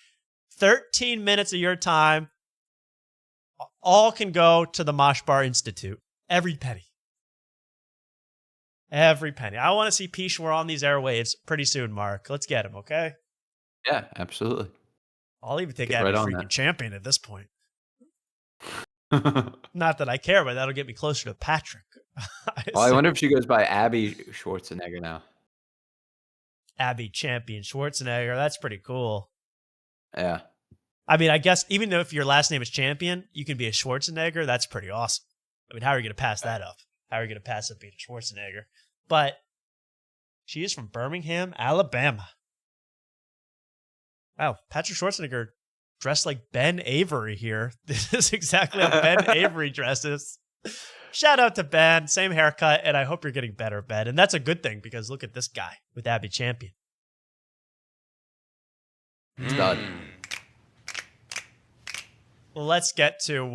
13 minutes of your time. All can go to the Mosh Bar Institute. Every penny. Every penny. I want to see Peshwar on these airwaves pretty soon, Mark. Let's get him, okay? Yeah, absolutely. I'll even take Abby freaking Champion at this point. Not that I care, but that'll get me closer to Patrick. I wonder if she goes by Abby Schwarzenegger now. Abby Champion Schwarzenegger. That's pretty cool. Yeah. I mean, I guess even though if your last name is Champion, you can be a Schwarzenegger. That's pretty awesome. I mean, how are you going to pass that up? How are you going to pass up being a Schwarzenegger? But she is from Birmingham, Alabama. Wow, Patrick Schwarzenegger dressed like Ben Avery here. This is exactly how Ben Avery dresses. Shout out to Ben, same haircut, and I hope you're getting better, Ben. And that's a good thing because look at this guy with Abby Champion. Stud. Well, let's get to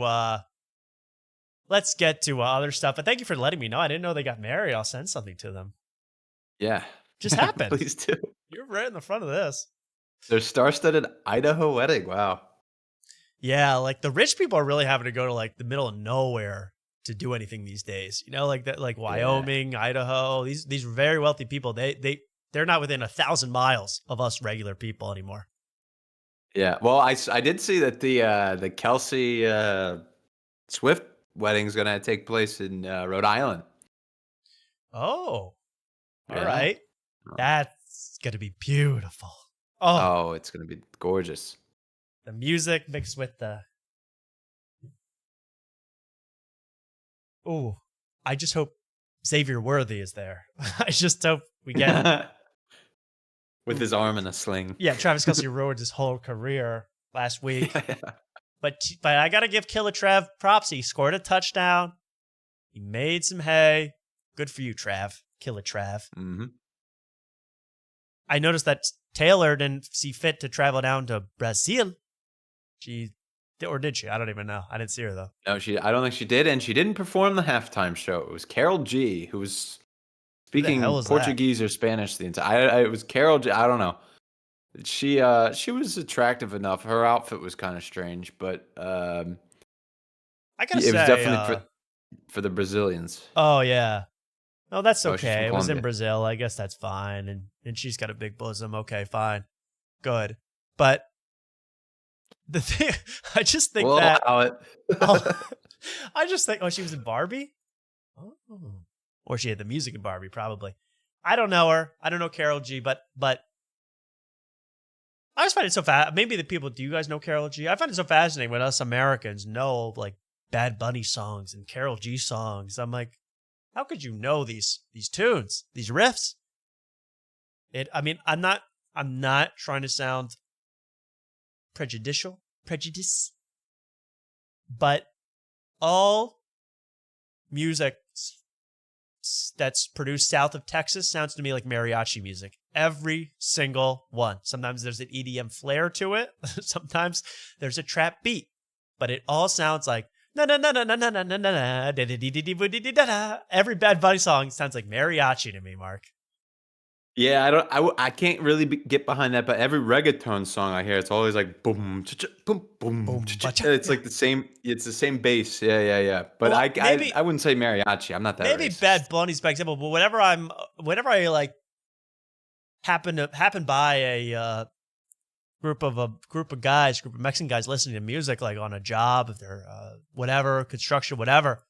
other stuff. But thank you for letting me know. I didn't know they got married. I'll send something to them. Yeah. Just happened. Please do. You're right in the front of this. Their star-studded Idaho wedding. Wow. Yeah, like the rich people are really having to go to like the middle of nowhere to do anything these days. You know, like that, like Wyoming, Idaho. These very wealthy people. They're not within 1,000 miles of us regular people anymore. Yeah. Well, I did see that the Kelsey Swift wedding is going to take place in Rhode Island. Oh, Yeah. all right. That's gonna be beautiful. Oh, it's going to be gorgeous. The music mixed with the. Oh, I just hope Xavier Worthy is there. I just hope we get With his arm in a sling. Yeah, Travis Kelce ruined his whole career last week. But I gotta give Killer Trav props. He scored a touchdown. He made some hay. Good for you, Trav. Killer Trav. Mm-hmm. I noticed that Taylor didn't see fit to travel down to Brazil. Did she? I don't even know. I didn't see her though. No, I don't think she did, and she didn't perform the halftime show. It was Carol G, who was speaking Portuguese or Spanish the entire. It was Carol G. I don't know. She was attractive enough. Her outfit was kind of strange, but I gotta it say, was definitely for the Brazilians. Oh yeah. No, that's Oh, she's from okay. It was in Colombia. Brazil. I guess that's fine. And she's got a big bosom. Okay, fine. Good. But the thing, I just think We'll that. allow it. I just think, she was in Barbie? Oh. Or she had the music in Barbie, probably. I don't know her. I don't know Carol G, but I just find it so maybe the people, do you guys know Carol G? I find it so fascinating when us Americans know like Bad Bunny songs and Carol G songs. I'm like, how could you know these tunes, these riffs? I'm not trying to sound prejudice, but all music that's produced south of Texas sounds to me like mariachi music. Every single one. Sometimes there's an EDM flair to it. Sometimes there's a trap beat, but it all sounds like na na na na na na na na na da da dee dee dee boo dee dee da da. Every Bad Bunny song sounds like mariachi to me, Mark. Yeah, I can't really get behind that, but every reggaeton song I hear, it's always like boom, boom, boom. It's like the same. It's the same bass. Yeah. But Well, maybe- I wouldn't say mariachi. I'm not that. Maybe racist. Bad Bunny's by example, but whenever I like happen by a group of Mexican guys listening to music, like on a job, if they're whatever, construction, whatever,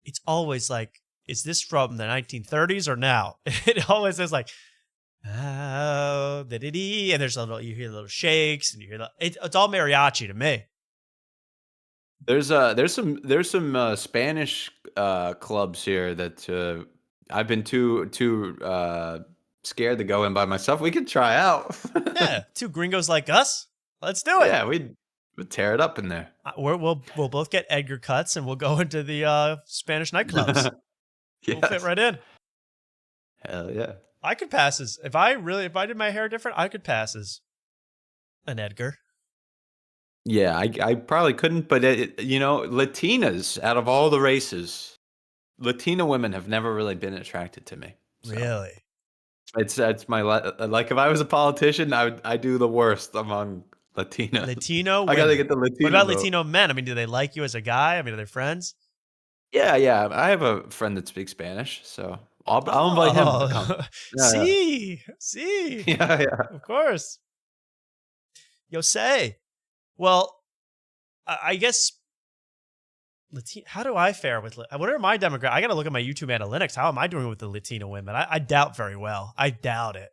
it's always like, is this from the 1930s or now? It always is like, oh, da-da-dee, and you hear little shakes, and you hear it's all mariachi to me. There's some Spanish clubs here that I've been too scared to go in by myself. We could try out. Yeah, two gringos like us. Let's do it. Yeah, we'd tear it up in there. We'll both get Edgar cuts, and we'll go into the Spanish nightclubs. We'll fit right in. Hell yeah. I could pass as if I did my hair different, I could pass as an Edgar. Yeah, I probably couldn't, but Latinas out of all the races, Latina women have never really been attracted to me. So Really? it's my like if I was a politician, I do the worst among Latinas. Latino I gotta women. get the Latino. What about vote. Latino men? I mean, do they like you as a guy? I mean, are they friends? Yeah. I have a friend that speaks Spanish, so I'll invite him to come. Yeah. See. Yeah. Of course. Yo say. Well, I guess How do I fare with? What are my demographics? I got to look at my YouTube analytics. How am I doing with the Latino women? I doubt very well. I doubt it.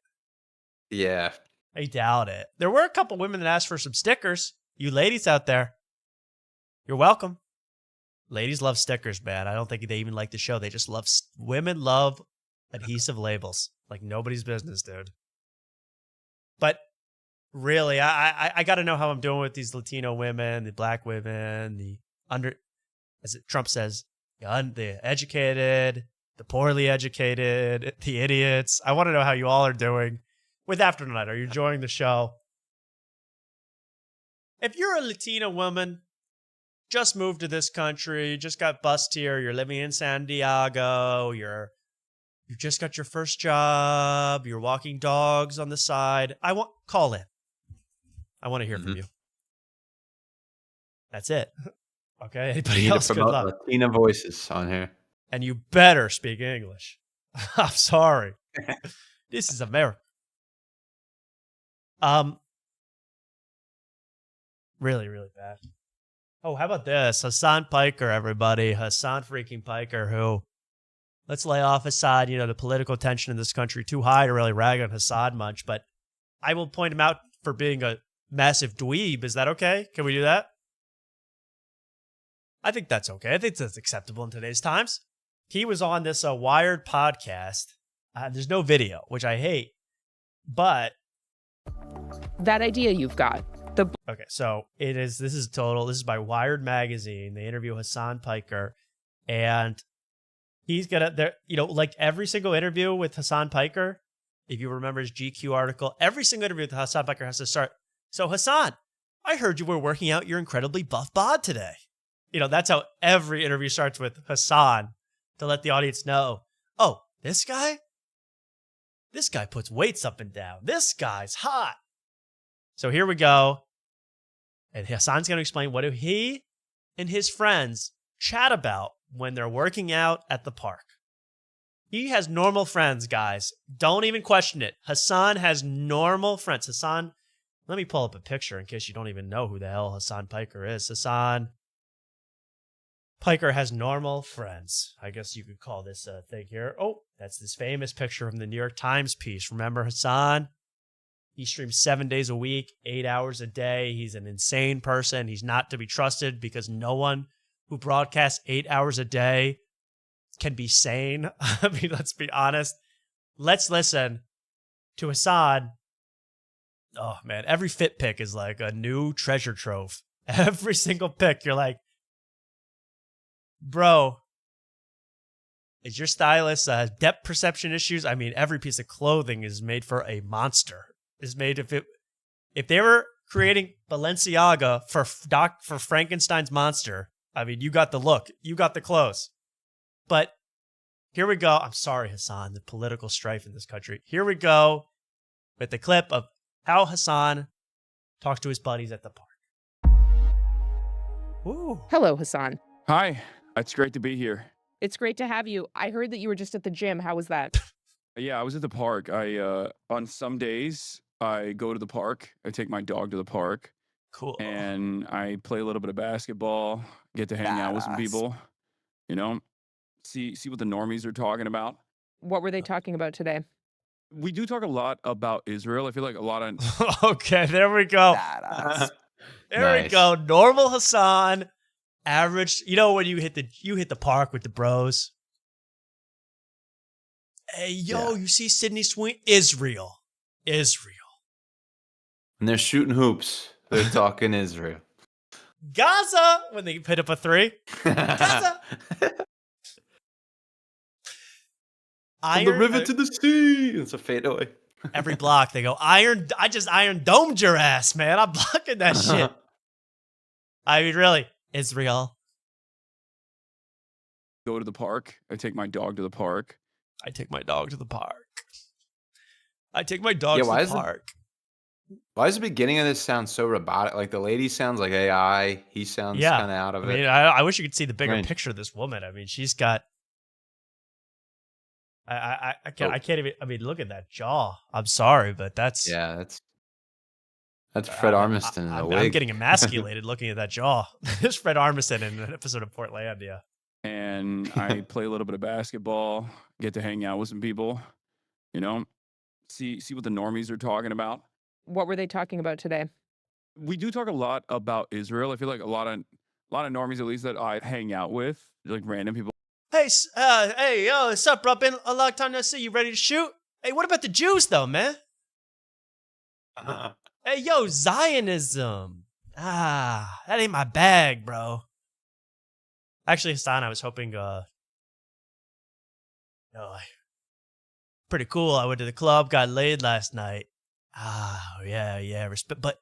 Yeah. I doubt it. There were a couple women that asked for some stickers. You ladies out there, you're welcome. Ladies love stickers, man. I don't think they even like the show. They just love women love adhesive labels like nobody's business, dude. But really, I got to know how I'm doing with these Latino women, the black women, the as Trump says, the educated, the poorly educated, the idiots. I want to know how you all are doing with After Tonight. Are you enjoying the show? If you're a Latina woman, just moved to this country, just got bused here, you're living in San Diego, you just got your first job, you're walking dogs on the side, call in. I want to hear from you. That's it. Okay, anybody else? Good luck. Latina voices on here. And you better speak English. I'm sorry. This is America. Really, really bad. Oh, how about this? Hassan Piker, everybody. Hassan freaking Piker, who, let's lay off aside, the political tension in this country too high to really rag on Hassan much, but I will point him out for being a massive dweeb. Is that okay? Can we do that? I think that's okay. I think that's acceptable in today's times. He was on this Wired podcast. There's no video, which I hate, but that idea you've got. Okay, so this is by Wired Magazine. They interview Hassan Piker, and he's gonna, like every single interview with Hassan Piker, if you remember his GQ article, every single interview with Hassan Piker has to start, so Hassan, I heard you were working out your incredibly buff bod today. That's how every interview starts, with Hassan, to let the audience know, oh, this guy puts weights up and down. This guy's hot. So here we go. And Hassan's going to explain what he and his friends chat about when they're working out at the park. He has normal friends, guys. Don't even question it. Hassan has normal friends. Hassan, let me pull up a picture in case you don't even know who the hell Hassan Piker is. Hassan Piker has normal friends. I guess you could call this a thing here. Oh, that's this famous picture from the New York Times piece. Remember Hassan? He streams 7 days a week, 8 hours a day. He's an insane person. He's not to be trusted because no one who broadcasts 8 hours a day can be sane. I mean, let's be honest. Let's listen to Hassan. Oh, man. Every fit pick is like a new treasure trove. Every single pick, you're like, bro, is your stylist depth perception issues? I mean, every piece of clothing is made for a monster. Is made if they were creating Balenciaga for Frankenstein's monster, I mean, you got the look, you got the clothes. But here we go. I'm sorry, Hassan, the political strife in this country. Here we go with the clip of how Hassan talks to his buddies at the park. Ooh. Hello, Hassan. Hi, it's great to be here. It's great to have you. I heard that you were just at the gym. How was that? Yeah, I was at the park. On some days I go to the park. I take my dog to the park. Cool. And I play a little bit of basketball, get to hang out with some people, see what the normies are talking about. What were they talking about today? We do talk a lot about Israel. I feel like a lot of Okay, there we go. There we go. Normal Hassan, average. When you hit the park with the bros. Hey, yo, you see Sydney Swing? Israel. And they're shooting hoops. They're talking Israel. Gaza, when they hit up a three. Gaza. From the river to the sea. It's a fadeaway. Every block, they go, I just iron domed your ass, man. I'm blocking that shit. I mean, really, Israel. Go to the park. I take my dog to the park. I take my dog to the park. Why does the beginning of this sound so robotic? Like the lady sounds like AI. He sounds kind of out of it. I wish you could see the bigger picture of this woman. I mean, she's got. I can't even. I mean, look at that jaw. I'm sorry, but that's That's Fred Armisen in a wig. I'm getting emasculated looking at that jaw. There's Fred Armisen in an episode of Portlandia. And I play a little bit of basketball, get to hang out with some people, you know, see what the normies are talking about. What were they talking about today? We do talk a lot about Israel. I feel like a lot of normies, at least that I hang out with, like random people. Hey, yo, what's up, bro? Been a long time no see. You ready to shoot? Hey, what about the Jews, though, man? Hey, yo, Zionism. That ain't my bag, bro. Actually, Hassan, I was hoping, pretty cool. I went to the club, got laid last night. Yeah, respect. But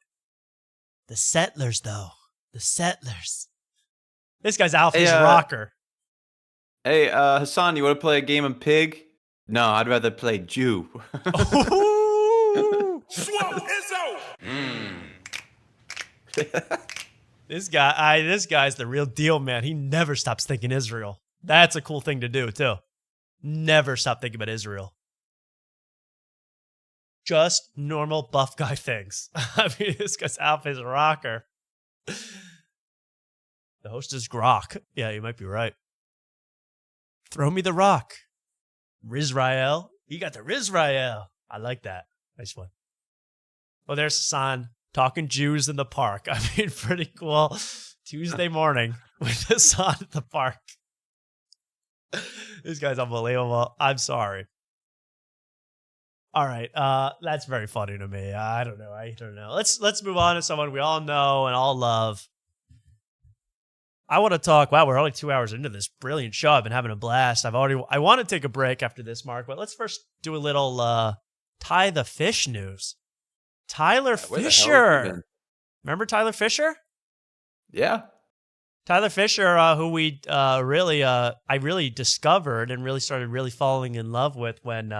the Settlers, though. The Settlers. This guy's Alpha's rocker. Hey, Hassan, you want to play a game of Pig? No, I'd rather play Jew. This guy's the real deal, man. He never stops thinking Israel. That's a cool thing to do, too. Never stop thinking about Israel. Just normal buff guy things. I mean, this guy's Alpha's a rocker. The host is Grok. Yeah, you might be right. Throw me the rock. Rizrael. You got the Rizrael. I like that. Nice one. Well, there's Hassan talking Jews in the park. I mean, pretty cool. Tuesday morning with Hassan at the park. This guy's unbelievable. I'm sorry. All right. That's very funny to me. I don't know. Let's move on to someone we all know and all love. I want to talk. Wow, we're only 2 hours into this brilliant show. I've been having a blast. I want to take a break after this, Mark, but let's first do a little Ty the Fish news. Tyler Fisher. Remember Tyler Fisher? Yeah. Tyler Fisher, who we I really discovered and really started really falling in love with when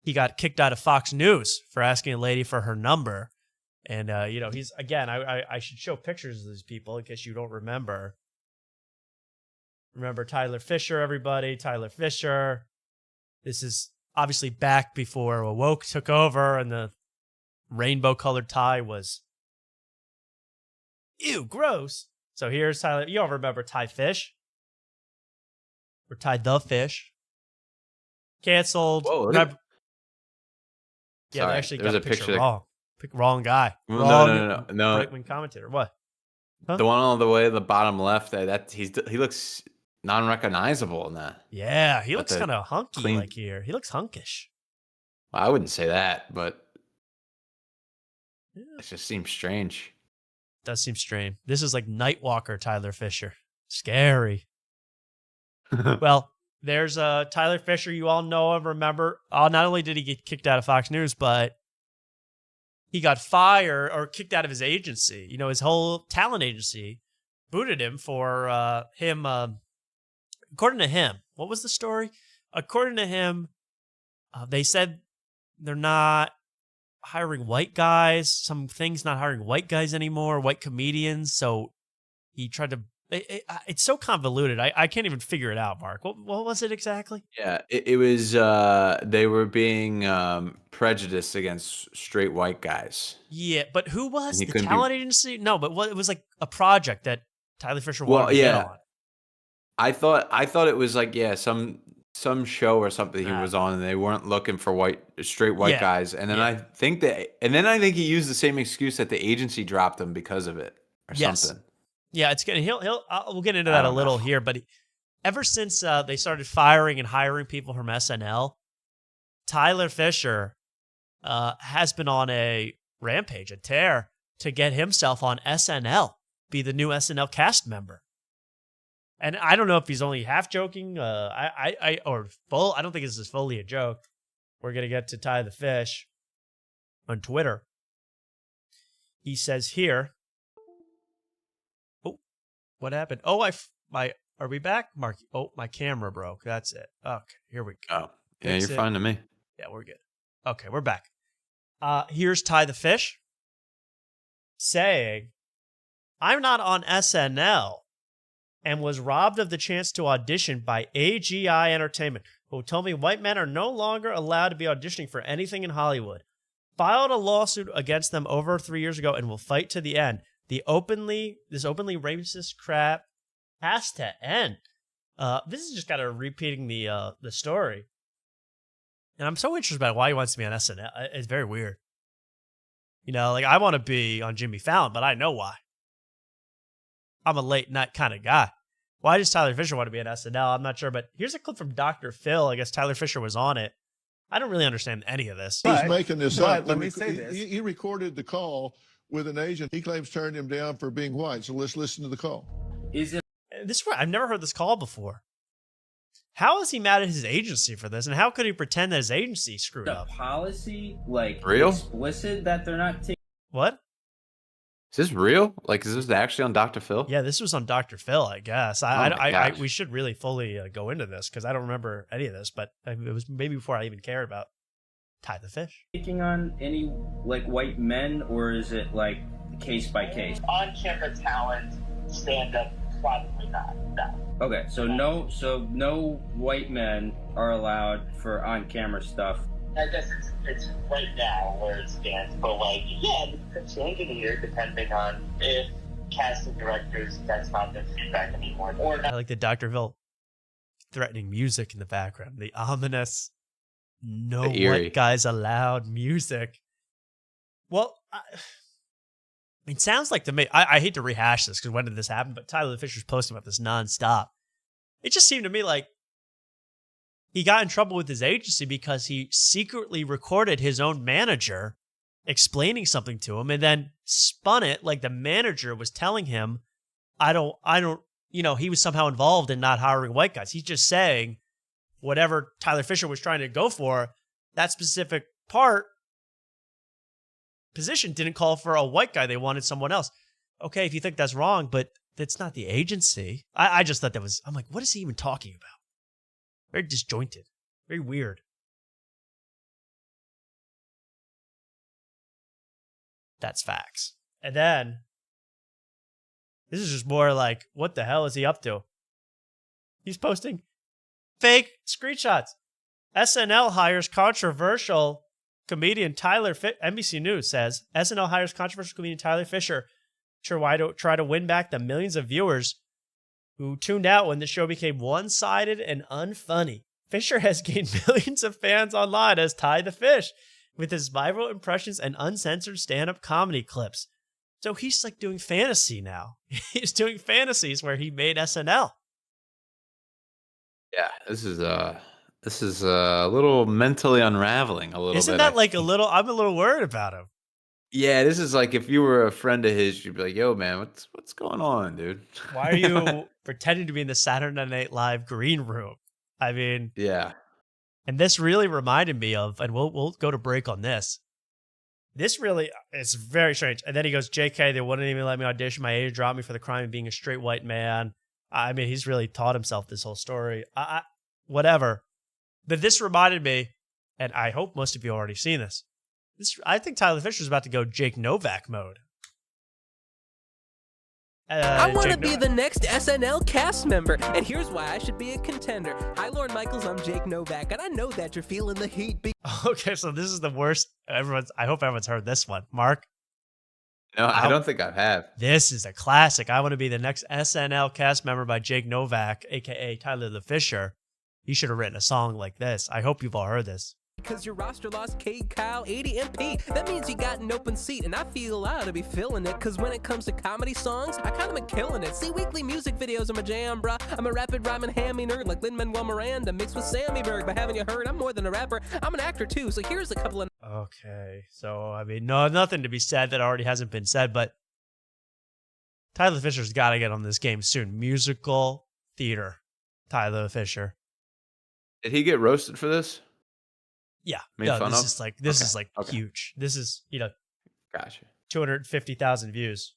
he got kicked out of Fox News for asking a lady for her number. And, he's, again, I should show pictures of these people in case you don't remember. Remember Tyler Fisher, everybody. Tyler Fisher. This is obviously back before Woke took over and the rainbow-colored tie was, ew, gross. So here's Tyler. You all remember Ty Fish? Or Ty the Fish. Canceled. Whoa, yeah, they actually got a picture wrong. Wrong guy. No. Right-wing commentator. What? Huh? The one all the way to the bottom left. He looks non-recognizable in that. Yeah, he looks kind of hunky like here. He looks hunkish. Well, I wouldn't say that, but it just seems strange. Does seem strange. This is like Nightwalker Tyler Fisher. Scary. Well, there's Tyler Fisher. You all know him, remember. Not only did he get kicked out of Fox News, but he got fired or kicked out of his agency. You know, his whole talent agency booted him for according to him. What was the story? According to him, they said they're not hiring white guys. Some things not hiring white guys anymore, white comedians. So he tried to... It's so convoluted. I can't even figure it out, Mark. What was it exactly? Yeah, it was they were being prejudiced against straight white guys. Yeah, but who was the talent agency? No, but it was like a project that Tyler Fisher wanted to get on. I thought it was like some show or something he was on, and they weren't looking for straight white guys. And then I think he used the same excuse that the agency dropped him because of it or something. Yeah, it's gonna. We'll get into that a little here, but ever since they started firing and hiring people from SNL, Tyler Fisher has been on a rampage, a tear to get himself on SNL, be the new SNL cast member. And I don't know if he's only half joking, or full. I don't think this is fully a joke. We're gonna get to Ty the Fish on Twitter. He says here. What happened? Oh, are we back, Mark? Oh, my camera broke. That's it. Okay, here we go. Oh, yeah, you're fine to me. Yeah, we're good. Okay, we're back. Here's Ty the Fish saying, I'm not on SNL and was robbed of the chance to audition by AGI Entertainment, who told me white men are no longer allowed to be auditioning for anything in Hollywood. filed a lawsuit against them over 3 years ago and will fight to the end. This openly racist crap has to end. This is just kind of repeating the story. And I'm so interested about why he wants to be on SNL. It's very weird. You know, like I want to be on Jimmy Fallon, but I know why. I'm a late night kind of guy. Why does Tyler Fisher want to be on SNL? I'm not sure, but here's a clip from Dr. Phil. I guess Tyler Fisher was on it. I don't really understand any of this. He's making this up. Let me say this. He recorded the call with an agent. He claims turned him down for being white. So let's listen to the call. Is it? This I've never heard this call before. How is he mad at his agency for this? And how could he pretend that his agency screwed up? Policy, like, Real? explicit that they're not taking. What? Is this real? Like, is this actually on Dr. Phil? Yeah, this was on Dr. Phil, I guess. We should really fully go into this because I don't remember any of this, but it was maybe before I even cared about Ty the Fish. Taking on any, like, white men, or is it, like, case by case? On-camera talent, stand-up, probably not. No. Okay, so no white men are allowed for on-camera stuff. I guess it's right now where it stands, but like, yeah, it could change in a year depending on if casting directors, that's not their feedback anymore. Or not. I like the Dr. Phil threatening music in the background, the ominous, no white guys allowed music. Well, it sounds like to me, I hate to rehash this because when did this happen? But Tyler Fisher's posting about this nonstop. It just seemed to me like he got in trouble with his agency because he secretly recorded his own manager explaining something to him and then spun it like the manager was telling him, I don't, he was somehow involved in not hiring white guys. He's just saying whatever Tyler Fisher was trying to go for, that specific position didn't call for a white guy. They wanted someone else. Okay, if you think that's wrong, but that's not the agency. I just thought I'm like, what is he even talking about? Very disjointed. Very weird. That's facts. And then, this is just more like, what the hell is he up to? He's posting fake screenshots. SNL hires controversial comedian Tyler Fisher. NBC News says, SNL hires controversial comedian Tyler Fisher to try to win back the millions of viewers who tuned out when the show became one-sided and unfunny. Fisher has gained millions of fans online as Ty the Fish, with his viral impressions and uncensored stand-up comedy clips. So he's like doing fantasy now. He's doing fantasies where he made SNL. Yeah, this is a little mentally unraveling a little bit. Isn't that like I'm a little worried about him. Yeah, this is like if you were a friend of his, you'd be like, "Yo, man, what's going on, dude? Why are you pretending to be in the Saturday Night Live green room?" I mean, yeah. And this really reminded me of, and we'll go to break on this. This really is very strange. And then he goes, "JK, they wouldn't even let me audition. My agent dropped me for the crime of being a straight white man." I mean, he's really taught himself this whole story. Whatever. But this reminded me, and I hope most of you already seen this. I think Tyler Fisher's about to go Jake Novak mode. I want to be the next SNL cast member, and here's why I should be a contender. Hi, Lord Michaels, I'm Jake Novak, and I know that you're feeling the heat. Okay, so this is the worst. I hope everyone's heard this one. Mark? No, I don't think I have. This is a classic. I want to be the next SNL cast member by Jake Novak, a.k.a. Tyler the Fisher. He should have written a song like this. I hope you've all heard this. Because your roster lost Cade, Kyle, 80, and Pete. That means you got an open seat, and I feel I ought to be feeling it. Because when it comes to comedy songs, I kind of been killing it. See, weekly music videos are my jam, bruh. I'm a rapid rhyming hammy nerd like Lin-Manuel Miranda mixed with Sammy Berg. But haven't you heard? I'm more than a rapper. I'm an actor too. So here's a couple of... Okay, so I mean, nothing to be said that already hasn't been said, but Tyler Fisher's got to get on this game soon. Musical theater, Tyler Fisher. Did he get roasted for this? Yeah, Made fun this of? is like huge. This is, gotcha. 250,000 views,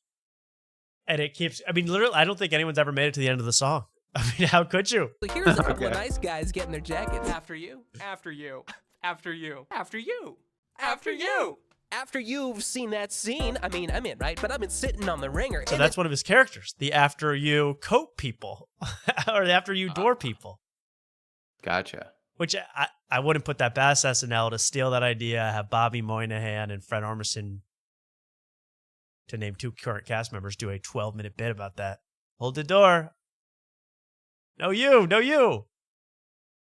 and it keeps. I mean, literally, I don't think anyone's ever made it to the end of the song. I mean, how could you? So here's a couple of nice guys getting their jackets. After you, after you, after you, after you, after you. After you've seen that scene, I mean, I'm in, right? But I've been sitting on the ringer. So that's one of his characters, the after you coat people, or the after you door people. Gotcha. Which I wouldn't put that past SNL to steal that idea, have Bobby Moynihan and Fred Armisen, to name 2 current cast members, do a 12-minute bit about that. Hold the door. No you.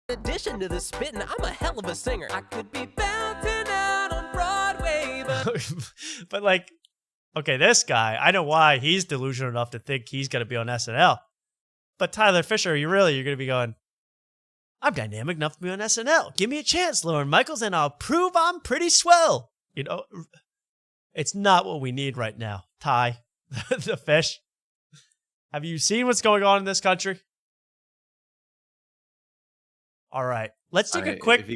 In addition to the spitting, I'm a hell of a singer. I could be bouncing out on Broadway, but... But like, okay, this guy, I know why he's delusional enough to think he's going to be on SNL. But Tyler Fisher, you're going to be going, I'm dynamic enough to be on SNL. Give me a chance, Lauren Michaels, and I'll prove I'm pretty swell. You know, it's not what we need right now, Ty, the fish. Have you seen what's going on in this country? All right, let's take a quick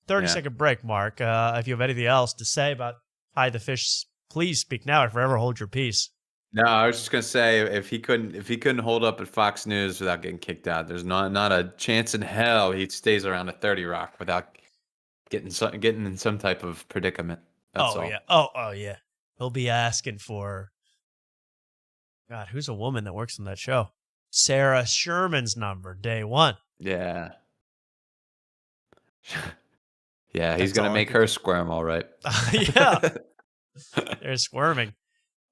30-second break, Mark. If you have anything else to say about Ty the fish, please speak now or forever hold your peace. No, I was just gonna say if he couldn't hold up at Fox News without getting kicked out, there's not a chance in hell he stays around at 30 Rock without getting in some type of predicament. That's all. Yeah. Oh yeah. He'll be asking for, God, who's a woman that works on that show? Sarah Sherman's number, day one. Yeah. Yeah, he's gonna make her squirm, all right. Yeah. They're squirming.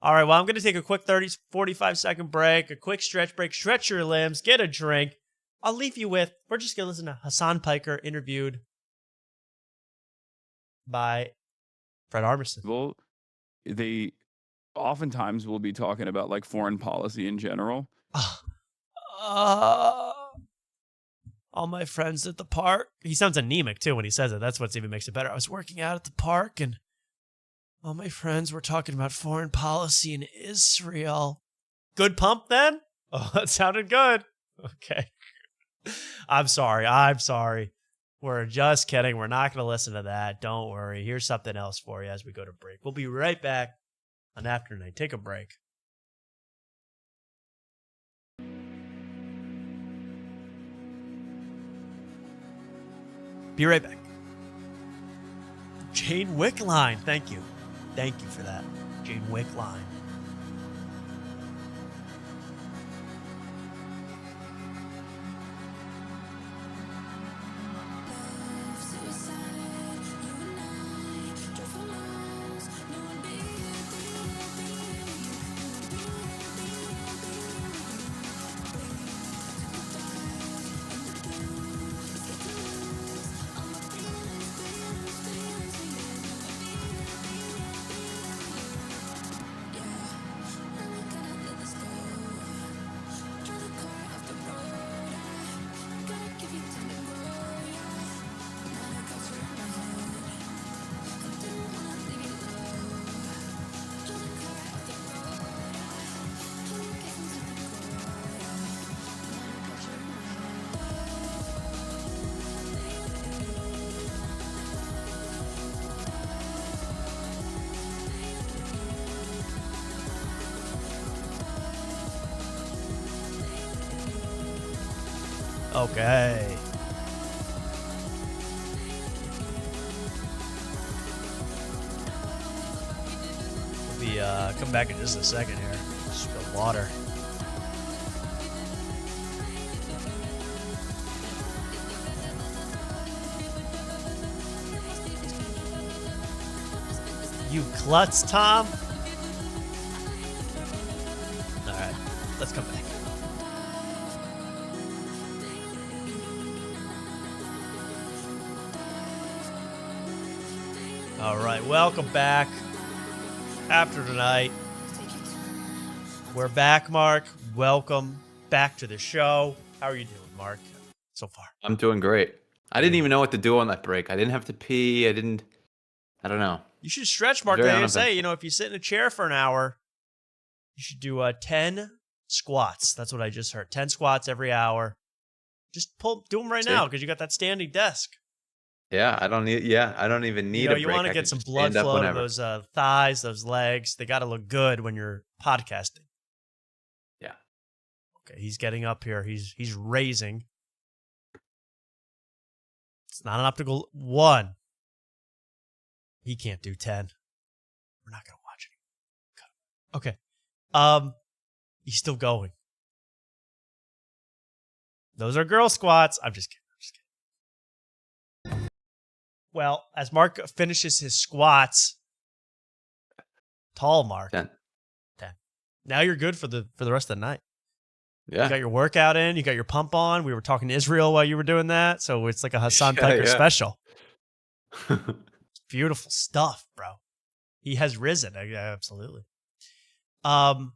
All right, well, I'm going to take a quick 45-second break, a quick stretch break, stretch your limbs, get a drink. I'll leave you with, we're just going to listen to Hassan Piker interviewed by Fred Armisen. Well, they oftentimes will be talking about like foreign policy in general. All my friends at the park. He sounds anemic, too, when he says it. That's what even makes it better. I was working out at the park, and all my friends were talking about foreign policy in Israel. Good pump, then? Oh, that sounded good. Okay. I'm sorry. We're just kidding. We're not going to listen to that. Don't worry. Here's something else for you as we go to break. We'll be right back on After Night. Take a break. Be right back. Jane Wickline. Thank you. Thank you for that. Jane Wickline. Okay. We'll be come back in just a second here. Spill water. You klutz, Tom. All right, let's come back. All right, welcome back. After tonight, we're back, Mark. Welcome back to the show. How are you doing, Mark, so far? I'm doing great. I didn't even know what to do on that break. I didn't have to pee. I don't know. You should stretch, Mark. They say, if you sit in a chair for an hour, you should do 10 squats. That's what I just heard. 10 squats every hour. Just do them right now because you got that standing desk. Yeah, I don't even need a break. You want to get some blood flow to those thighs, those legs. They got to look good when you're podcasting. Yeah. Okay, he's getting up here. He's raising. It's not an optical 1. He can't do 10. We're not going to watch it. Okay. He's still going. Those are girl squats. I'm just kidding. Well, as Mark finishes his squats, tall Mark. 10. Now you're good for the rest of the night. Yeah. You got your workout in. You got your pump on. We were talking to Israel while you were doing that. So it's like a Hassan Piker special. Beautiful stuff, bro. He has risen. Absolutely. Why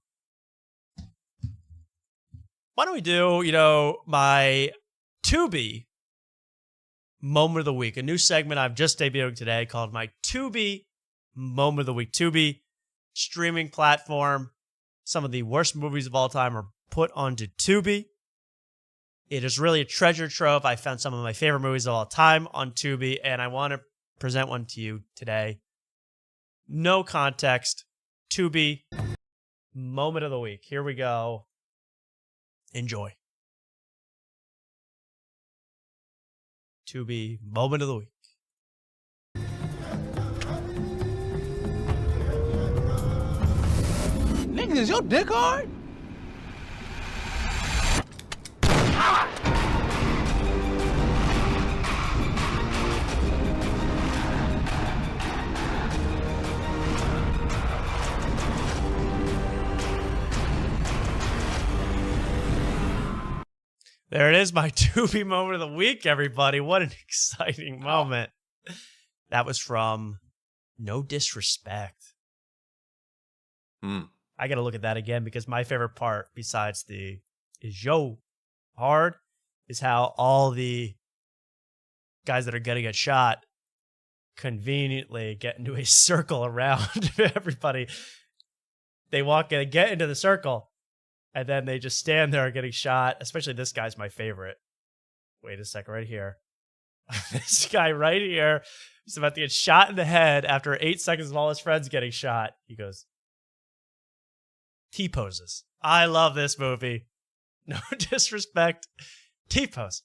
don't we do, my Tubi moment of the week, a new segment I'm just debuting today called my Tubi moment of the week. Tubi, streaming platform. Some of the worst movies of all time are put onto Tubi. It is really a treasure trove. I found some of my favorite movies of all time on Tubi, and I want to present one to you today. No context. Tubi moment of the week. Here we go. Enjoy. Tubi moment of the week. Nigga, is your dick hard? There it is, my Tubi moment of the week, everybody. What an exciting moment. That was from No Disrespect. I got to look at that again because my favorite part, besides the is yo hard, is how all the guys that are going to get shot conveniently get into a circle around everybody. They walk in and get into the circle. And then they just stand there getting shot. Especially this guy's my favorite. Wait a second, right here. This guy right here is about to get shot in the head after 8 seconds of all his friends getting shot. He goes, T-poses. I love this movie. No disrespect. T-pose.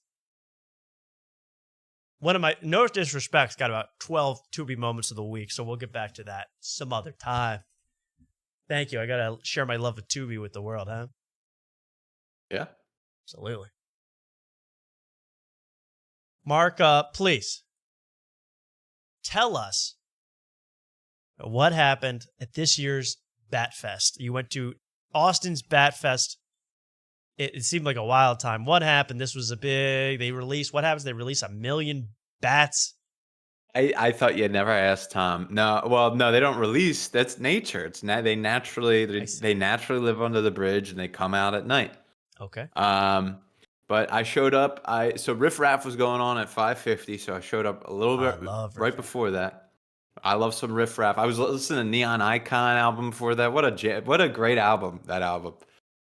No Disrespect's got about 12 Tubi moments of the week, so we'll get back to that some other time. Thank you. I got to share my love of Tubi with the world, huh? Yeah. Absolutely. Mark, please tell us what happened at this year's Bat Fest. You went to Austin's Bat Fest. It seemed like a wild time. What happened? This was what happens? They release 1 million bats. I thought you'd never asked Tom. No, they don't release. That's nature. They naturally live under the bridge and they come out at night. Okay. But I showed up. So Riff Raff was going on at 5:50, so I showed up a little bit right before that. I love some Riff Raff. I was listening to Neon Icon album before that. What a great album, that album.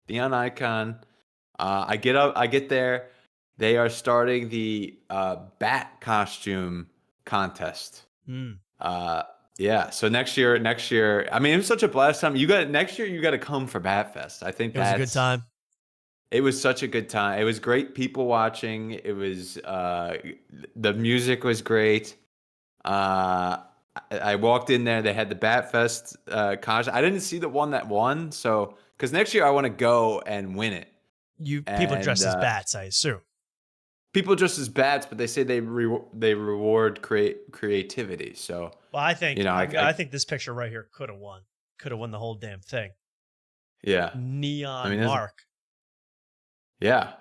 Neon Icon. I get there. They are starting the bat costume contest. Yeah. So next year, I mean, it was such a blast time. Next year you got to come for Bat Fest. I think it was a good time. It was such a good time. It was great people watching. It was the music was great. I walked in there. They had the Bat Fest contest. I didn't see the one that won, so because next year I want to go and win it. People dressed as bats, I assume. People dressed as bats, but they say they reward creativity. So, well, I think I think this picture right here could have won. Could have won the whole damn thing. Yeah, Neon Mark. Yeah.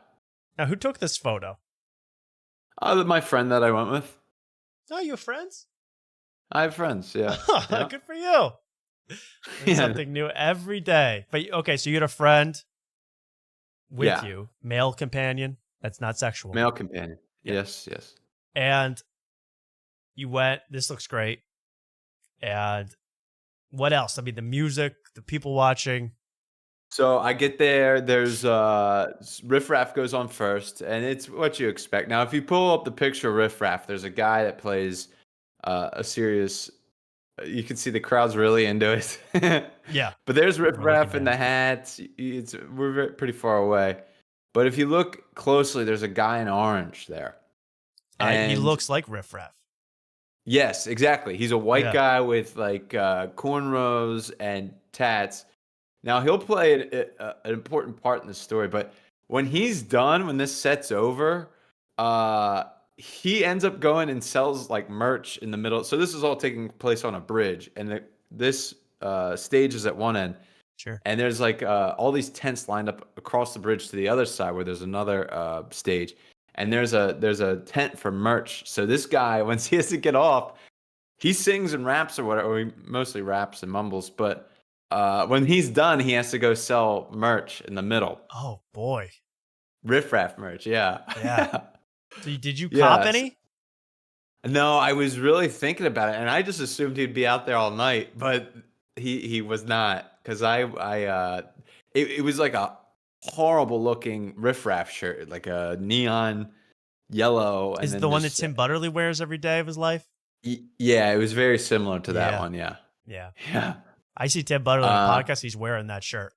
Now, who took this photo? My friend that I went with. Oh, you have friends? I have friends. Yeah. Yeah. Good for you. Something new every day. But okay, so you had a friend with you, male companion. That's not sexual. Male companion. Yes. And you went, this looks great. And what else? I mean, the music, the people watching. So I get there, there's Riff Raff goes on first, and it's what you expect. Now, if you pull up the picture of Riff Raff, there's a guy that plays a serious, you can see the crowd's really into it. Yeah. But there's Riff Raff in the hat. We're pretty far away. But if you look closely, there's a guy in orange there. And he looks like Riff Raff. Yes, exactly. He's a white guy with like cornrows and tats. Now, he'll play an important part in the story, but when he's done, when this set's over, he ends up going and sells like merch in the middle. So this is all taking place on a bridge, and this stage is at one end. Sure. And there's like all these tents lined up across the bridge to the other side where there's another stage. And there's a tent for merch. So this guy, once he has to get off, he sings and raps or whatever. Or he mostly raps and mumbles. But when he's done, he has to go sell merch in the middle. Oh, boy. Riff-raff merch, yeah. Yeah. So did you cop any? No, I was really thinking about it. And I just assumed he'd be out there all night. But he was not. Because it was like a horrible looking riff-raff shirt, like a neon yellow. Is it the one that Tim Butterly wears every day of his life? Yeah, it was very similar to that one. Yeah. Yeah. I see Tim Butterly on the podcast. He's wearing that shirt,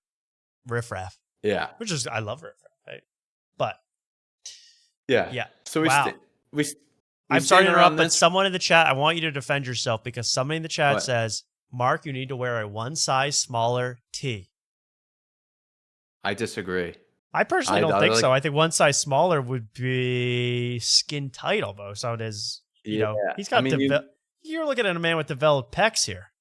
riff-raff. Yeah. Which is, I love riff-raff. Right? But yeah. So I'm sorry to interrupt, but someone in the chat, I want you to defend yourself because somebody in the chat says, Mark, you need to wear a one size smaller tee. I disagree. I personally don't think so. I think one size smaller would be skin tight almost. So it is, you know, he's got you're looking at a man with developed pecs here.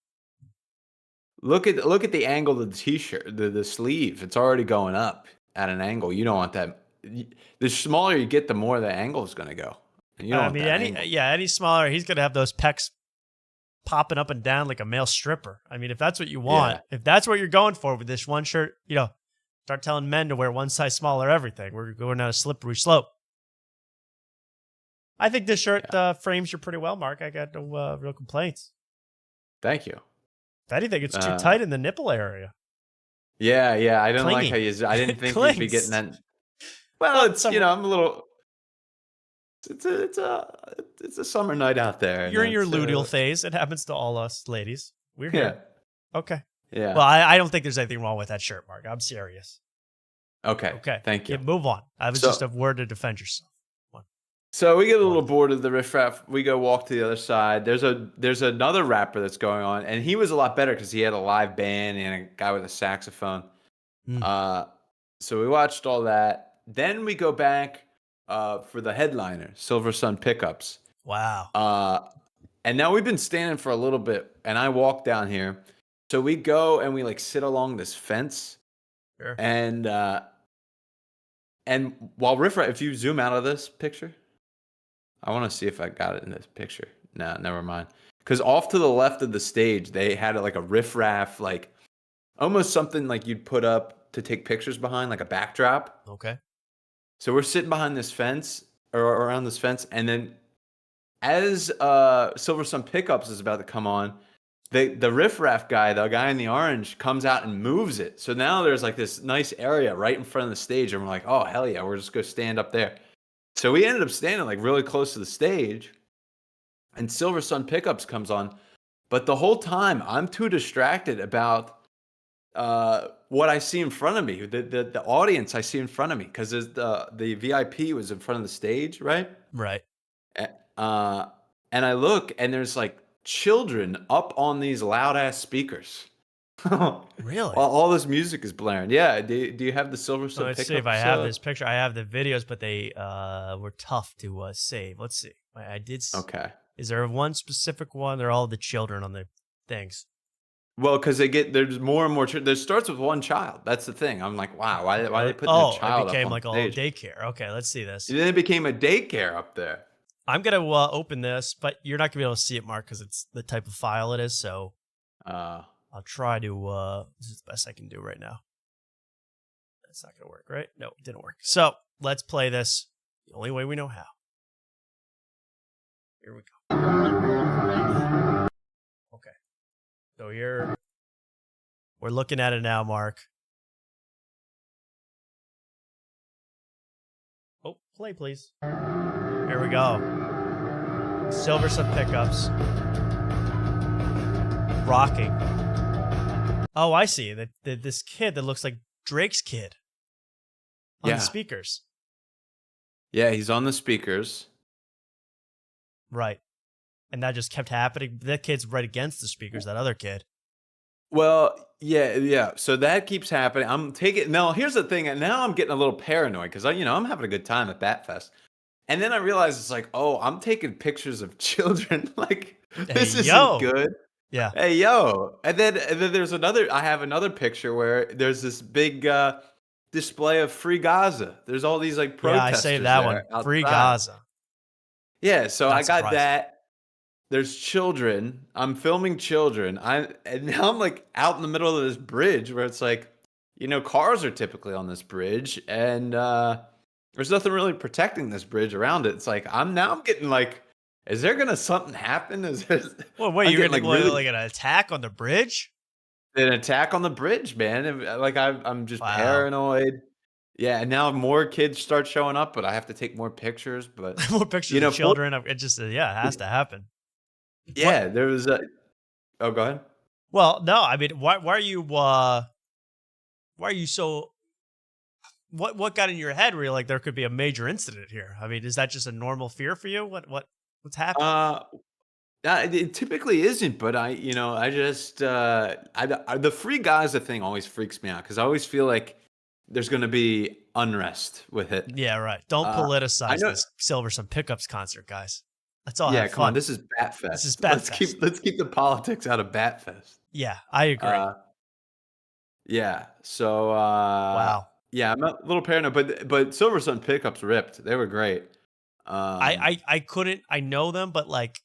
Look at the angle of the t-shirt, the sleeve. It's already going up at an angle. You don't want that. The smaller you get, the more the angle is going to go. You don't want that angle. any smaller, he's going to have those pecs popping up and down like a male stripper. I mean, if that's what you want, if that's what you're going for with this one shirt, you know, start telling men to wear one size smaller everything. We're going down a slippery slope. I think this shirt frames you pretty well, Mark. I got no real complaints. Thank you. If anything, it's too tight in the nipple area. Yeah. I didn't like how I didn't think you'd be getting that. Well, it's I'm a little. It's a summer night out there. You're in your luteal phase. It happens to all us ladies. We're here. Yeah. Okay. Yeah. Well, I don't think there's anything wrong with that shirt, Mark. I'm serious. Okay. Thank you. Yeah, move on. I was just a word to defend yourself. So we get a little bored of the riff-raff. We go walk to the other side. There's another rapper that's going on, and he was a lot better because he had a live band and a guy with a saxophone. So we watched all that. Then we go back for the headliner, Silver Sun Pickups. Wow. And now we've been standing for a little bit, and I walk down here. So we go and we like sit along this fence. Sure. And while riff-raff, if you zoom out of this picture, I want to see if I got it in this picture. No, never mind. Because off to the left of the stage, they had like a riff-raff, like almost something like you'd put up to take pictures behind, like a backdrop. Okay. So we're sitting behind this fence or around this fence, and then as Silver Sun Pickups is about to come on, the riff-raff guy, the guy in the orange, comes out and moves it. So now there's like this nice area right in front of the stage, and we're like, oh hell yeah, we're just gonna stand up there. So we ended up standing like really close to the stage, and Silver Sun Pickups comes on, but the whole time I'm too distracted about what I see in front of me, the audience I see in front of me, because the VIP was in front of the stage, right? Right. And I look, and there's like children up on these loud ass speakers. Really? While all this music is blaring. Yeah. Do you have the Silver Sun Pickups? Let's see if I have this picture. I have the videos, but they were tough to save. Let's see. I did. Okay. Is there one specific one? They're all the children on the things. Well, because there's more and more. There starts with one child. That's the thing. I'm like, wow, why are they putting a child it became up on like a stage? whole daycare. Okay, let's see this. Then it became a daycare up there. I'm gonna open this, but you're not gonna be able to see it, Mark, because it's the type of file it is. So, I'll try to. This is the best I can do right now. That's not gonna work, right? No, it didn't work. So let's play this the only way we know how. Here we go. Okay. So we're looking at it now, Mark. Oh, play, please. Here we go. Silver Sun Pickups. Rocking. Oh, I see. This kid that looks like Drake's kid. On the speakers. Yeah, he's on the speakers. Right. And that just kept happening. That kid's right against the speakers, that other kid. Well, yeah. So that keeps happening. I'm taking now. Here's the thing. And now I'm getting a little paranoid because I'm having a good time at Batfest, And then I realized it's like, oh, I'm taking pictures of children. Like, this Hey, isn't yo. good. Yeah. Hey, yo. And then there's I have another picture where there's this big display of Free Gaza. There's all these like Yeah, protesters I saved that there one. Free outside. Gaza. Yeah, so Not I got surprised. that. There's children. I'm filming children. And now I'm like out in the middle of this bridge where it's like, cars are typically on this bridge, and there's nothing really protecting this bridge around it. It's like I'm getting like, is there gonna something happen? Well, wait, I'm you're getting, gonna go like an attack on the bridge? an attack on the bridge, man. Like I'm just paranoid. Yeah, and now more kids start showing up, but I have to take more pictures. But More pictures of children. It just it has to happen. Yeah, there was a. Oh, go ahead. Well, no, I mean, why are you so? What got in your head where you're like there could be a major incident here? I mean, is that just a normal fear for you? What's happening? It typically isn't, but I just the Free Gaza thing always freaks me out because I always feel like there's going to be unrest with it. Yeah, right. Don't politicize this Silverson Pickups concert, guys. Let's all have come fun. on. This is Batfest. This is Batfest. Let's keep the politics out of Batfest. Yeah, I agree. Yeah. So wow. Yeah, I'm a little paranoid, but Silversun Pickups ripped. They were great. I couldn't. I know them, but like,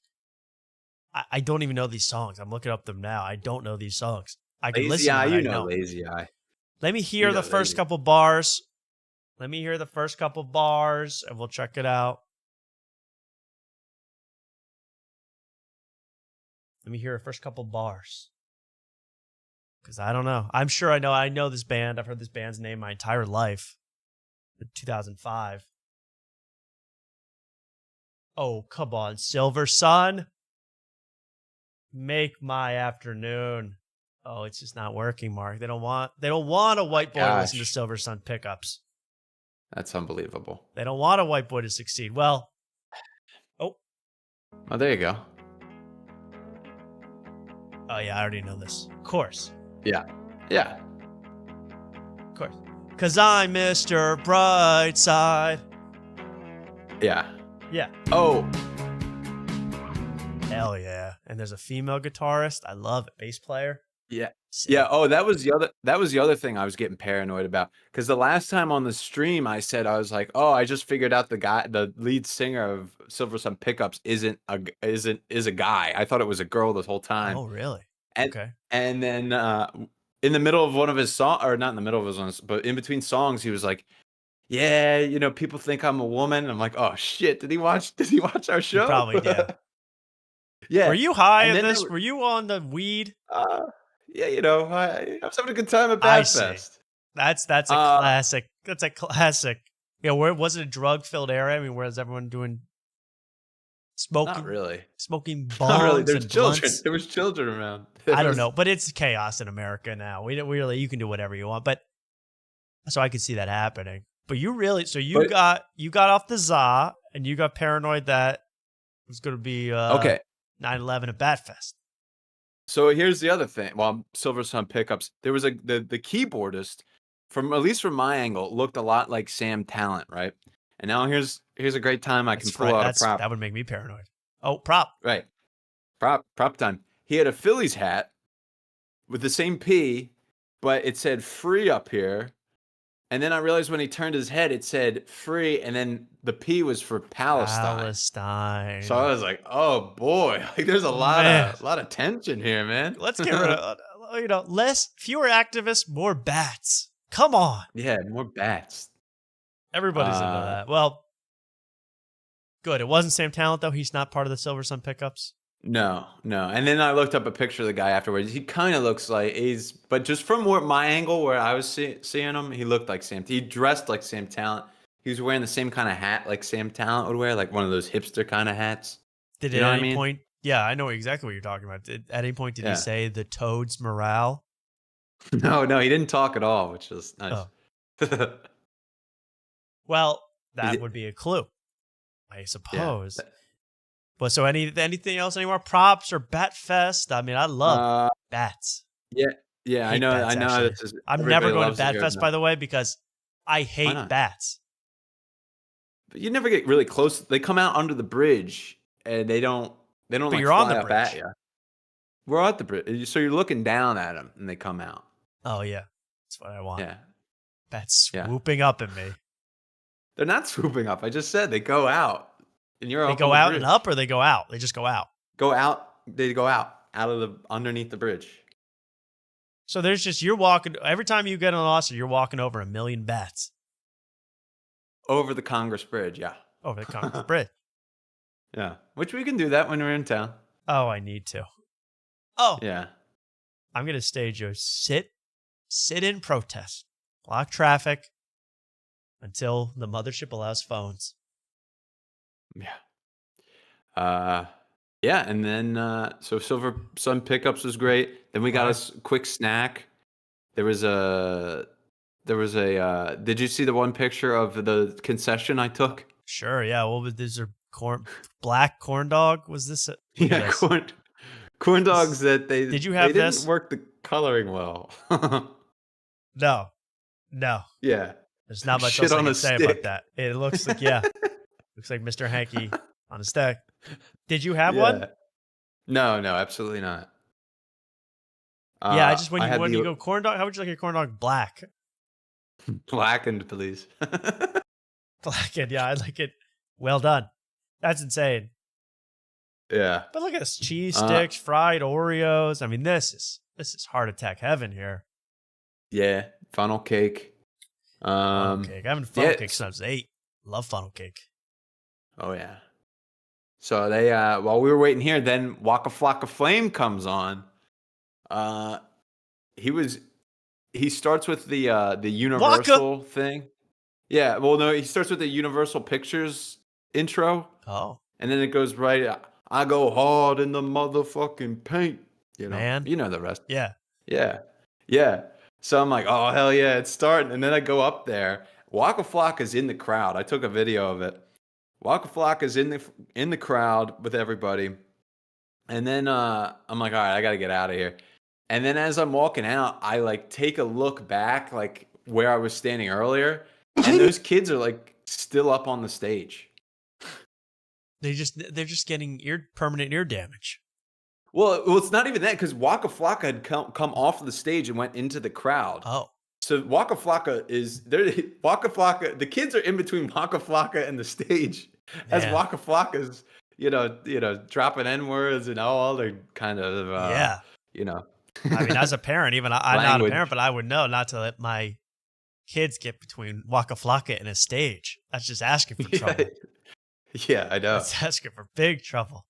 I don't even know these songs. I'm looking up them now. I don't know these songs. I can Lazy listen. Eye, I know Lazy Eye. Let me hear the first couple bars. Let me hear the first couple bars, and we'll check it out. Let me hear the first couple bars. Because I don't know. I'm sure I know. I know this band. I've heard this band's name my entire life. In 2005. Oh, come on. Silver Sun. Make my afternoon. Oh, it's just not working, Mark. They don't want a white boy to listen to Silver Sun Pickups. That's unbelievable. They don't want a white boy to succeed. Well, oh, there you go. Oh, yeah, I already know this. Of course. Yeah. Yeah. Of course. Because I'm Mr. Brightside. Yeah. Yeah. Oh. Hell yeah. And there's a female guitarist. I love it. Bass player. Yeah. Yeah. Oh, that was the other thing I was getting paranoid about. Because the last time on the stream I said I was like, oh, I just figured out the lead singer of Silver Sun Pickups is a guy. I thought it was a girl this whole time. Oh, really? Okay. And then in the middle of one of his songs, or not in the middle of his ones, but in between songs, he was like, yeah, people think I'm a woman. I'm like, oh shit, did he watch our show? He probably did. Yeah. Were you high in this? Were you on the weed? Yeah, I was having a good time at Batfest. That's a classic. That's a classic. Yeah, where was it a drug-filled area? I mean, where's everyone doing smoking? Not really. Smoking bongs. Not really. There's and children. blunts. There was children around. I don't know, but it's chaos in America now. We really you can do whatever you want, but so I could see that happening. But you got off the za and you got paranoid that it was going to be 9/11 at Batfest. So here's the other thing. Well, Silver Sun Pickups, there was the keyboardist at least from my angle looked a lot like Sam Talent, right? And now here's a great time I can pull out a prop. That would make me paranoid. Oh, prop. Right. Prop time. He had a Phillies hat with the same P, but it said free up here. And then I realized when he turned his head, it said free, and then the P was for Palestine. So I was like, oh boy, like there's a lot of tension here, man. Let's get rid of fewer activists, more bats. Come on. Yeah, more bats. Everybody's into that. Well, good. It wasn't Sam Talent though. He's not part of the Silver Sun Pickups. No. And then I looked up a picture of the guy afterwards. He kind of looks like but just from my angle where I was seeing him, he looked like Sam. He dressed like Sam Talent. He was wearing the same kind of hat like Sam Talent would wear, like one of those hipster kind of hats. Did at any point? Yeah, I know exactly what you're talking about. At any point, did he say the Toads' morale? No, he didn't talk at all, which was nice. Oh. Well, that would be a clue, I suppose. Yeah. But so anything else? Any more props or Batfest? I mean, I love bats. Yeah, I know. Bats, I know. I'm never going to Batfest, by the way, because I hate bats. But you never get really close. They come out under the bridge, and they don't like you're on fly the up at bridge. you. We're at the bridge, so you're looking down at them, and they come out. Oh yeah, that's what I want. Yeah, That's swooping up at me. they're not swooping up. I just said they go out, and you're They up go on the out bridge. and up, or they go out. They just go out. Go out. They go out of the underneath the bridge. So there's just you're walking every time you get on Austin, you're walking over 1 million bats Over the Congress Bridge, yeah. over the Congress Bridge. Yeah, which we can do that when we're in town. Oh, I need to. Oh, Yeah. I'm gonna stage a sit in protest, block traffic until the mothership allows phones. Yeah. Yeah, and then so Silver Sun pickups was great. Then we got us a quick snack. There was a did you see the one picture of the concession I took? Sure, yeah. What was these? Are black corn dog? Was this? Yeah, corn dogs that they did you have they this? didn't work the coloring well. No. Yeah. There's not much Shit else I on can a say stick. about that. It looks like looks like Mr. Hanky on a stick. Did you have Yeah. one? No, absolutely not. Yeah, I just when had you go corn dog, how would you like your corn dog black? blackened, please. Blackened, yeah, I like it. Well done. That's insane. Yeah. But look at this: cheese sticks, fried Oreos. I mean, this is heart attack heaven here. Yeah, funnel cake. Funnel cake. I haven't funnel cake since I was 8. Love funnel cake. Oh yeah. So they while we were waiting here, then Waka Flocka Flame comes on. He starts with the Universal thing. Yeah, well no, he starts with the Universal Pictures intro. Oh. And then it goes right, I go hard in the motherfucking paint. You know, Man. you know the rest. Yeah. Yeah. So I'm like, oh hell yeah, it's starting. And then I go up there. Waka Flocka's in the crowd. I took a video of it. Waka Flocka's in the crowd with everybody. And then I'm like, all right, I gotta get out of here. And then as I'm walking out, I like take a look back, like where I was standing earlier, and those kids are like still up on the stage. They're just getting permanent ear damage. Well, it's not even that because Waka Flocka had come off of the stage and went into the crowd. Oh. So Waka Flocka is there. Waka Flocka, the kids are in between Waka Flocka and the stage as Waka Flocka's, you know, dropping N-words and all other kind of, you know. I mean, as a parent, even I'm not a Language. parent, but I would know not to let my kids get between Waka Flocka and a stage. That's just asking for trouble. Yeah, I know. That's asking for big trouble.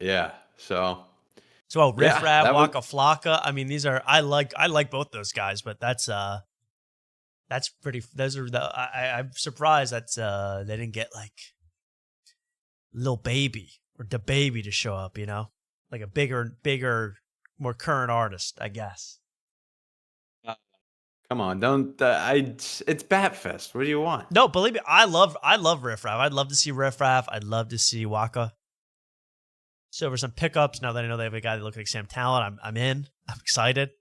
Yeah. So Riff Raff, Waka Flocka. I mean, these are I like both those guys, but that's pretty. Those are I'm surprised that they didn't get like Lil Baby or Da Baby to show up. You know, like a bigger, more current artist, I guess. Come on, don't. It's Batfest. What do you want? No, believe me, I love Riff Raff. I'd love to see Riff Raff. I'd love to see Waka. So over some pickups. Now that I know they have a guy that looks like Sam Talent, I'm in. I'm excited.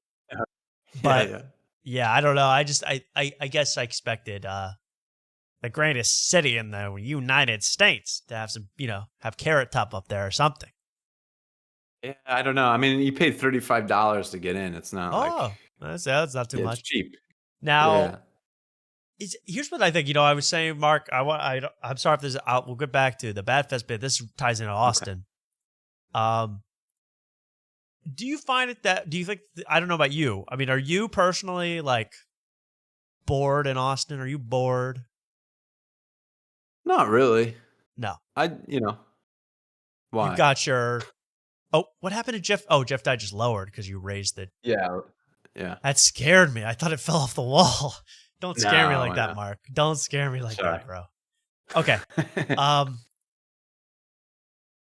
But yeah, I don't know. I guess I expected the greatest city in the United States to have some, have Carrot Top up there or something. Yeah, I don't know. I mean, you paid $35 to get in. It's not like that's not too much. It's cheap. Now, here's what I think. I was saying, Mark. I'm sorry if this. We'll get back to the Badfest bit. This ties into Austin. Okay. Do you find it that? Do you think? I don't know about you. I mean, are you personally like bored in Austin? Are you bored? Not really. No. Why? You got your. Oh, what happened to Jeff? Oh, Jeff died just lowered because you raised the. Yeah. That scared me. I thought it fell off the wall. Don't scare me like that, Mark. Don't scare me like that, bro. Okay.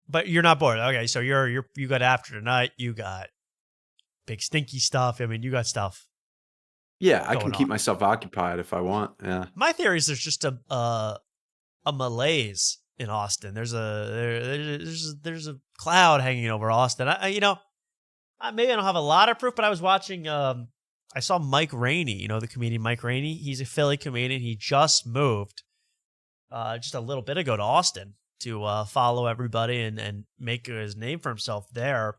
But you're not bored. Okay, so you got After Tonight. You got Big Stinky stuff. I mean, you got stuff. Yeah, I can keep myself occupied if I want. Yeah. My theory is there's just a malaise in Austin. There's a cloud hanging over Austin. Maybe I don't have a lot of proof, but I was watching. I saw Mike Rainey. The comedian Mike Rainey. He's a Philly comedian. He just moved just a little bit ago to Austin to follow everybody and make his name for himself there.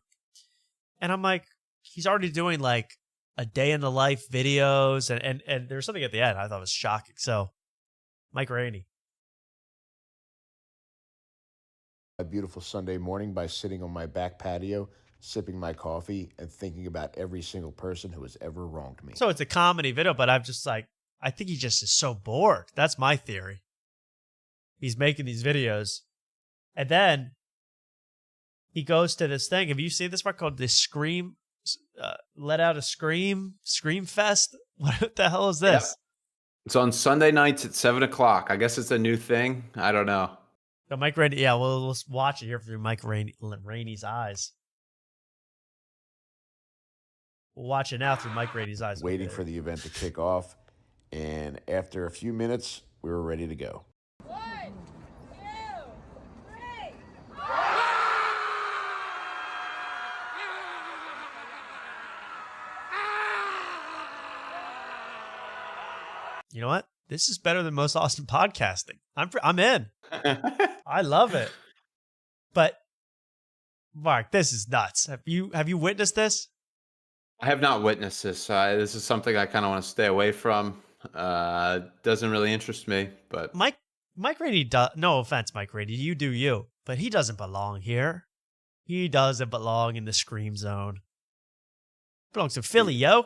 And I'm like, he's already doing like a day in the life videos, and there's something at the end I thought was shocking. So, Mike Rainey. A beautiful Sunday morning by sitting on my back patio, sipping my coffee, and thinking about every single person who has ever wronged me. So it's a comedy video, but I'm just like, I think he just is so bored. That's my theory. He's making these videos, and then he goes to this thing. Have you seen this one called the Scream? Let out a scream fest. What the hell is this? Yeah. It's on Sunday nights at 7:00. I guess it's a new thing. I don't know. So Mike Rainey, yeah, we'll watch it here through Mike Rainey's eyes. We'll watch it now through Mike Rainey's eyes. Waiting for the event to kick off, and after a few minutes, we were ready to go. You know what? This is better than most Austin podcasting. I'm in. I love it. But Mark, this is nuts. Have you witnessed this? I have not witnessed this. This is something I kind of want to stay away from. Doesn't really interest me. But Mike Rainey does. No offense, Mike Rainey. You do you, but he doesn't belong here. He doesn't belong in the Scream Zone. Belongs to Philly, yo.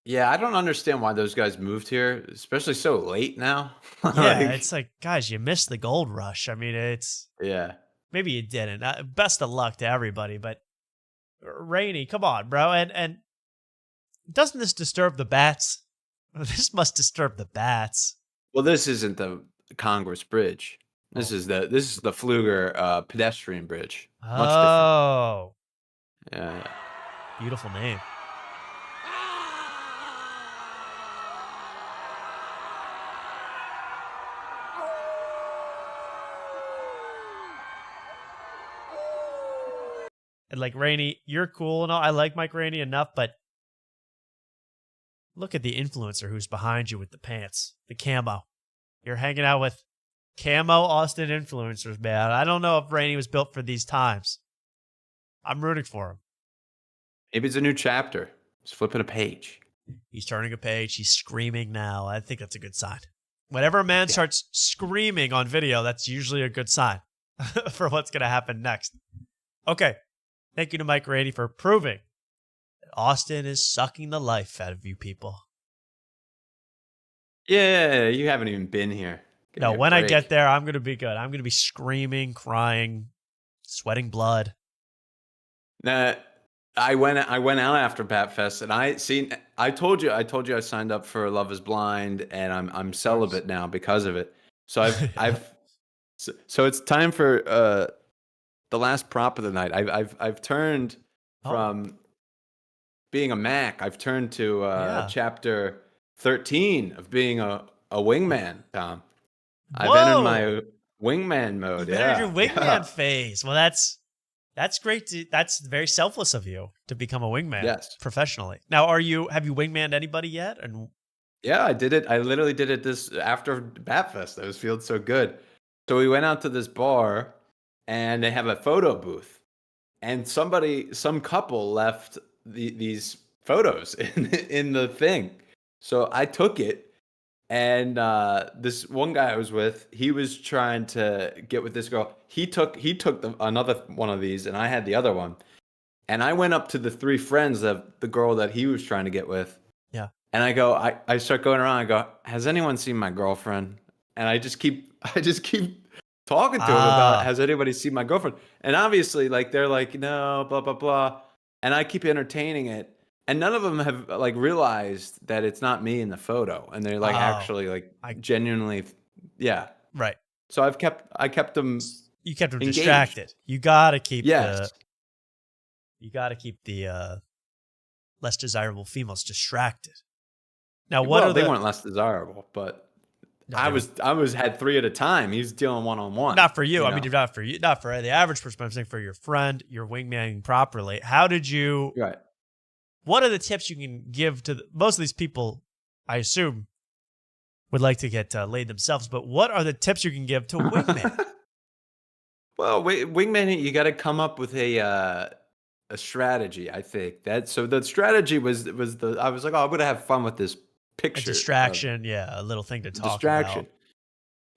yeah, I don't understand why those guys moved here, especially so late now. Yeah, it's like, guys, you missed the gold rush. I mean, yeah. Maybe you didn't. Best of luck to everybody, but Rainey, come on, bro. And doesn't this disturb the bats? This must disturb the bats. Well, this isn't the Congress Bridge. This is the Pfluger pedestrian bridge. Much Oh, different. Yeah. Beautiful name. And like Rainey, you're cool and all. I like Mike Rainey enough, but look at the influencer who's behind you with the pants, the camo. You're hanging out with camo Austin influencers, man. I don't know if Rainey was built for these times. I'm rooting for him. Maybe it's a new chapter. He's flipping a page. He's turning a page. He's screaming now. I think that's a good sign. Whenever a man starts screaming on video, that's usually a good sign for what's going to happen next. Okay. Thank you to Mike Rainey for proving that Austin is sucking the life out of you people. Yeah, you haven't even been here. Give No, me a when I break. get there, I'm going to be good. I'm going to be screaming, crying, sweating blood. Nah, I went out after Bat Fest, and I told you I signed up for Love Is Blind, and I'm celibate now because of it. So so it's time for the last prop of the night. I've turned from being a Mac. I've turned to chapter 13 of being a wingman, Tom. I've entered my wingman mode. You've entered your wingman phase. Well, that's great. That's very selfless of you to become a wingman professionally. Now, have you wingmaned anybody yet? And yeah, I did it. I literally did it this after Batfest. I was feeling so good. So we went out to this bar, and they have a photo booth, and some couple left these photos in the thing. So I took it, and this one guy I was with, he was trying to get with this girl. He took another one of these, and I had the other one. And I went up to the three friends of the girl that he was trying to get with. Yeah. And I go, I start going around. I go, has anyone seen my girlfriend? And I just keep talking to him about, has anybody seen my girlfriend? And obviously, like, they're like, no, blah, blah, blah. And I keep entertaining it. And none of them have like realized that it's not me in the photo. And they're like actually like genuinely, yeah. Right. So I kept them. You kept them engaged. distracted. You gotta keep Yes. the less desirable females distracted. Now, They weren't less desirable, but I had three at a time. He was dealing one-on-one. Not for you. I mean, not for you. Not for the average person. I'm saying for your friend, you're wingmanning properly. How did you? Right. What are the tips you can give to most of these people? I assume would like to get laid themselves. But what are the tips you can give to a wingman? Well, wingman, you got to come up with a strategy. I think so. The strategy was I was like, oh, I'm gonna have fun with this picture. A distraction, a little thing to talk about.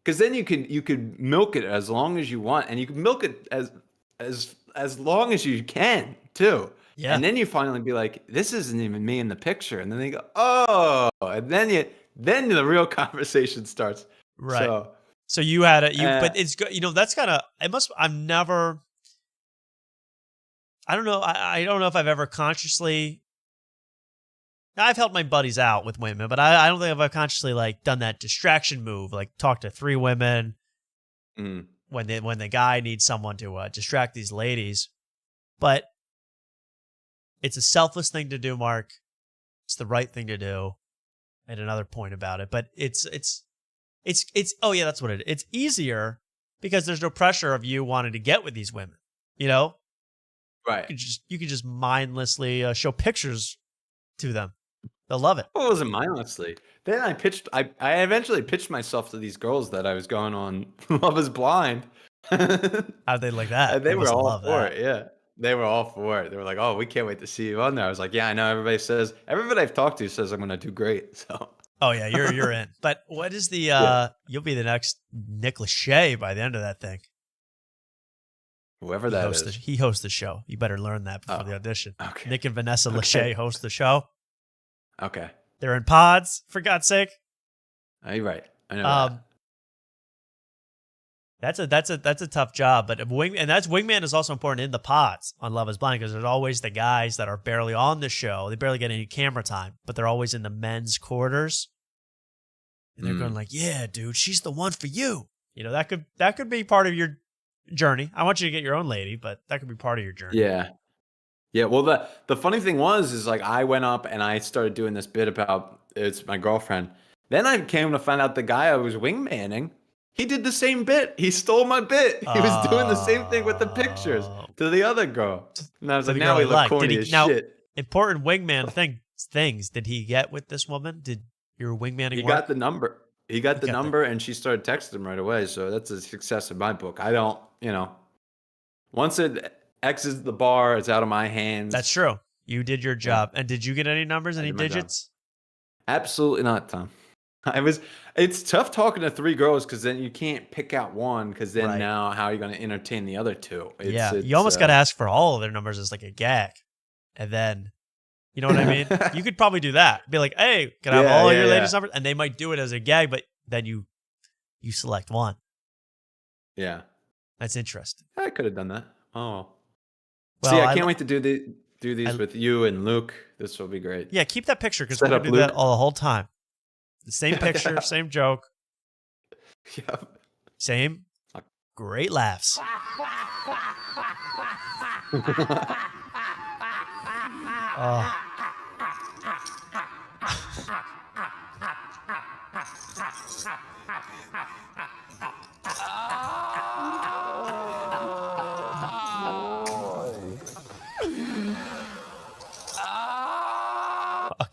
Because then you could milk it as long as you want, and you can milk it as long as you can too. Yeah. And then you finally be like, this isn't even me in the picture, and then they go, oh, and then the real conversation starts. Right. So you had it, but it's good. That's kind of, I don't know. I don't know if I've ever consciously, I've helped my buddies out with women, but I don't think I've ever consciously like done that distraction move, like talk to 3 women when the guy needs someone to distract these ladies. But it's a selfless thing to do, Mark. It's the right thing to do. And another point about it, but it's oh yeah, that's what it is. It's easier because there's no pressure of you wanting to get with these women, Right. You can just mindlessly show pictures to them. They'll love it. Well, it wasn't mindlessly. Then I eventually pitched myself to these girls that I was going on Love is Blind. How'd they like that? And they were all for it. Yeah. They were all for it. They were like, oh, we can't wait to see you on there. I was like, yeah, I know. Everybody I've talked to says I'm going to do great. So. Oh yeah, you're in. But what is the you'll be the next Nick Lachey by the end of that thing. Whoever that is. He hosts the show. You better learn that before the audition. Okay. Nick and Vanessa Lachey host the show. Okay. They're in pods, for God's sake. You're right. I know that's a tough job, but wingman is also important in the pods on Love is Blind because there's always the guys that are barely on the show. They barely get any camera time, but they're always in the men's quarters. And they're going like, "Yeah, dude, she's the one for you." That could be part of your journey. I want you to get your own lady, but that could be part of your journey. Yeah. Yeah. Well, the funny thing is like I went up and I started doing this bit about it's my girlfriend. Then I came to find out the guy I was wingmanning, he did the same bit. He stole my bit. He was doing the same thing with the pictures to the other girl. And I was like, now he look corny as shit. Important wingman things did he get with this woman? Did your wingmanning He work? got the number. He got the number and she started texting him right away. So that's a success in my book. I don't, once it exits the bar, it's out of my hands. That's true. You did your job. And did you get any numbers, any digits? Absolutely not, Tom. It's tough talking to 3 girls because then you can't pick out one because then now how are you going to entertain the other 2? You almost got to ask for all of their numbers as like a gag. And then, you know what I mean? You could probably do that. Be like, hey, can I have all your ladies' numbers? And they might do it as a gag, but then you select one. Yeah. That's interesting. I could have done that. Oh. Well, see, I can't wait to do these with you and Luke. This will be great. Yeah, keep that picture because we're going to do that all the whole time. The same picture, same joke. Yep. Same great laughs. Oh.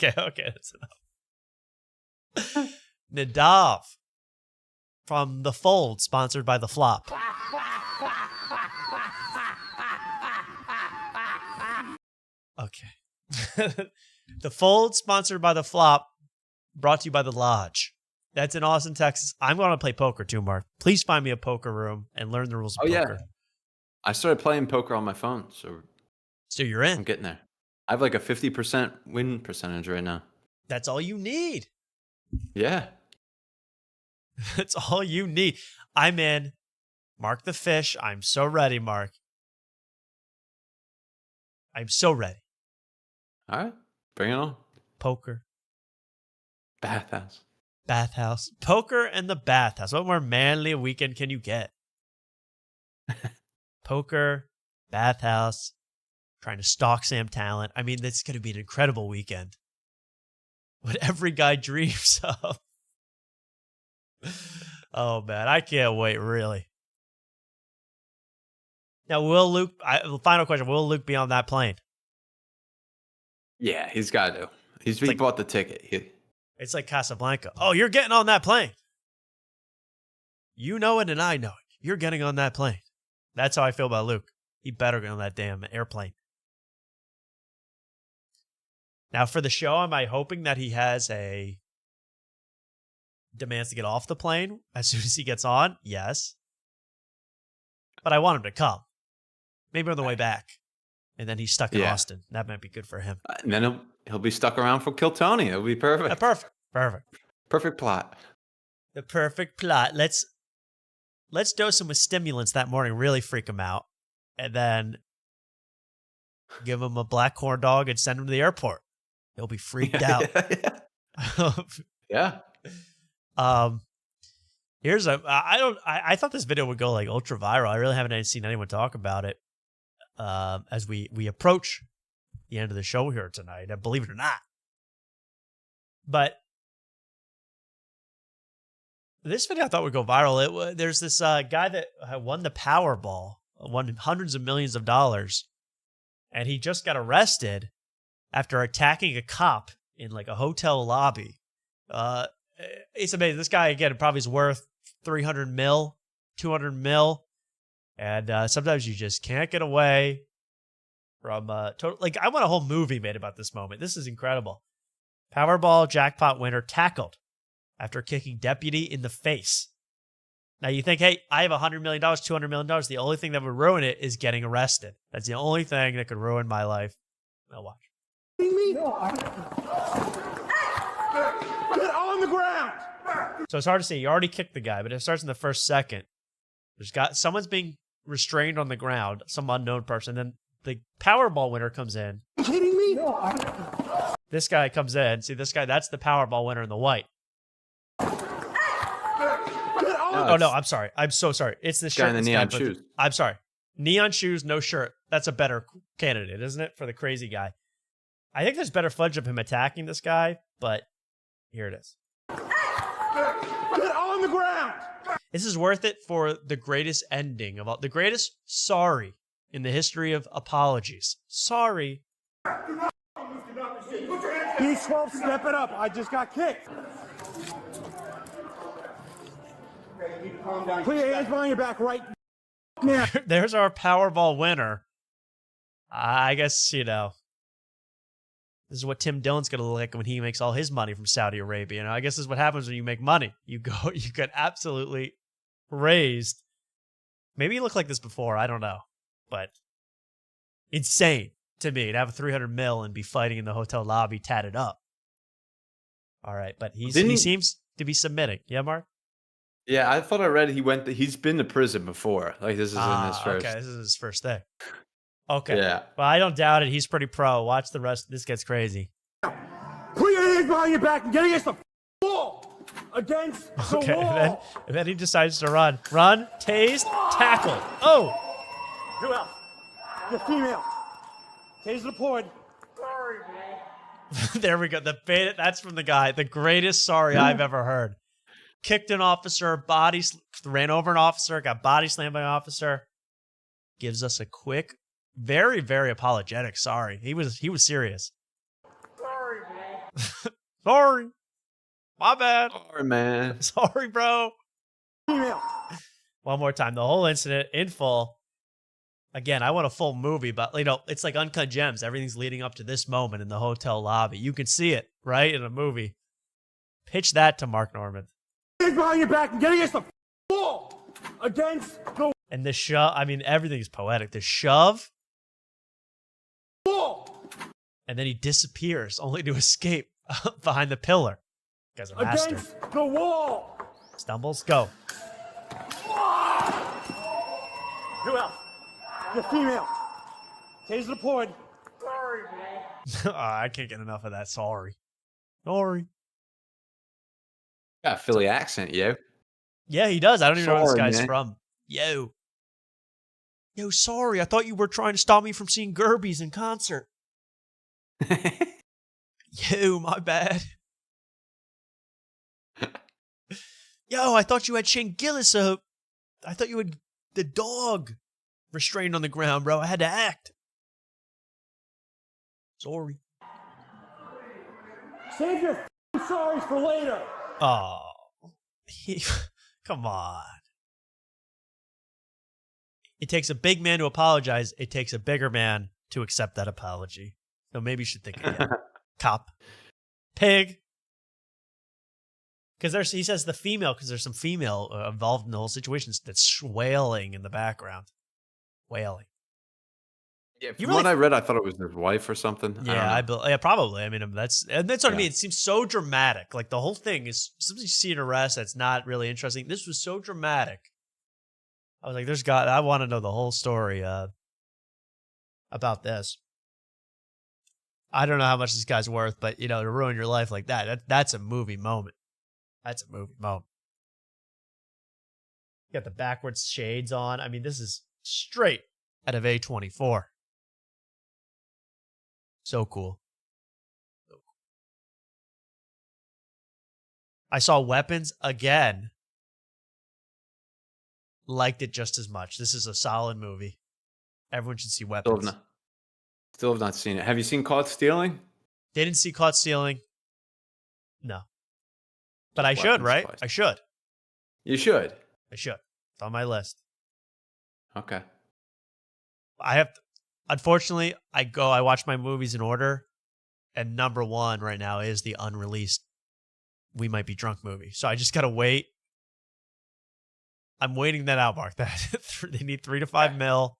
Okay, that's enough. Nadav from The Fold, sponsored by The Flop. Okay. The Fold, sponsored by The Flop, brought to you by The Lodge. That's in Austin, Texas. I'm going to play poker too, Mark. Please find me a poker room and learn the rules of poker. Yeah. I started playing poker on my phone, so you're in. I'm getting there. I have like a 50% win percentage right now. That's all you need. Yeah. That's all you need. I'm in. Mark the fish. I'm so ready, Mark. I'm so ready. All right. Bring it on. Poker. Bathhouse. Poker and the bathhouse. What more manly a weekend can you get? Poker, bathhouse, trying to stalk Sam Talent. I mean, that's going to be an incredible weekend. What every guy dreams of. Oh, man. I can't wait, really. Now, will Luke, final question, will Luke be on that plane? Yeah, he's got to. He bought the ticket. It's like Casablanca. Oh, you're getting on that plane. You know it and I know it. You're getting on that plane. That's how I feel about Luke. He better get on that damn airplane. Now, for the show, am I hoping that he has a demands to get off the plane as soon as he gets on? Yes. But I want him to come. Maybe on the way back. And then he's stuck in Austin. That might be good for him. And then he'll be stuck around for Kill Tony. It'll be perfect. Perfect plot. The perfect plot. Let's dose him with stimulants that morning, really freak him out, and then give him a black corn dog and send him to the airport. He'll be freaked out. Yeah. I thought this video would go like ultra viral. I really haven't seen anyone talk about it as we approach the end of the show here tonight, believe it or not. But this video I thought would go viral. There's this guy that won the Powerball, won hundreds of millions of dollars, and he just got arrested after attacking a cop in like a hotel lobby. It's amazing. This guy, again, probably is worth 300 mil, 200 mil. And sometimes you just can't get away from total. Like, I want a whole movie made about this moment. This is incredible. Powerball jackpot winner tackled after kicking deputy in the face. Now you think, hey, I have $100 million, $200 million. The only thing that would ruin it is getting arrested. That's the only thing that could ruin my life. Now watch. Get on the ground. So it's hard to say. You already kicked the guy, but it starts in the first second. Someone's being restrained on the ground, some unknown person. Then the Powerball winner comes in. Are you kidding me? This guy comes in. See, this guy, that's the Powerball winner in the white. Oh, no, I'm sorry. I'm so sorry. It's the shirt. Guy in the neon shoes. I'm sorry. Neon shoes, no shirt. That's a better candidate, isn't it, for the crazy guy? I think there's better footage of him attacking this guy, but here it is. Get on the ground. This is worth it for the greatest ending of all. The greatest sorry in the history of apologies. Sorry. B12, step it up. I just got kicked. Put your hands behind your back right now. There's our Powerball winner. I guess, you know, this is what Tim Dillon's going to look like when he makes all his money from Saudi Arabia. You know, I guess this is what happens when you make money. You get absolutely raised. Maybe you look like this before. I don't know. But insane to me to have a 300 mil and be fighting in the hotel lobby tatted up. All right. But he seems to be submitting. Yeah, Mark? Yeah, I thought I read he's been to prison before. Like this is in his first. Okay, this is his first day. Okay. Yeah. Well, I don't doubt it. He's pretty pro. Watch the rest. This gets crazy. Put your hands behind your back and get against the wall. Against the wall. And then he decides to run. Run, tased, tackle. Oh! Who else? The female. Taser deployed. Sorry, man. There we go. That's from the guy. The greatest sorry I've ever heard. Kicked an officer, ran over an officer, got body slammed by an officer. Gives us a quick, very, very apologetic sorry. He was serious. Sorry, man. Sorry. My bad. Sorry, man. Sorry, bro. Female. One more time. The whole incident in full. Again, I want a full movie, but you know, it's like Uncut Gems. Everything's leading up to this moment in the hotel lobby. You can see it, right, in a movie. Pitch that to Mark Norman. Hands behind your back and get against the wall. Against the and the shove. I mean, everything's poetic. The shove. Wall. And then he disappears, only to escape behind the pillar. Guy's a master. Against the wall. Stumbles. Go. Who else? The female. Taser deployed. Sorry, man. I can't get enough of that. Sorry. Sorry. Got a Philly accent, yo. Yeah, he does. I don't even know where this guy's man. from. Yo, sorry. I thought you were trying to stop me from seeing Gerbies in concert. Yo, my bad. Yo, I thought you had Shane Gillis. I thought you had the dog restrained on the ground, bro. I had to act. Sorry. Save your Sorry for later. Oh, come on. It takes a big man to apologize. It takes a bigger man to accept that apology. So maybe you should think again. Cop. Pig. Because he says the female, because there's some female involved in the whole situation that's wailing in the background. Wailing. Yeah, from what I read, I thought it was his wife or something. Yeah, yeah, probably. I mean, that's what I mean. It seems so dramatic. Like the whole thing is something you see an arrest that's not really interesting. This was so dramatic. I was like, I want to know the whole story about this. I don't know how much this guy's worth, but to ruin your life like that's a movie moment. That's a movie moment. You got the backwards shades on. I mean, this is straight out of A24. So cool. I saw Weapons again. Liked it just as much. This is a solid movie. Everyone should see Weapons. Still have not seen it. Have you seen Caught Stealing? Didn't see Caught Stealing. No. But I should, right? I should. You should. I should. It's on my list. Okay. Unfortunately, I watch my movies in order, and number one right now is the unreleased We Might Be Drunk movie. So I just gotta wait. I'm waiting that out, Mark. They need 3 to 5 mil.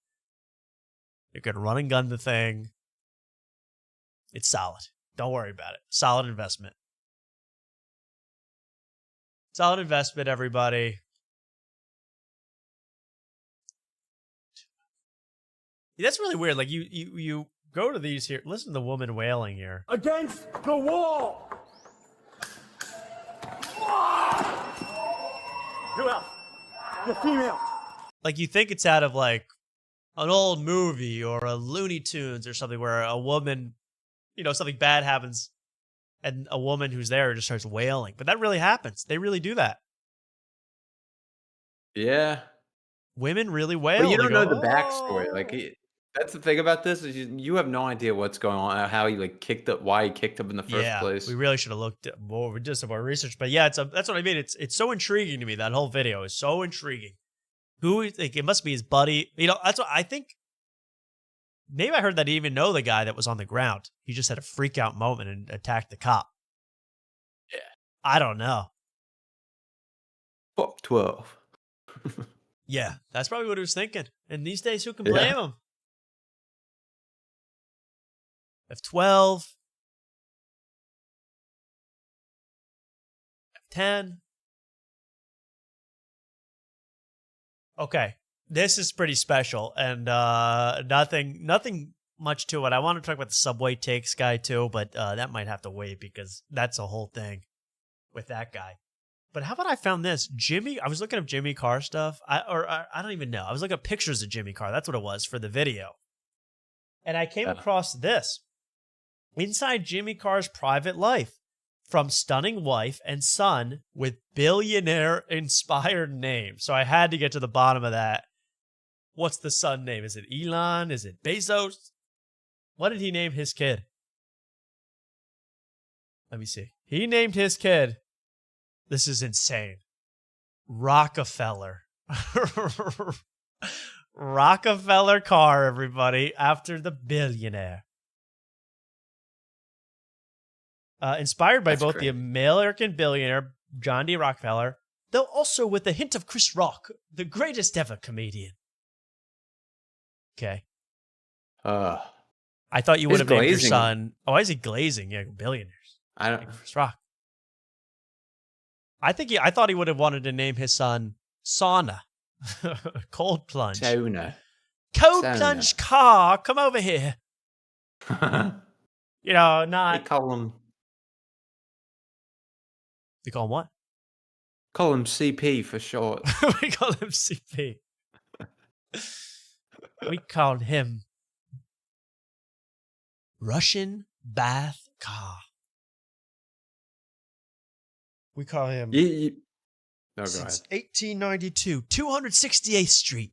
They're gonna run and gun the thing. It's solid. Don't worry about it. Solid investment. Solid investment, everybody. That's really weird. Like you go to these here. Listen to the woman wailing here. Against the wall. Who else? The female. Like you think it's out of like an old movie or a Looney Tunes or something where a woman, something bad happens and a woman who's there just starts wailing. But that really happens. They really do that. Yeah. Women really wail. But you don't know the backstory. Like that's the thing about this is you have no idea what's going on, how he why he kicked him in the first place. We really should have looked at more, just some more research. But yeah, that's what I mean. It's so intriguing to me. That whole video is so intriguing. It must be his buddy. That's what I think. Maybe I heard that he didn't even know the guy that was on the ground. He just had a freak out moment and attacked the cop. Yeah. I don't know. Fuck 12. Yeah, that's probably what he was thinking. And these days, who can blame him? F12. F10. Okay, this is pretty special, and nothing much to it. I want to talk about the Subway Takes guy too, but that might have to wait because that's a whole thing with that guy. But how about I found this? I was looking up Jimmy Carr stuff. I don't even know. I was looking at pictures of Jimmy Carr. That's what it was for the video. And I came across this. Inside Jimmy Carr's private life. From stunning wife and son with billionaire-inspired name. So I had to get to the bottom of that. What's the son name? Is it Elon? Is it Bezos? What did he name his kid? Let me see. He named his kid... This is insane. Rockefeller. Rockefeller Carr, everybody, after the billionaire. Inspired by both the American billionaire John D. Rockefeller, though also with a hint of Chris Rock, the greatest ever comedian. Okay. I thought you would have named your son... Oh, why is he glazing? Yeah, billionaires. I don't... Chris Rock. I thought he would have wanted to name his son Sauna. Cold plunge. Sauna. Cold plunge car, come over here. Not. They call him. They call him what? Call him CP for short. We call him CP. We call him Russian Bath Car. We call him since 1892, 268th Street,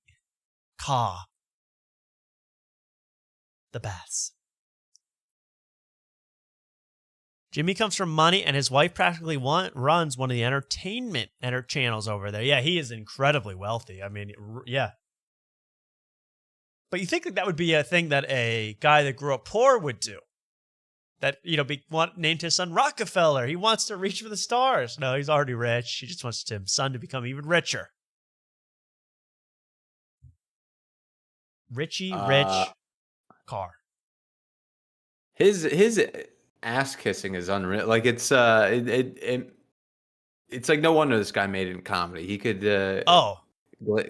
Car. The Baths. Jimmy comes from money, and his wife practically runs one of the entertainment channels over there. Yeah, he is incredibly wealthy. I mean, yeah. But you think that would be a thing that a guy that grew up poor would do? That, named his son Rockefeller. He wants to reach for the stars. No, he's already rich. He just wants his son to become even richer. Richie Rich car. His ass kissing is unreal. Like it's like no wonder this guy made it in comedy. He could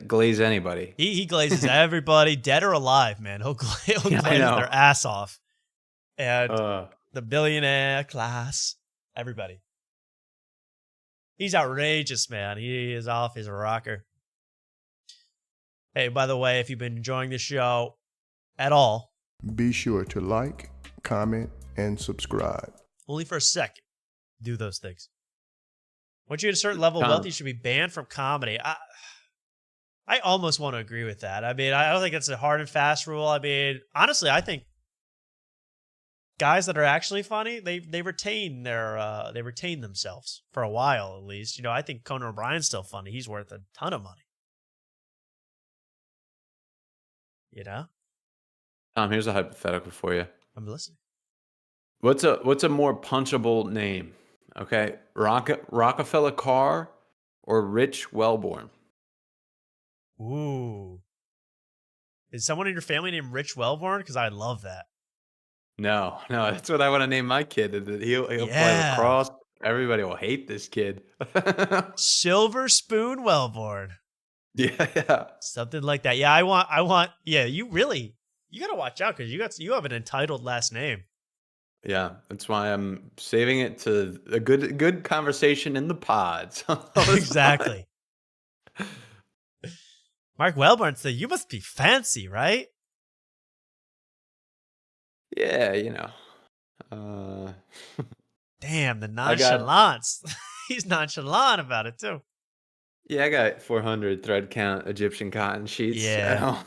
glaze anybody. He glazes everybody, dead or alive, man. He'll glaze their ass off. And the billionaire class, everybody. He's outrageous, man. He is off his rocker. Hey, by the way, if you've been enjoying the show at all, be sure to like, comment, and subscribe. Only for a second. Do those things. Once you hit a certain level of wealth, you should be banned from comedy. I almost want to agree with that. I mean, I don't think it's a hard and fast rule. I mean, honestly, I think guys that are actually funny, they retain themselves for a while at least. I think Conan O'Brien's still funny. He's worth a ton of money. Tom, here's a hypothetical for you. I'm listening. What's a more punchable name? Okay, Rockefeller Carr or Rich Wellborn? Ooh, is someone in your family named Rich Wellborn? Because I love that. No, that's what I want to name my kid. He'll play lacrosse. Everybody will hate this kid. Silver Spoon Wellborn. Yeah. Something like that. Yeah, I want. Yeah, you gotta watch out because you have an entitled last name. Yeah, that's why I'm saving it to a good conversation in the pods. Exactly. Mark Wellborn said, "You must be fancy, right?" Yeah, Damn, the nonchalance. He's nonchalant about it too. Yeah, I got 400 thread count Egyptian cotton sheets. Yeah.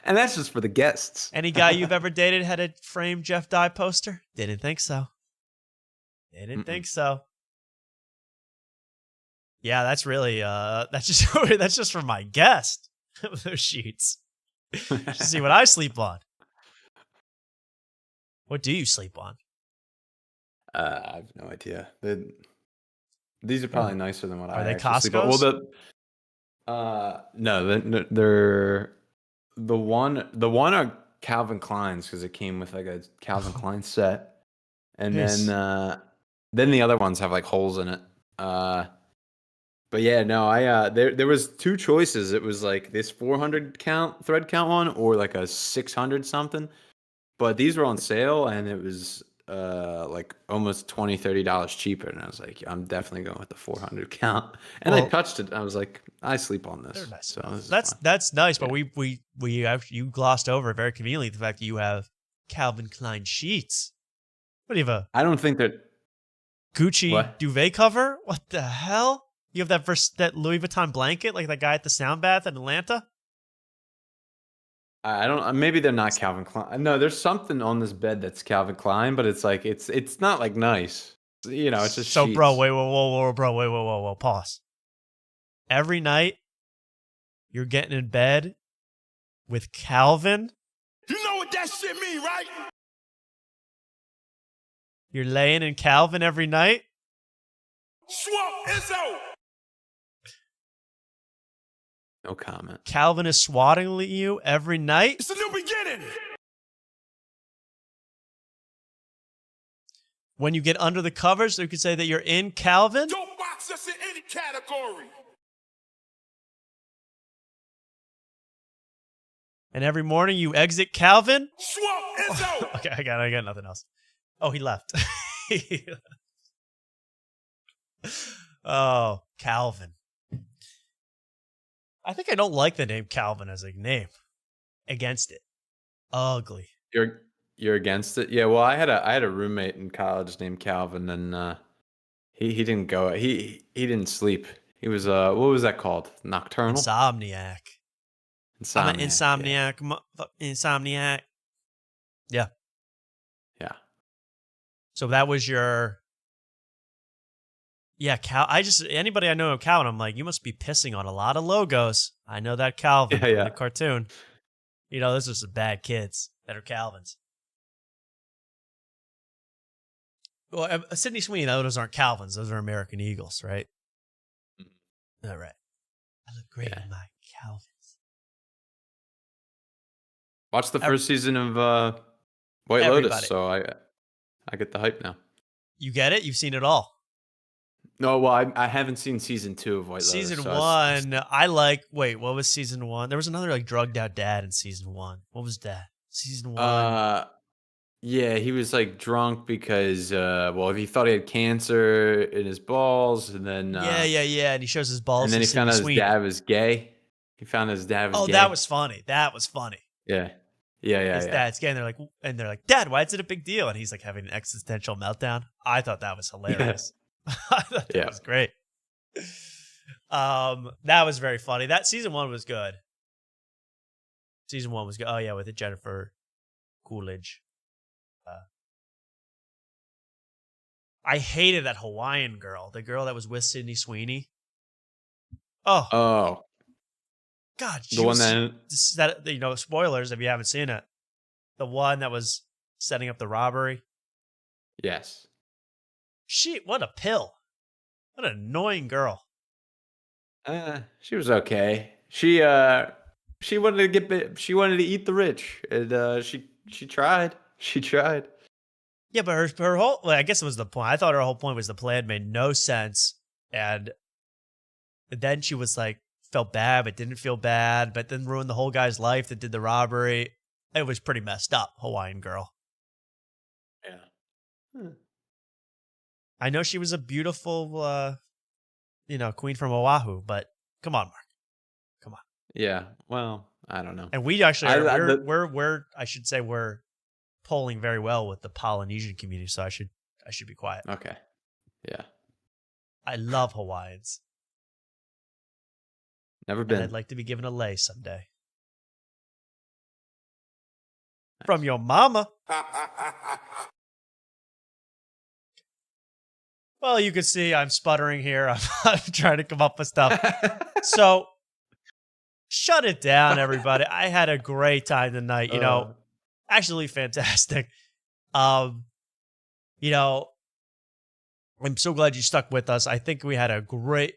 And that's just for the guests. Any guy you've ever dated had a framed Jeff Dye poster? Didn't think so. Think so. Yeah, that's really that's just for my guest. Those sheets. Just see what I sleep on. What do you sleep on? I have no idea. These are probably nicer than what I. Are they Costco's? Sleep on. Well, no, they're the one are Calvin Klein's because it came with like a Calvin Klein set, and Nice. then the other ones have like holes in it. But yeah, no, there was two choices. It was like this 400 thread count one or like a 600 something. But these were on sale and it was like almost $20-$30 cheaper, and I was like, I'm definitely going with the 400 count. And I touched it. I was like, I sleep on this. Nice. So this is That's fine. nice, but you glossed over very conveniently the fact that you have Calvin Klein sheets. What do you have? I don't think that Gucci duvet cover? What the hell? You have that Louis Vuitton blanket like that guy at the sound bath in Atlanta? I don't. Maybe they're not Calvin Klein. No, there's something on this bed that's Calvin Klein, but it's like it's not like nice. It's just so, sheets. bro. Whoa, pause. Every night, you're getting in bed with Calvin. You know what that shit mean, right? You're laying in Calvin every night. Swamp Izzo. No comment. Calvin is swatting you every night. It's a new beginning. When you get under the covers, you could say that you're in Calvin. Don't box us in any category. And every morning you exit Calvin. Swamp Izzo. Okay, I got nothing else. Oh, he left. Oh, Calvin. I think I don't like the name Calvin as a name. Against it. Ugly. You're against it? Yeah. Well, I had a roommate in college named Calvin, and he didn't go. He didn't sleep. He was what was that called? Nocturnal. Insomniac. I'm an insomniac. Yeah. Insomniac. Yeah. Yeah. So that was your. Yeah, anybody I know of Calvin, I'm like, you must be pissing on a lot of logos. I know that Calvin in the cartoon. Those are some bad kids that are Calvins. Well, Sydney Sweeney, those aren't Calvins. Those are American Eagles, right? All right. I look great in my Calvins. Watch the first season of White Lotus, so I get the hype now. You get it? You've seen it all. No, well, I haven't seen season 2 of White Lotus. Season 1, I like. Wait, what was season 1? There was another like drugged out dad in season 1. What was that? Season 1. Yeah, he was like drunk because he thought he had cancer in his balls, and then yeah, and he shows his balls. And then he found out his dad was gay. He found his dad was gay. Oh, that was funny. Yeah. His dad's gay, and they're like, Dad, why is it a big deal? And he's like having an existential meltdown. I thought that was hilarious. I thought that was great. That was very funny. That season 1 was good. Season 1 was good. Oh yeah, with Jennifer Coolidge. I hated that Hawaiian girl, the girl that was with Sydney Sweeney. Oh. God, the one that spoilers if you haven't seen it. The one that was setting up the robbery. Yes. What a pill. What an annoying girl. She was okay. She wanted to eat the rich, and she tried. She tried. Yeah, but her whole, I guess it was the point. I thought her whole point was the plan made no sense, and then she was like, felt bad, but didn't feel bad, but then ruined the whole guy's life that did the robbery. It was pretty messed up, Hawaiian girl. Yeah. I know she was a beautiful, queen from Oahu, but come on, Mark. Come on. Yeah, well, I don't know. And we actually we're polling very well with the Polynesian community, so I should be quiet. Okay. Yeah. I love Hawaiians. Never been. And I'd like to be given a lei someday. From your mama. Well, you can see I'm sputtering here. I'm trying to come up with stuff. So, shut it down, everybody. I had a great time tonight. Actually fantastic. I'm so glad you stuck with us. I think we had a great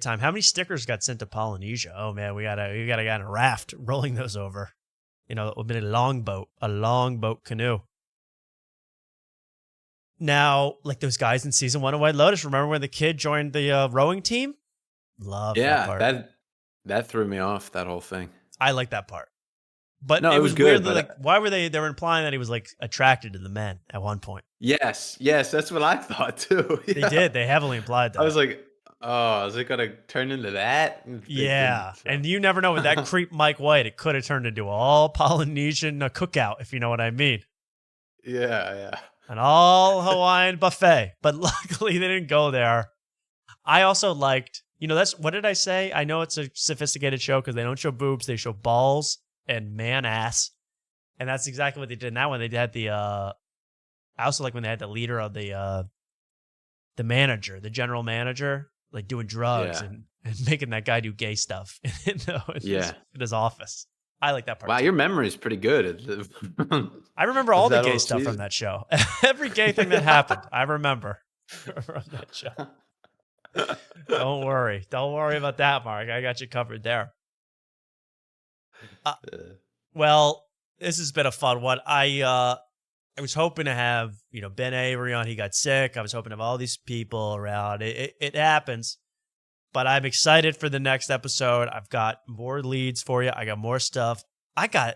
time. How many stickers got sent to Polynesia? Oh man, we got a guy in a raft rolling those over. It would have been a longboat canoe. Now, like those guys in season 1 of White Lotus, remember when the kid joined the rowing team? Love that part. That threw me off, that whole thing. I like that part. But no, it was weird. Good, that, why were they were implying that he was like attracted to the men at one point? Yes, that's what I thought too. Yeah. They did. They heavily implied that. I was like, oh, is it going to turn into that? Yeah. And you never know with that creep Mike White, it could have turned into all Polynesian cookout, if you know what I mean. Yeah. An all Hawaiian buffet. But luckily they didn't go there. I also liked, what did I say? I know it's a sophisticated show because they don't show boobs, they show balls and man ass. And that's exactly what they did in that one. They had I also like when they had the leader of the manager, the general manager, like doing drugs and making that guy do gay stuff in his office. I like that part. Wow, too. your memory is pretty good. I remember all the gay stuff from that show. Every gay thing that happened, I remember from that show. Don't worry about that, Mark. I got you covered there. Well, this has been a fun one. I was hoping to have Ben Avery on. He got sick. I was hoping to have all these people around. It happens, but I'm excited for the next episode. I've got more leads for you. I got more stuff. I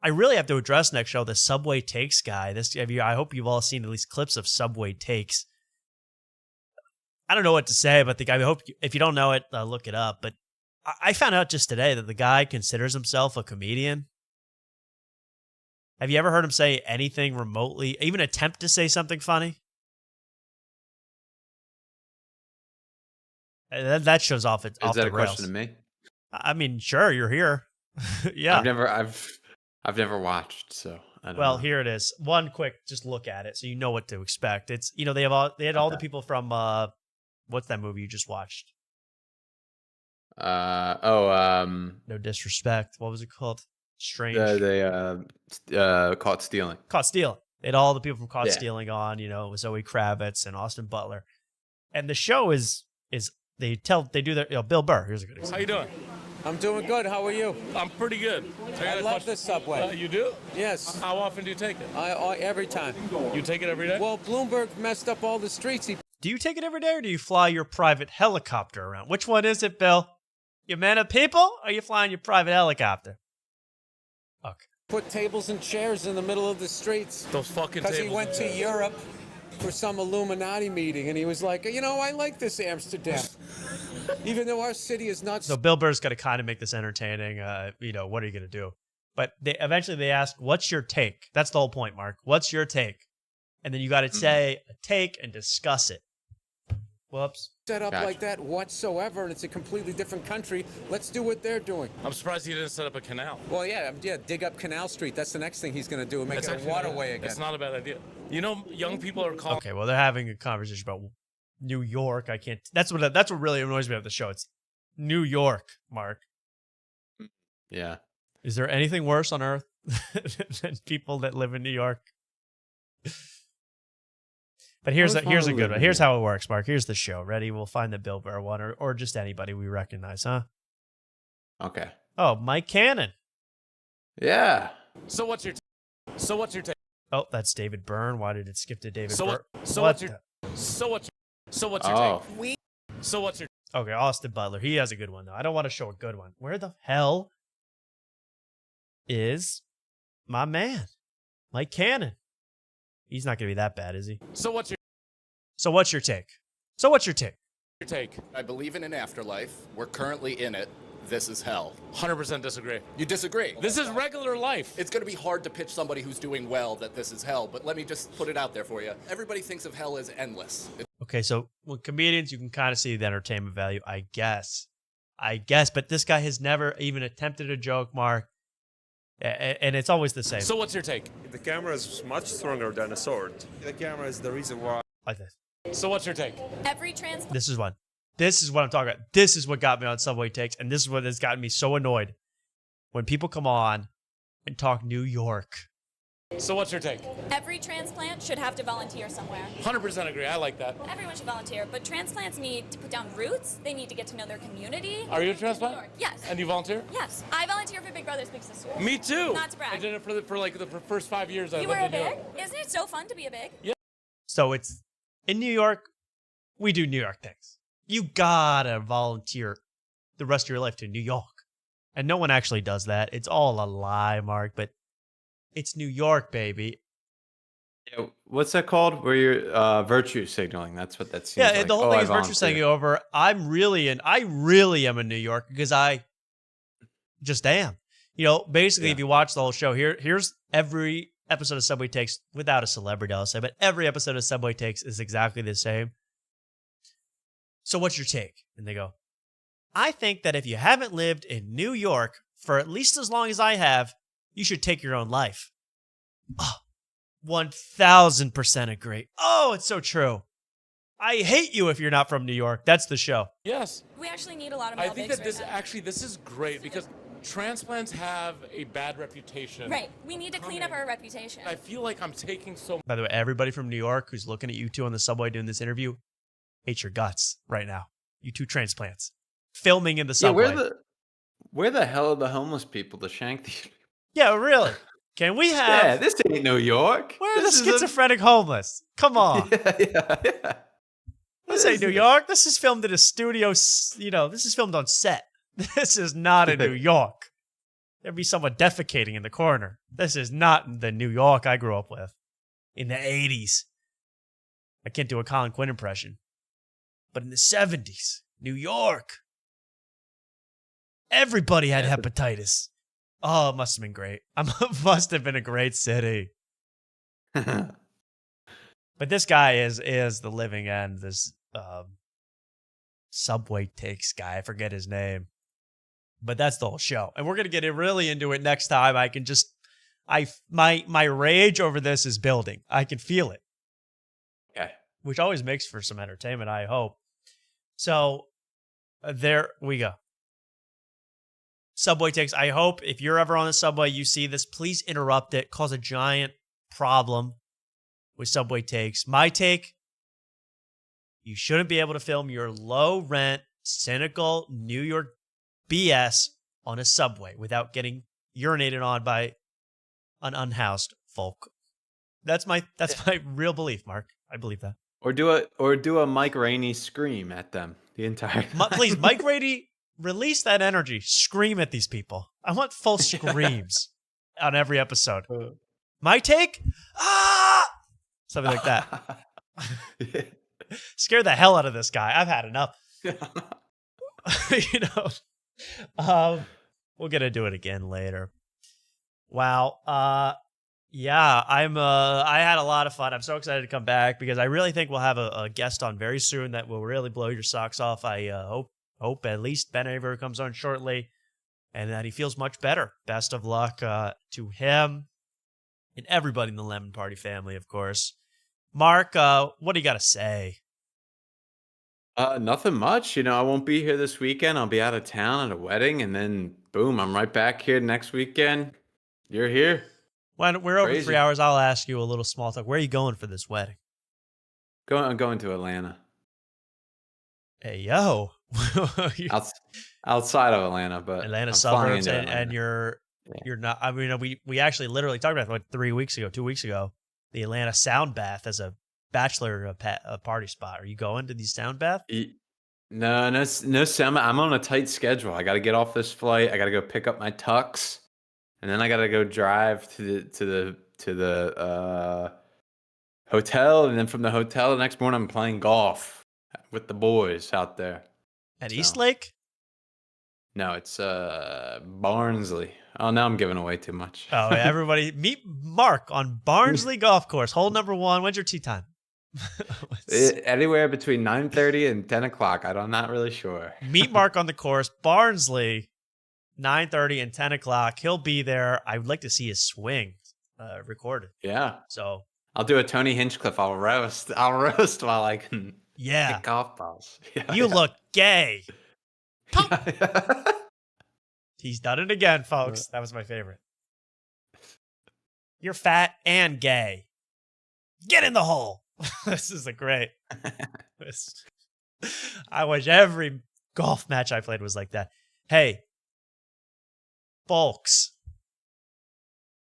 really have to address next show the Subway Takes guy. I hope you've all seen at least clips of Subway Takes. I don't know what to say about the guy. I hope if you don't know it, look it up. But I found out just today that the guy considers himself a comedian. Have you ever heard him say anything remotely, even attempt to say something funny? That shows off it. Is that a question to me? I mean, sure, you're here. Yeah. I've never watched, so don't Well, know. here it is. One quick, just look at it so you know what to expect. It's they had all the people from what's that movie you just watched? No disrespect. What was it called? Strange. Caught Stealing. Caught Stealing. They had all the people from Caught Yeah. Stealing on. Zoe Kravitz and Austin Butler, and the show is they do their Bill Burr. Here's a good example. How you doing? I'm doing good. How are you? I'm pretty good. I love the subway. You do? Yes. How often do you take it? Every time. You take it every day? Well, Bloomberg messed up all the streets. Do you take it every day, or do you fly your private helicopter around? Which one is it, Bill? You man of people, or are you flying your private helicopter? Okay. Put tables and chairs in the middle of the streets. Those fucking Because he tables went and to chairs. Europe for some Illuminati meeting, and he was like, I like this Amsterdam. Even though our city is not... So Bill Burr's got to kind of make this entertaining. What are you going to do? But eventually they ask, what's your take? That's the whole point, Mark. What's your take? And then you got to say a take and discuss it. Whoops. set up like that whatsoever, and it's a completely different country. Let's do what they're doing. I'm surprised he didn't set up a canal. Well, yeah, dig up Canal Street. That's the next thing he's going to do, and make That's it a actually waterway not, again. It's not a bad idea. Young people are calling. Okay, well, they're having a conversation about New York. I can't. That's what really annoys me about the show. It's New York, Mark. Yeah. Is there anything worse on earth than people that live in New York? But here's a good one. Here's how it works, Mark. Here's the show. Ready? We'll find the Bill Burr one, or just anybody we recognize, huh? Okay. Oh, Mike Cannon. Yeah. So what's your take? Oh, that's David Byrne. Why did it skip to David Byrne? So what's your take? So what's your Okay, Austin Butler. He has a good one though. I don't want to show a good one. Where the hell is my man, Mike Cannon? He's not going to be that bad, is he? So what's your take? Your take. I believe in an afterlife. We're currently in it. This is hell. 100% disagree. You disagree? This is regular life. It's going to be hard to pitch somebody who's doing well that this is hell, but let me just put it out there for you. Everybody thinks of hell as endless. Okay, so with comedians, you can kind of see the entertainment value, I guess. But this guy has never even attempted a joke, Mark. And it's always the same. So what's your take? The camera is much stronger than a sword. The camera is the reason why. Like this. So what's your take? This is one. This is what I'm talking about. This is what got me on Subway Takes, and this is what has gotten me so annoyed. When people come on and talk New York. So what's your take? Every transplant should have to volunteer somewhere. 100% agree. I like that. Everyone should volunteer, but transplants need to put down roots. They need to get to know their community. Are you a transplant? Yes. And you volunteer? Yes. I volunteer for Big Brothers Big Sisters. Me too. Not to brag. I did it for like the first 5 years. I You lived were a in New big? York. Isn't it so fun to be a big? Yeah. So it's in New York, we do New York things. You gotta volunteer the rest of your life to New York. And no one actually does that. It's all a lie, Mark, but it's New York, baby. Yeah, what's that called? Where you're virtue signaling. That's what that seems like. Yeah, the whole thing is virtue signaling over. I really am in New York because I just am. Basically, if you watch the whole show, here's every episode of Subway Takes without a celebrity, I'll say, but every episode of Subway Takes is exactly the same. So what's your take? And they go, I think that if you haven't lived in New York for at least as long as I have, you should take your own life. Oh, 1000% agree. Oh, it's so true. I hate you if you're not from New York. That's the show. Yes. We actually need a lot of I male think bigs that right now. this is great because transplants have a bad reputation. Right. We need to clean up our reputation. I feel like I'm taking so By the way, everybody from New York who's looking at you two on the subway doing this interview, hate your guts right now. You two transplants. Filming in the subway. Yeah, where the hell are the homeless people to shank these people? Yeah, really. Can we have... Yeah, this ain't New York. Where are the schizophrenic homeless? Come on. Yeah. This ain't New York. This is filmed in a studio. This is filmed on set. This is not in New York. There'd be someone defecating in the corner. This is not the New York I grew up with in the 80s. I can't do a Colin Quinn impression. But in the 70s, New York, everybody had hepatitis. Oh, it must have been great. Must have been a great city. But this guy is the living end. This Subway Takes guy. I forget his name. But that's the whole show. And we're going to get really into it next time. My rage over this is building. I can feel it. Okay. Which always makes for some entertainment, I hope. So there we go. Subway takes. I hope if you're ever on the subway, you see this, please interrupt it. Cause a giant problem with Subway takes. My take, you shouldn't be able to film your low rent, cynical New York BS on a subway without getting urinated on by an unhoused folk. That's my real belief, Mark. I believe that. Or do a Mike Rainey scream at them the entire time. Please, Mike Rainey, release that energy. Scream at these people. I want full screams on every episode. My take? Ah! Something like that. Scare the hell out of this guy. I've had enough. We're gonna do it again later. Wow. Yeah, I had a lot of fun. I'm so excited to come back because I really think we'll have a guest on very soon that will really blow your socks off. I hope at least Ben Avery comes on shortly and that he feels much better. Best of luck to him and everybody in the Lemon Party family, of course. Mark, what do you got to say? Nothing much. I won't be here this weekend. I'll be out of town at a wedding, and then boom, I'm right back here next weekend. You're here. When we're over Crazy. 3 hours, I'll ask you a little small talk. Where are you going for this wedding? I'm going to Atlanta. Hey, yo. Outside of Atlanta, but Atlanta I'm suburbs, flying into and Atlanta. you're not. I mean, we actually literally talked about it 2 weeks ago. The Atlanta Sound Bath as a bachelor party spot. Are you going to the Sound Bath? No, Sam. I'm on a tight schedule. I got to get off this flight. I got to go pick up my tux, and then I got to go drive to the hotel, and then from the hotel the next morning I'm playing golf with the boys out there at East Lake. No, it's Barnsley. Oh, now I'm giving away too much. Oh, everybody, meet Mark on Barnsley Golf Course, hole number 1. When's your tee time? Anywhere between 9:30 and 10 o'clock. I'm not really sure. Meet Mark on the course, Barnsley, 9:30 and 10 o'clock. He'll be there. I would like to see his swing recorded. Yeah. So I'll do a Tony Hinchcliffe. I'll roast while I can hit golf balls. You look gay. He's done it again, folks. That was my favorite. You're fat and gay. Get in the hole. This is a great. I wish every golf match I played was like that. Hey, folks,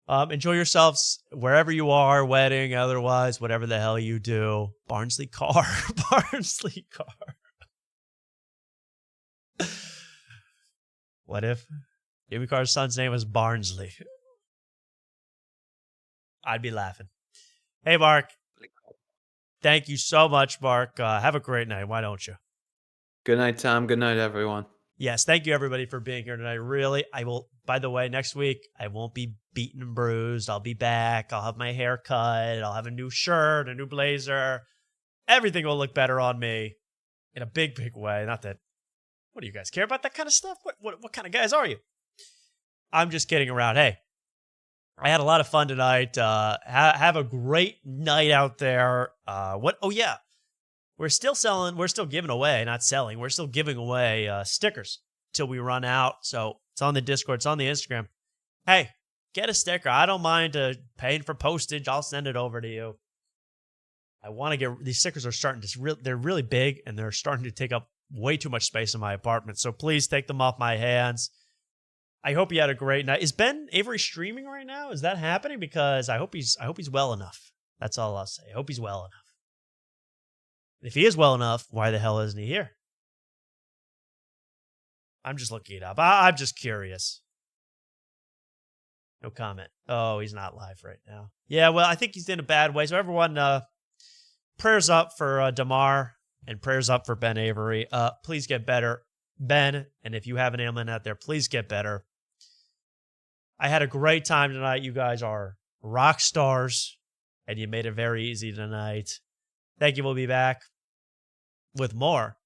enjoy yourselves wherever you are, wedding, otherwise, whatever the hell you do. Barnsley car. Barnsley car. What if Jimmy Carter's son's name was Barnsley? I'd be laughing. Hey, Mark. Thank you so much, Mark. Have a great night. Why don't you? Good night, Tom. Good night, everyone. Yes, thank you, everybody, for being here tonight. Really, I will, by the way, next week, I won't be beaten and bruised. I'll be back. I'll have my hair cut. I'll have a new shirt, a new blazer. Everything will look better on me in a big, big way. Not that, what do you guys care about that kind of stuff? What kind of guys are you? I'm just kidding around. Hey, I had a lot of fun tonight. Have a great night out there. Oh, yeah. We're still giving away, not selling. We're still giving away stickers till we run out. So it's on the Discord. It's on the Instagram. Hey, get a sticker. I don't mind paying for postage. I'll send it over to you. I want to get, these stickers are starting to, they're really big and they're starting to take up way too much space in my apartment. So please take them off my hands. I hope you had a great night. Is Ben Avery streaming right now? Is that happening? Because I hope he's well enough. That's all I'll say. I hope he's well enough. If he is well enough, why the hell isn't he here? I'm just looking it up. I'm just curious. No comment. Oh, he's not live right now. Yeah, well, I think he's in a bad way. So everyone, prayers up for Damar and prayers up for Ben Avery. Please get better, Ben. And if you have an ailment out there, please get better. I had a great time tonight. You guys are rock stars, and you made it very easy tonight. Thank you. We'll be back with more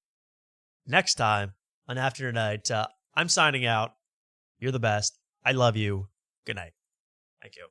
next time on After Tonight. I'm signing out. You're the best. I love you. Good night. Thank you.